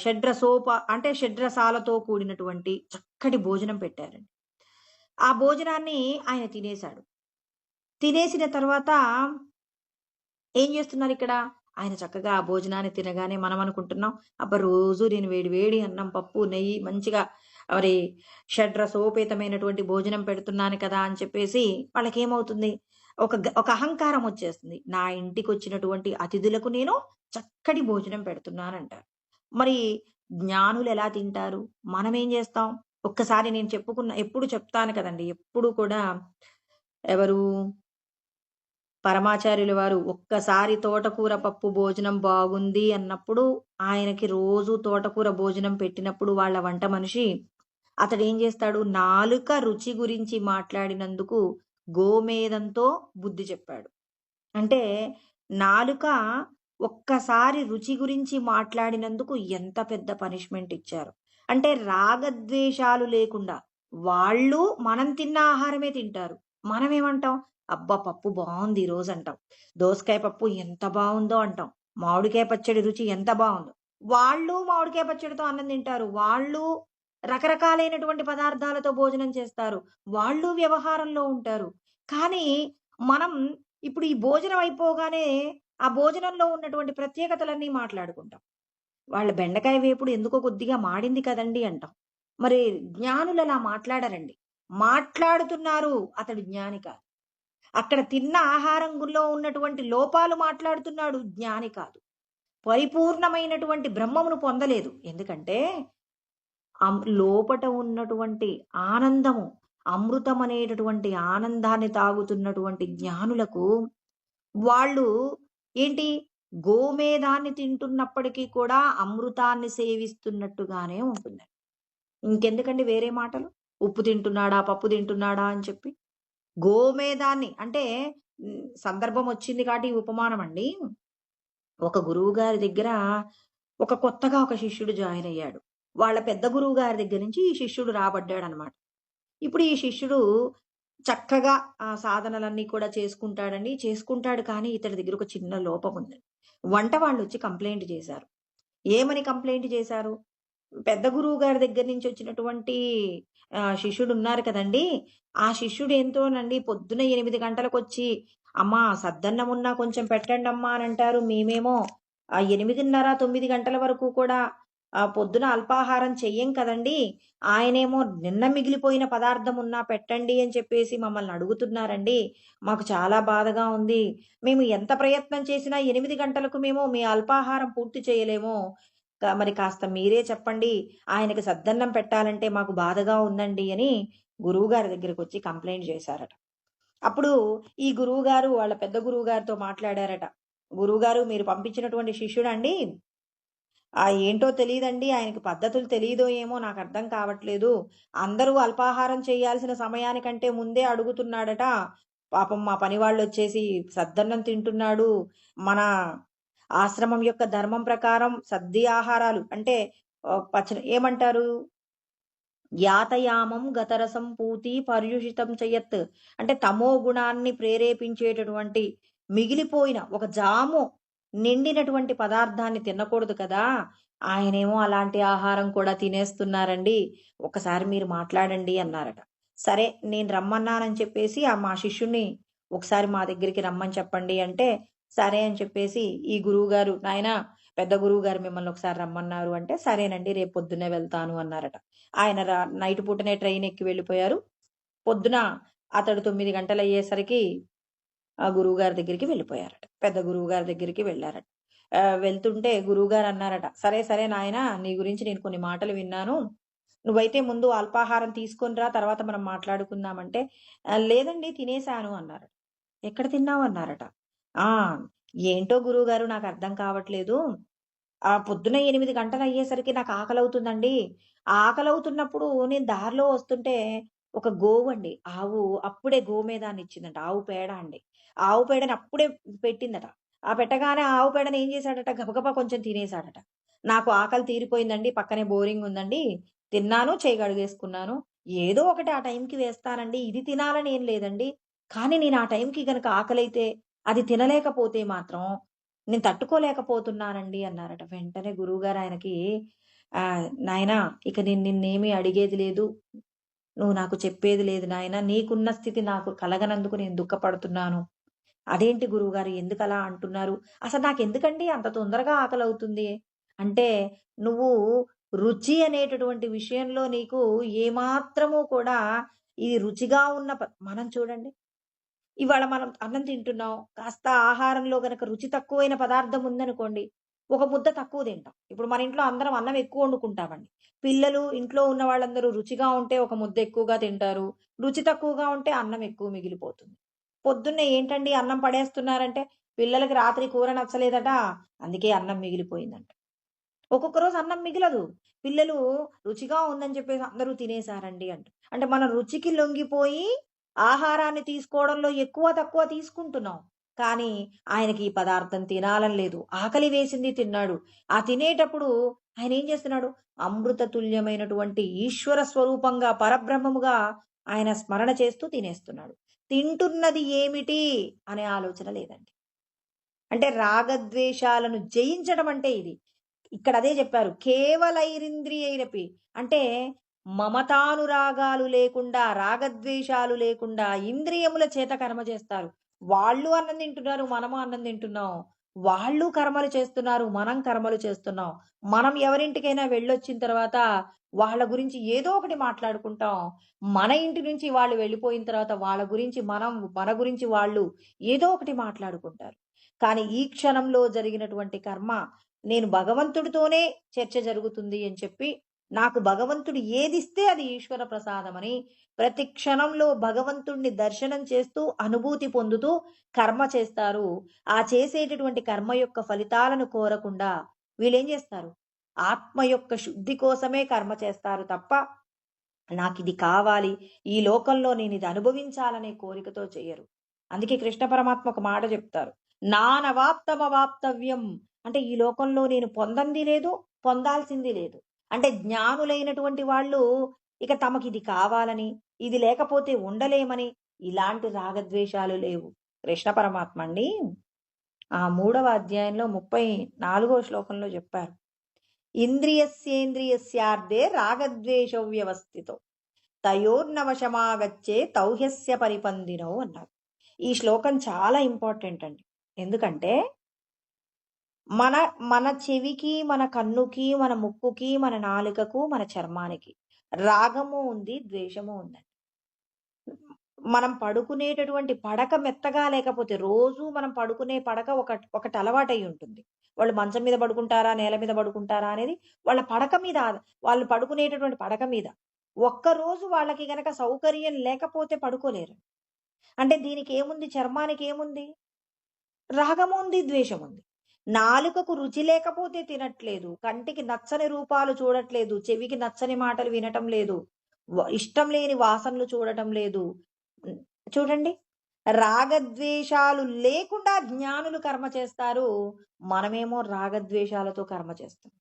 షడ్రసోప అంటే షడ్రసాలతో కూడినటువంటి చక్కటి భోజనం పెట్టారండి. ఆ భోజనాన్ని ఆయన తినేశాడు. తినేసిన తర్వాత ఏం చేస్తున్నారిక్కడ? ఆయన చక్కగా ఆ భోజనాన్ని తినగానే మనం అనుకుంటున్నాం, అబ్బా! రోజు నేను వేడి అన్నం, పప్పు, నెయ్యి మంచిగా మరి షడ్రసోపేతమైనటువంటి భోజనం పెడుతున్నాను కదా అని చెప్పేసి వాళ్ళకేమవుతుంది? ఒక అహంకారం వచ్చేస్తుంది. నా ఇంటికొచ్చినటువంటి అతిథులకు నేను చక్కటి భోజనం పెడుతున్నానంటారు. మరి జ్ఞానులు ఎలా తింటారు? మనమేం చేస్తాం? ఒక్కసారి నేను ఎప్పుడు చెప్తాను కదండీ! ఎప్పుడు కూడా ఎవరు? పరమాచార్యుల వారు ఒక్కసారి తోటకూర పప్పు భోజనం బాగుంది అన్నప్పుడు, ఆయనకి రోజు తోటకూర భోజనం పెట్టినప్పుడు వాళ్ళ వంట మనిషి అతడేం చేస్తాడు? నాలుక రుచి గురించి మాట్లాడినందుకు గోమేదంతో బుద్ధి చెప్పాడు. అంటే నాలుక ఒక్కసారి రుచి గురించి మాట్లాడినందుకు ఎంత పెద్ద పనిష్మెంట్ ఇచ్చారు. అంటే రాగద్వేషాలు లేకుండా వాళ్ళు మనం తిన్న ఆహారమే తింటారు. మనమేమంటాం? అబ్బా! పప్పు బావుంది ఈరోజు అంటాం. దోసకాయ పప్పు ఎంత బావుందో అంటాం. మామిడికాయ పచ్చడి రుచి ఎంత బావుందో. వాళ్ళు మామిడికాయ పచ్చడితో అన్నం తింటారు. వాళ్ళు రకరకాలైనటువంటి పదార్థాలతో భోజనం చేస్తారు. వాళ్ళు వ్యవహారంలో ఉంటారు. కానీ మనం ఇప్పుడు ఈ భోజనం అయిపోగానే ఆ భోజనంలో ఉన్నటువంటి ప్రత్యేకతలన్నీ మాట్లాడుకుంటాం. వాళ్ళ బెండకాయ వేపుడు ఎందుకో కొద్దిగా మాడింది కదండీ అంటాం. మరి జ్ఞానులు అలా మాట్లాడరండి. మాట్లాడుతున్నారు, అతడు జ్ఞాని కాదు. అక్కడ తిన్న ఆహారంలో ఉన్నటువంటి లోపాలు మాట్లాడుతున్నాడు, జ్ఞాని కాదు. పరిపూర్ణమైనటువంటి బ్రహ్మమును పొందలేదు. ఎందుకంటే లోపట ఉన్నటువంటి ఆనందము, అమృతమనేటటువంటి ఆనందాన్ని తాగుతున్నటువంటి జ్ఞానులకు వాళ్ళు ఏంటి? గోమేధాన్ని తింటున్నప్పటికీ కూడా అమృతాన్ని సేవిస్తున్నట్టుగానే ఉంటుంది. ఇంకెందుకండి వేరే మాటలు? ఉప్పు తింటున్నాడా, పప్పు తింటున్నాడా అని చెప్పి. గోమేధాన్ని అంటే సందర్భం వచ్చింది కాబట్టి ఈ ఉపమానం అండి. ఒక గురువుగారి దగ్గర కొత్తగా ఒక శిష్యుడు జాయిన్ అయ్యాడు. వాళ్ళ పెద్ద గురువుగారి దగ్గర నుంచి ఈ శిష్యుడు రాబడ్డాడనమాట. ఇప్పుడు ఈ శిష్యుడు చక్కగా ఆ సాధనలన్నీ కూడా చేసుకుంటాడండి. చేసుకుంటాడు కానీ ఇతడి దగ్గర ఒక చిన్న లోపం ఉంది. వంట వాళ్ళొచ్చి కంప్లెయింట్ చేశారు. ఏమని కంప్లెయింట్ చేశారు? పెద్ద గురువు గారి దగ్గర నుంచి వచ్చినటువంటి శిష్యుడున్నారు కదండీ! ఆ శిష్యుడేంటోనండి పొద్దున 8 గంటలకొచ్చి, "అమ్మా సద్దన్నమున్నా కొంచెం పెట్టండమ్మా" అనంటారు. మేమేమో 8:30, 9 గంటల వరకు కూడా పొద్దున అల్పాహారం చెయ్యం కదండీ! ఆయనేమో నిన్న మిగిలిపోయిన పదార్థం ఉన్నా పెట్టండి అని చెప్పేసి మమ్మల్ని అడుగుతున్నారండి. మాకు చాలా బాధగా ఉంది. మేము ఎంత ప్రయత్నం చేసినా 8 గంటలకు మేము మీ అల్పాహారం పూర్తి చేయలేము. మరి కాస్త మీరే చెప్పండి. ఆయనకి సద్దన్నం పెట్టాలంటే మాకు బాధగా ఉందండి అని గురువుగారి దగ్గరకొచ్చి కంప్లెయింట్ చేశారట. అప్పుడు ఈ గురువుగారు వాళ్ళ పెద్ద గురువుగారితో మాట్లాడారట. "గురువుగారు మీరు పంపించినటువంటి శిష్యుడండి ఏంటో తెలీదండి. ఆయనకి పద్ధతులు తెలీదో ఏమో నాకర్థం కావట్లేదు. అందరూ అల్పాహారం చేయాల్సిన సమయానికంటే ముందే అడుగుతున్నాడట. పాపం మా పనివాళ్ళొచ్చేసి సద్దన్నం తింటున్నాడు. మన ఆశ్రమం యొక్క ధర్మం ప్రకారం సద్ది ఆహారాలు అంటే ఏమంటారు? యాతయామం గతరసం పూతి పర్యుషితం చెయ్యత్. అంటే తమో గుణాన్ని ప్రేరేపించేటటువంటి మిగిలిపోయిన ఒక జాము నిండినటువంటి పదార్థాన్ని తినకూడదు కదా! ఆయనేమో అలాంటి ఆహారం కూడా తినేస్తున్నారండి. ఒకసారి మీరు మాట్లాడండి అన్నారట. సరే నేను రమ్మన్నానని చెప్పేసి మా శిష్యుడిని ఒకసారి మా దగ్గరికి రమ్మని చెప్పండి అంటే, సరే అని చెప్పేసి ఈ గురువుగారు, "నాయనా పెద్ద గురువుగారు మిమ్మల్ని ఒకసారి రమ్మన్నారు" అంటే, "సరేనండి రేపు పొద్దున్నే వెళ్తాను" అన్నారట. ఆయన నైట్ పూటనే ట్రైన్ ఎక్కి వెళ్ళిపోయారు. పొద్దున అతడు 9 గంటలయ్యేసరికి ఆ గురువుగారి దగ్గరికి వెళ్ళిపోయారట. పెద్ద గురువుగారి దగ్గరికి వెళ్లారట. వెళ్తుంటే గురువుగారు అన్నారట, "సరే, సరే నాయనా నీ గురించి నేను కొన్ని మాటలు విన్నాను. నువ్వైతే ముందు అల్పాహారం తీసుకొని రా తర్వాత మనం మాట్లాడుకుందాం" అంటే, "లేదండి తినేసాను" అన్నారట. "ఎక్కడ తిన్నావు?" అన్నారట. "ఆ! ఏంటో గురువుగారు నాకర్థం కావట్లేదు. పొద్దున్న 8 గంటలయ్యేసరికి నాకు ఆకలవుతుందండి. ఆ ఆకలవుతున్నప్పుడు నేను దారిలో వస్తుంటే ఒక గోవండి. ఆవు అప్పుడే గోమేదాన్నిచ్చిందంట. ఆవు పేడ అండి. ఆవు పేడని అప్పుడే పెట్టిందట. ఆ పెట్టగానే ఆ ఆవు పేడని ఏం చేశాడట గబగబా కొంచెం తినేసాడట. నాకు ఆకలి తీరిపోయిందండి. పక్కనే బోరింగ్ ఉందండి. తిన్నాను, చెయ్యి కడిగేసుకున్నాను. ఏదో ఒకటి ఆ టైంకి వేస్తానండి. ఇది తినాలని ఏం లేదండి. కానీ నేను ఆ టైంకి గనక ఆకలైతే అది తినలేకపోతే మాత్రం నేను తట్టుకోలేకపోతున్నానండి అన్నారట. వెంటనే గురువుగారు ఆయనకి "నాయనా ఇక నేను నిన్నేమి అడిగేది లేదు. నువ్వు నాకు చెప్పేది లేదు నాయనా. నీకున్న స్థితి నాకు కలగనందుకు నేను దుఃఖపడుతున్నాను." "అదేంటి గురువుగారు ఎందుకలా అంటున్నారు? అసలు నాకెందుకండి అంత తొందరగా ఆకలవుతుంది?" అంటే, "నువ్వు రుచి అనేటటువంటి విషయంలో నీకు ఏమాత్రము కూడా ఇది రుచిగా ఉన్న మనం చూడండి ఇవాళ మనం అన్నం తింటున్నాం. కాస్త ఆహారంలో గనక రుచి తక్కువైన పదార్థం ఉందనుకోండి, ఒక ముద్ద తక్కువ తింటాం. ఇప్పుడు మన ఇంట్లో అందరం అన్నం ఎక్కువ వండుకుంటామండి. పిల్లలు, ఇంట్లో ఉన్న వాళ్ళందరూ రుచిగా ఉంటే ఒక ముద్ద ఎక్కువగా తింటారు. రుచి తక్కువగా ఉంటే అన్నం ఎక్కువ మిగిలిపోతుంది. పొద్దున్నే ఏంటండి అన్నం పడేస్తున్నారంటే, పిల్లలకి రాత్రి కూర నచ్చలేదట, అందుకే అన్నం మిగిలిపోయిందంట. ఒక్కొక్క రోజు అన్నం మిగలదు. పిల్లలు రుచిగా ఉందని చెప్పేసి అందరూ తినేసారండి అంట. అంటే మనం రుచికి లొంగిపోయి ఆహారాన్ని తీసుకోవడంలో ఎక్కువ, తక్కువ తీసుకుంటున్నాం. కానీ ఆయనకి ఈ పదార్థం తినాలని లేదు. ఆకలి వేసింది తిన్నాడు. ఆ తినేటప్పుడు ఆయనేం చేస్తున్నాడు? అమృత తుల్యమైనటువంటి ఈశ్వర స్వరూపంగా, పరబ్రహ్మముగా ఆయన స్మరణ చేస్తూ తినేస్తున్నాడు. తింటున్నది ఏమిటి అనే ఆలోచన లేదండి. అంటే రాగద్వేషాలను జయించడం అంటే ఇది. ఇక్కడ అదే చెప్పారు. కేవలైరింద్రియైరపి అంటే మమతానురాగాలు లేకుండా, రాగద్వేషాలు లేకుండా ఇంద్రియముల చేత కర్మ చేస్తారు. వాళ్ళు అన్నం తింటున్నారు, మనము అన్నం తింటున్నాం. వాళ్ళు కర్మలు చేస్తున్నారు, మనం కర్మలు చేస్తున్నాం. మనం ఎవరింటికైనా వెళ్ళొచ్చిన తర్వాత వాళ్ళ గురించి ఏదో ఒకటి మాట్లాడుకుంటాం. మన ఇంటి నుంచి వాళ్ళు వెళ్ళిపోయిన తర్వాత వాళ్ళ గురించి మనం, మన గురించి వాళ్ళు ఏదో ఒకటి మాట్లాడుకుంటారు. కానీ ఈ క్షణంలో జరిగినటువంటి కర్మ నేను భగవంతుడితోనే చర్చ జరుగుతుంది అని చెప్పి నాకు భగవంతుడు ఏదిస్తే అది ఈశ్వర ప్రసాదమని ప్రతి క్షణంలో భగవంతుణ్ణి దర్శనం చేస్తూ అనుభూతి పొందుతూ కర్మ చేస్తారు. ఆ చేసేటటువంటి కర్మ యొక్క ఫలితాలను కోరకుండా వీళ్ళేం చేస్తారు? ఆత్మ యొక్క శుద్ధి కోసమే కర్మ చేస్తారు తప్ప నాకిది కావాలి, ఈ లోకంలో నేనిది అనుభవించాలనే కోరికతో చెయ్యరు. అందుకే కృష్ణ పరమాత్మ ఒక మాట చెప్తారు. నానవాప్తమవాప్తవ్యం. అంటే ఈ లోకంలో నేను పొందంది లేదు, పొందాల్సింది లేదు. అంటే జ్ఞానులైనటువంటి వాళ్ళు ఇక తమకిది కావాలని, ఇది లేకపోతే ఉండలేమని ఇలాంటి రాగద్వేషాలు లేవు. కృష్ణ పరమాత్మ అండి ఆ 3వ అధ్యాయంలో 34వ శ్లోకంలో చెప్పారు. ఇంద్రియస్యేంద్రియస్యార్థే రాగద్వేషౌ వ్యవస్థితో తయోర్నవశమాగచ్చే తౌహ్యస్య పరిపందినో అన్నారు. ఈ శ్లోకం చాలా ఇంపార్టెంట్ అండి. ఎందుకంటే మన మన చెవికి, మన కన్నుకి, మన ముక్కుకి, మన నాలుకకు, మన చర్మానికి రాగము ఉంది, ద్వేషము ఉందండి. మనం పడుకునేటటువంటి పడక మెత్తగా లేకపోతే రోజు మనం పడుకునే పడక ఒకటి అలవాటై ఉంటుంది. వాళ్ళు మంచం మీద పడుకుంటారా, నేల మీద పడుకుంటారా అనేది వాళ్ళ పడక మీద వాళ్ళు పడుకునేటటువంటి పడక మీద. ఒక్కరోజు వాళ్ళకి గనక సౌకర్యం లేకపోతే పడుకోలేరు. అంటే దీనికి ఏముంది? చర్మానికి ఏముంది? రాగము ఉంది, ద్వేషం ఉంది. నాలుకకు రుచి లేకపోతే తినట్లేదు. కంటికి నచ్చని రూపాలు చూడట్లేదు. చెవికి నచ్చని మాటలు వినటం లేదు. ఇష్టం లేని వాసనలు చూడటం లేదు. చూడండి, రాగద్వేషాలు లేకుండా జ్ఞానులు కర్మ చేస్తారు. మనమేమో రాగద్వేషాలతో కర్మ చేస్తాం.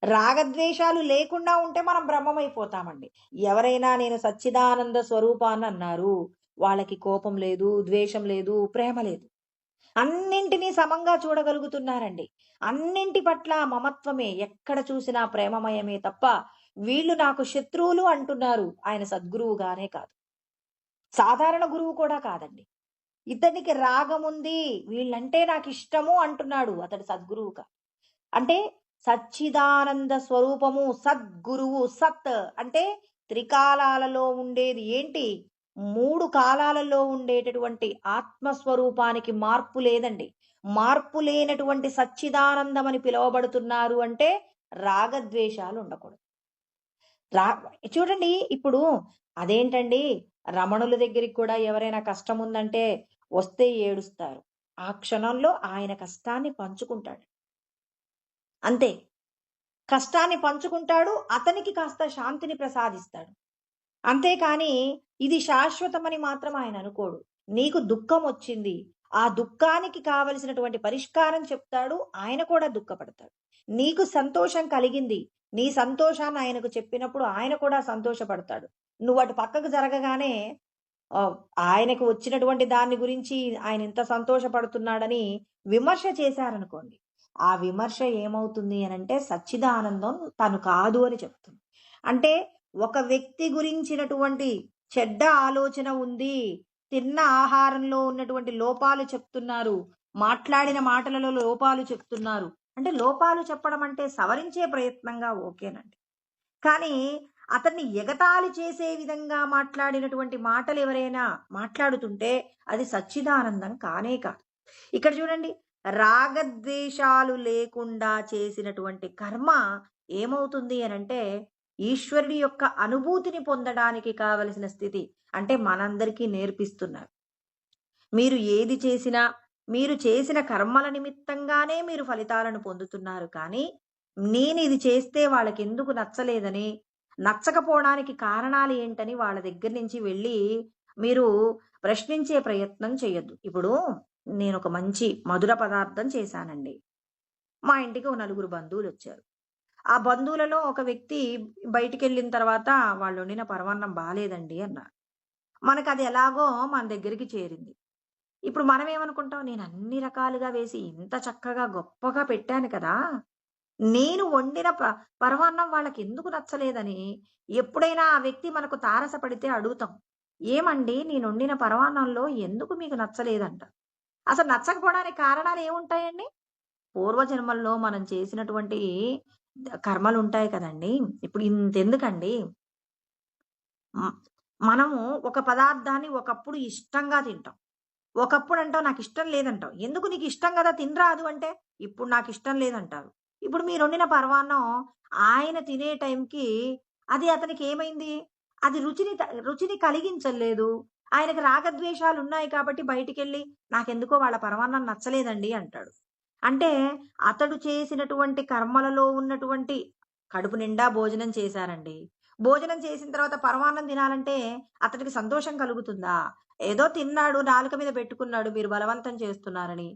రాగద్వేషాలు లేకుండా ఉంటే మనం బ్రహ్మమైపోతామండి. ఎవరైనా నేను సచ్చిదానంద స్వరూపాన్ని అన్నారు, వాళ్ళకి కోపం లేదు, ద్వేషం లేదు, ప్రేమ లేదు. అన్నింటినీ సమంగా చూడగలుగుతున్నారండి. అన్నింటి పట్ల మమత్వమే, ఎక్కడ చూసినా ప్రేమమయమే తప్ప వీళ్ళు నాకు శత్రువులు అంటున్నారు. ఆయన సద్గురువుగానే కాదు, సాధారణ గురువు కూడా కాదండి. ఇతనికి రాగముంది, వీళ్ళంటే నాకు ఇష్టము అంటున్నాడు, అతడు సద్గురువు కాదు. అంటే సచ్చిదానంద స్వరూపము, సద్గురువు. సత్ అంటే త్రికాలాలలో ఉండేది ఏంటి? 3 కాలాలలో ఉండేటటువంటి ఆత్మస్వరూపానికి మార్పు లేదండి. మార్పు లేనటువంటి సచ్చిదానందం అని పిలువబడుతున్నారు అంటే రాగద్వేషాలు ఉండకూడదు. రా చూడండి, ఇప్పుడు అదేంటండి, రమణుల దగ్గరికి కూడా ఎవరైనా కష్టం ఉందంటే వస్తే ఏడుస్తారు. ఆ క్షణంలో ఆయన కష్టాన్ని పంచుకుంటాడు. అంతే. కష్టాన్ని పంచుకుంటాడు, అతనికి కాస్త శాంతిని ప్రసాదిస్తాడు. అంతేకాని ఇది శాశ్వతమని మాత్రం ఆయన అనుకోడు. నీకు దుఃఖం వచ్చింది, ఆ దుఃఖానికి కావలసినటువంటి పరిష్కారం చెప్తాడు, ఆయన కూడా దుఃఖపడతాడు. నీకు సంతోషం కలిగింది, నీ సంతోషాన్ని ఆయనకు చెప్పినప్పుడు ఆయన కూడా సంతోషపడతాడు. నువ్వు అటు పక్కకు జరగగానే ఆయనకు వచ్చినటువంటి దాన్ని గురించి ఆయన ఇంత సంతోషపడుతున్నాడని విమర్శ చేశారనుకోండి, ఆ విమర్శ ఏమవుతుంది అనంటే సచ్చిదానందం తను కాదు అని చెప్తుంది. అంటే ఒక వ్యక్తి గురించినటువంటి చెడ్డ ఆలోచన ఉంది, తిన్న ఆహారంలో ఉన్నటువంటి లోపాలు చెప్తున్నారు, మాట్లాడిన మాటలలో లోపాలు చెప్తున్నారు అంటే లోపాలు చెప్పడం అంటే సవరించే ప్రయత్నంగా ఓకేనండి. కానీ అతన్ని ఎగతాళి చేసే విధంగా మాట్లాడినటువంటి మాటలు ఎవరైనా మాట్లాడుతుంటే అది సచ్చిదానందం కానే కాదు. ఇక్కడ చూడండి, రాగద్వేషాలు లేకుండా చేసినటువంటి కర్మ ఏమవుతుంది అనంటే ఈశ్వరుడి యొక్క అనుభూతిని పొందడానికి కావలసిన స్థితి. అంటే మనందరికీ నేర్పిస్తున్నారు, మీరు ఏది చేసినా మీరు చేసిన కర్మల నిమిత్తంగానే మీరు ఫలితాలను పొందుతున్నారు. కానీ నేను ఇది చేస్తే వాళ్ళకి ఎందుకు నచ్చలేదని, నచ్చకపోవడానికి కారణాలు ఏంటని వాళ్ళ దగ్గర నుంచి వెళ్ళి మీరు ప్రశ్నించే ప్రయత్నం చేయొద్దు. ఇప్పుడు నేను ఒక మంచి మధుర పదార్థం చేశానండి. మా ఇంటికి ఒక నలుగురు బంధువులు వచ్చారు. ఆ బంధువులలో ఒక వ్యక్తి బయటికెళ్ళిన తర్వాత వాళ్ళు వండిన పరమాన్నం బాలేదండి అన్నారు. మనకది ఎలాగో మన దగ్గరికి చేరింది. ఇప్పుడు మనం ఏమనుకుంటాం, నేను అన్ని రకాలుగా వేసి ఇంత చక్కగా గొప్పగా పెట్టాను కదా, నేను వండిన పరమాన్నం వాళ్ళకి ఎందుకు నచ్చలేదని ఎప్పుడైనా ఆ వ్యక్తి మనకు తారసపడితే అడుగుతాం, ఏమండి నేను వండిన పరమాన్నంలో ఎందుకు మీకు నచ్చలేదంట. అసలు నచ్చకపోవడానికి కారణాలు ఏముంటాయండి? పూర్వజన్మల్లో మనం చేసినటువంటి కర్మలు ఉంటాయి కదండి. ఇప్పుడు ఇంతెందుకండి, మనము ఒక పదార్థాన్ని ఒకప్పుడు ఇష్టంగా తింటాం, ఒకప్పుడు అంటావు నాకు ఇష్టం లేదంటావు. ఎందుకు? నీకు ఇష్టం కదా, తినరాదు అంటే ఇప్పుడు నాకు ఇష్టం లేదంటారు. ఇప్పుడు మీరొండిన పరమాన్నం ఆయన తినే టైంకి అది అతనికేమైంది? అది రుచిని కలిగించలేదు. ఆయనకి రాగద్వేషాలున్నాయి కాబట్టి బయటికెళ్ళి నాకెందుకో వాళ్ళ పరమాన్నం నచ్చలేదండి అంటాడు. అంటే అతడు చేసినటువంటి కర్మలలో ఉన్నటువంటి కడుపు నిండా భోజనం చేశారండి. భోజనం చేసిన తర్వాత పరమాన్నం తినాలంటే అతడికి సంతోషం కలుగుతుందా? ఏదో తిన్నాడు, నాలుక మీద పెట్టుకున్నాడు మీరు బలవంతం చేస్తున్నారని.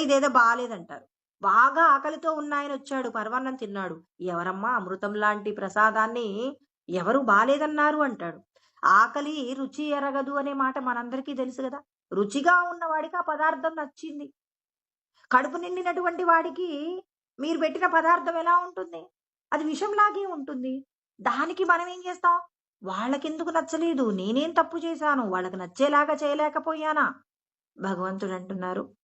ఇదేదో బాలేదంటారు. బాగా ఆకలితో ఉన్నాయనొచ్చాడు. పరమాన్నం తిన్నాడు. ఎవరమ్మా అమృతం లాంటి ప్రసాదాన్ని ఎవరు బాలేదన్నారు అంటాడు. ఆకలి రుచి ఎరగదు అనే మాట మనందరికీ తెలుసు గదా! రుచిగా ఉన్నవాడికి ఆ పదార్థం నచ్చింది. కడుపు నిండినటువంటి వాడికి మీరు పెట్టిన పదార్థం ఎలా ఉంటుంది? అది విషంలాగే ఉంటుంది. దానికి మనం ఏం చేస్తాం? వాళ్ళకెందుకు నచ్చలేదు? నేనేం తప్పు చేశాను? వాళ్ళకి నచ్చేలాగా చేయలేకపోయానా? భగవంతుడంటున్నారు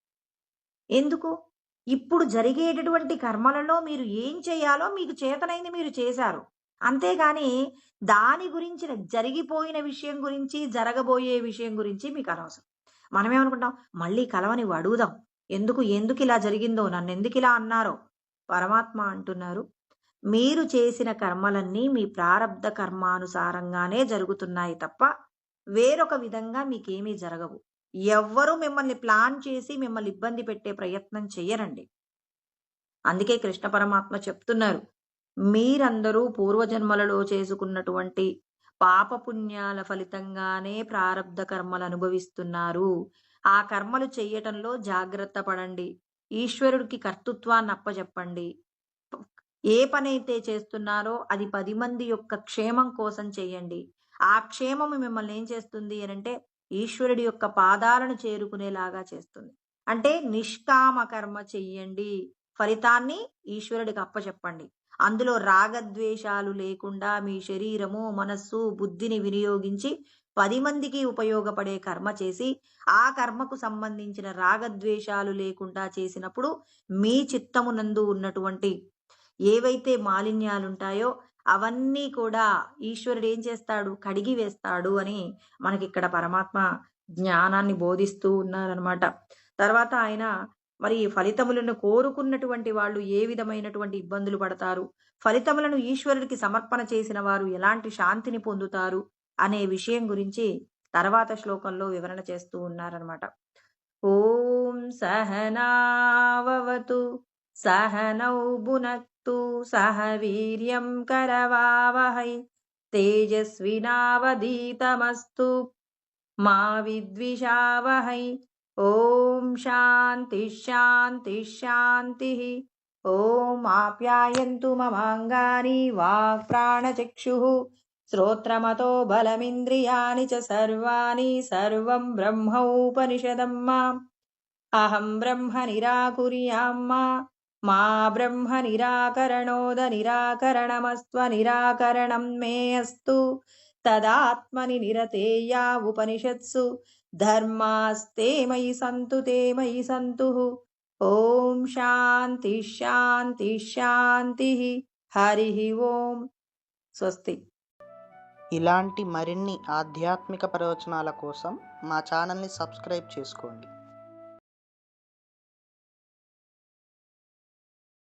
ఎందుకు? ఇప్పుడు జరిగేటటువంటి కర్మలలో మీరు ఏం చేయాలో మీకు చేతనైంది మీరు చేశారు. అంతేగాని దాని గురించిన జరిగిపోయిన విషయం గురించి, జరగబోయే విషయం గురించి మీకనవసరం. మనమేమనుకుంటాం, మళ్ళీ కలవనివ్వు అడుగుదాం. ఎందుకిలా జరిగిందో, నన్నెందుకిలా అన్నారో. పరమాత్మ అంటున్నారు, మీరు చేసిన కర్మలన్నీ మీ ప్రారబ్ధ కర్మానుసారంగానే జరుగుతున్నాయి తప్ప, వేరొక విధంగా మీకేమీ జరగవు. ఎవ్వరు మిమ్మల్ని ప్లాన్ చేసి మిమ్మల్ని ఇబ్బంది పెట్టే ప్రయత్నం చెయ్యరండి. అందుకే కృష్ణ పరమాత్మ చెప్తున్నారు. మీరందరూ పూర్వజన్మలలో చేసుకున్నటువంటి పాపపుణ్యాల ఫలితంగానే ప్రారబ్ధ కర్మలు అనుభవిస్తున్నారు. ఆ కర్మలు చెయ్యటంలో జాగ్రత్త పడండి. ఈశ్వరుడికి కర్తృత్వాన్ని అప్పజెప్పండి. ఏ పనైతే చేస్తున్నారో అది 10 మంది యొక్క క్షేమం కోసం చెయ్యండి. ఆ క్షేమము మిమ్మల్ని ఏం చేస్తుంది అనంటే ఈశ్వరుడి యొక్క పాదాలను చేరుకునేలాగా చేస్తుంది. అంటే నిష్కామ కర్మ చెయ్యండి. ఫలితాన్ని ఈశ్వరుడికి అప్పచెప్పండి. అందులో రాగద్వేషాలు లేకుండా మీ శరీరము, మనస్సు, బుద్ధిని వినియోగించి 10 మందికి ఉపయోగపడే కర్మ చేసి, ఆ కర్మకు సంబంధించిన రాగద్వేషాలు లేకుండా చేసినప్పుడు మీ చిత్తమునందు ఉన్నటువంటి ఏవైతే మాలిన్యాలుంటాయో అవన్నీ కూడా ఈశ్వరుడు ఏం చేస్తాడు? కడిగి వేస్తాడు అని మనకిక్కడ పరమాత్మ జ్ఞానాన్ని బోధిస్తూ ఉన్నారనమాట. తర్వాత ఆయన మరి ఫలితములను కోరుకున్నటువంటి వాళ్ళు ఏ విధమైనటువంటి ఇబ్బందులు పడతారు? ఫలితములను ఈశ్వరుడికి సమర్పణ చేసిన వారు ఎలాంటి శాంతిని పొందుతారు? అనే విషయం గురించి తర్వాత శ్లోకంలో వివరణ చేస్తూ ఉన్నారనమాట. ఓం సహనావవతు సహనౌ భునక్తు సహ వీర్యం కరవావహై తేజస్వినావధీతమస్తు మా విద్విషావహై. ఓం శాంతి శాంతి శాంతి. ఓం ఆప్యాయంతు మమాంగాని వాక్ ప్రాణచక్షుః శ్రోత్రమతో బలమింద్రియాణి చ సర్వాణి సర్వం బ్రహ్మోపనిషదం మాం అహం బ్రహ్మ నిరాకుర్యాం మా బ్రహ్మ నిరాకరణోద నిరాకరణమస్త్వ నిరాకరణం మే అస్తు తదాత్మని నిరతేయా ఉపనిషత్సు ధర్మాస్తే మయి సంతు తే మయి సంతు. ఓం శాంతి శాంతి శాంతి. హరి ఓం. స్వస్తి. ఇలాంటి మరిన్ని ఆధ్యాత్మిక ప్రవచనాల కోసం మా ఛానల్ని సబ్స్క్రైబ్ చేసుకోండి.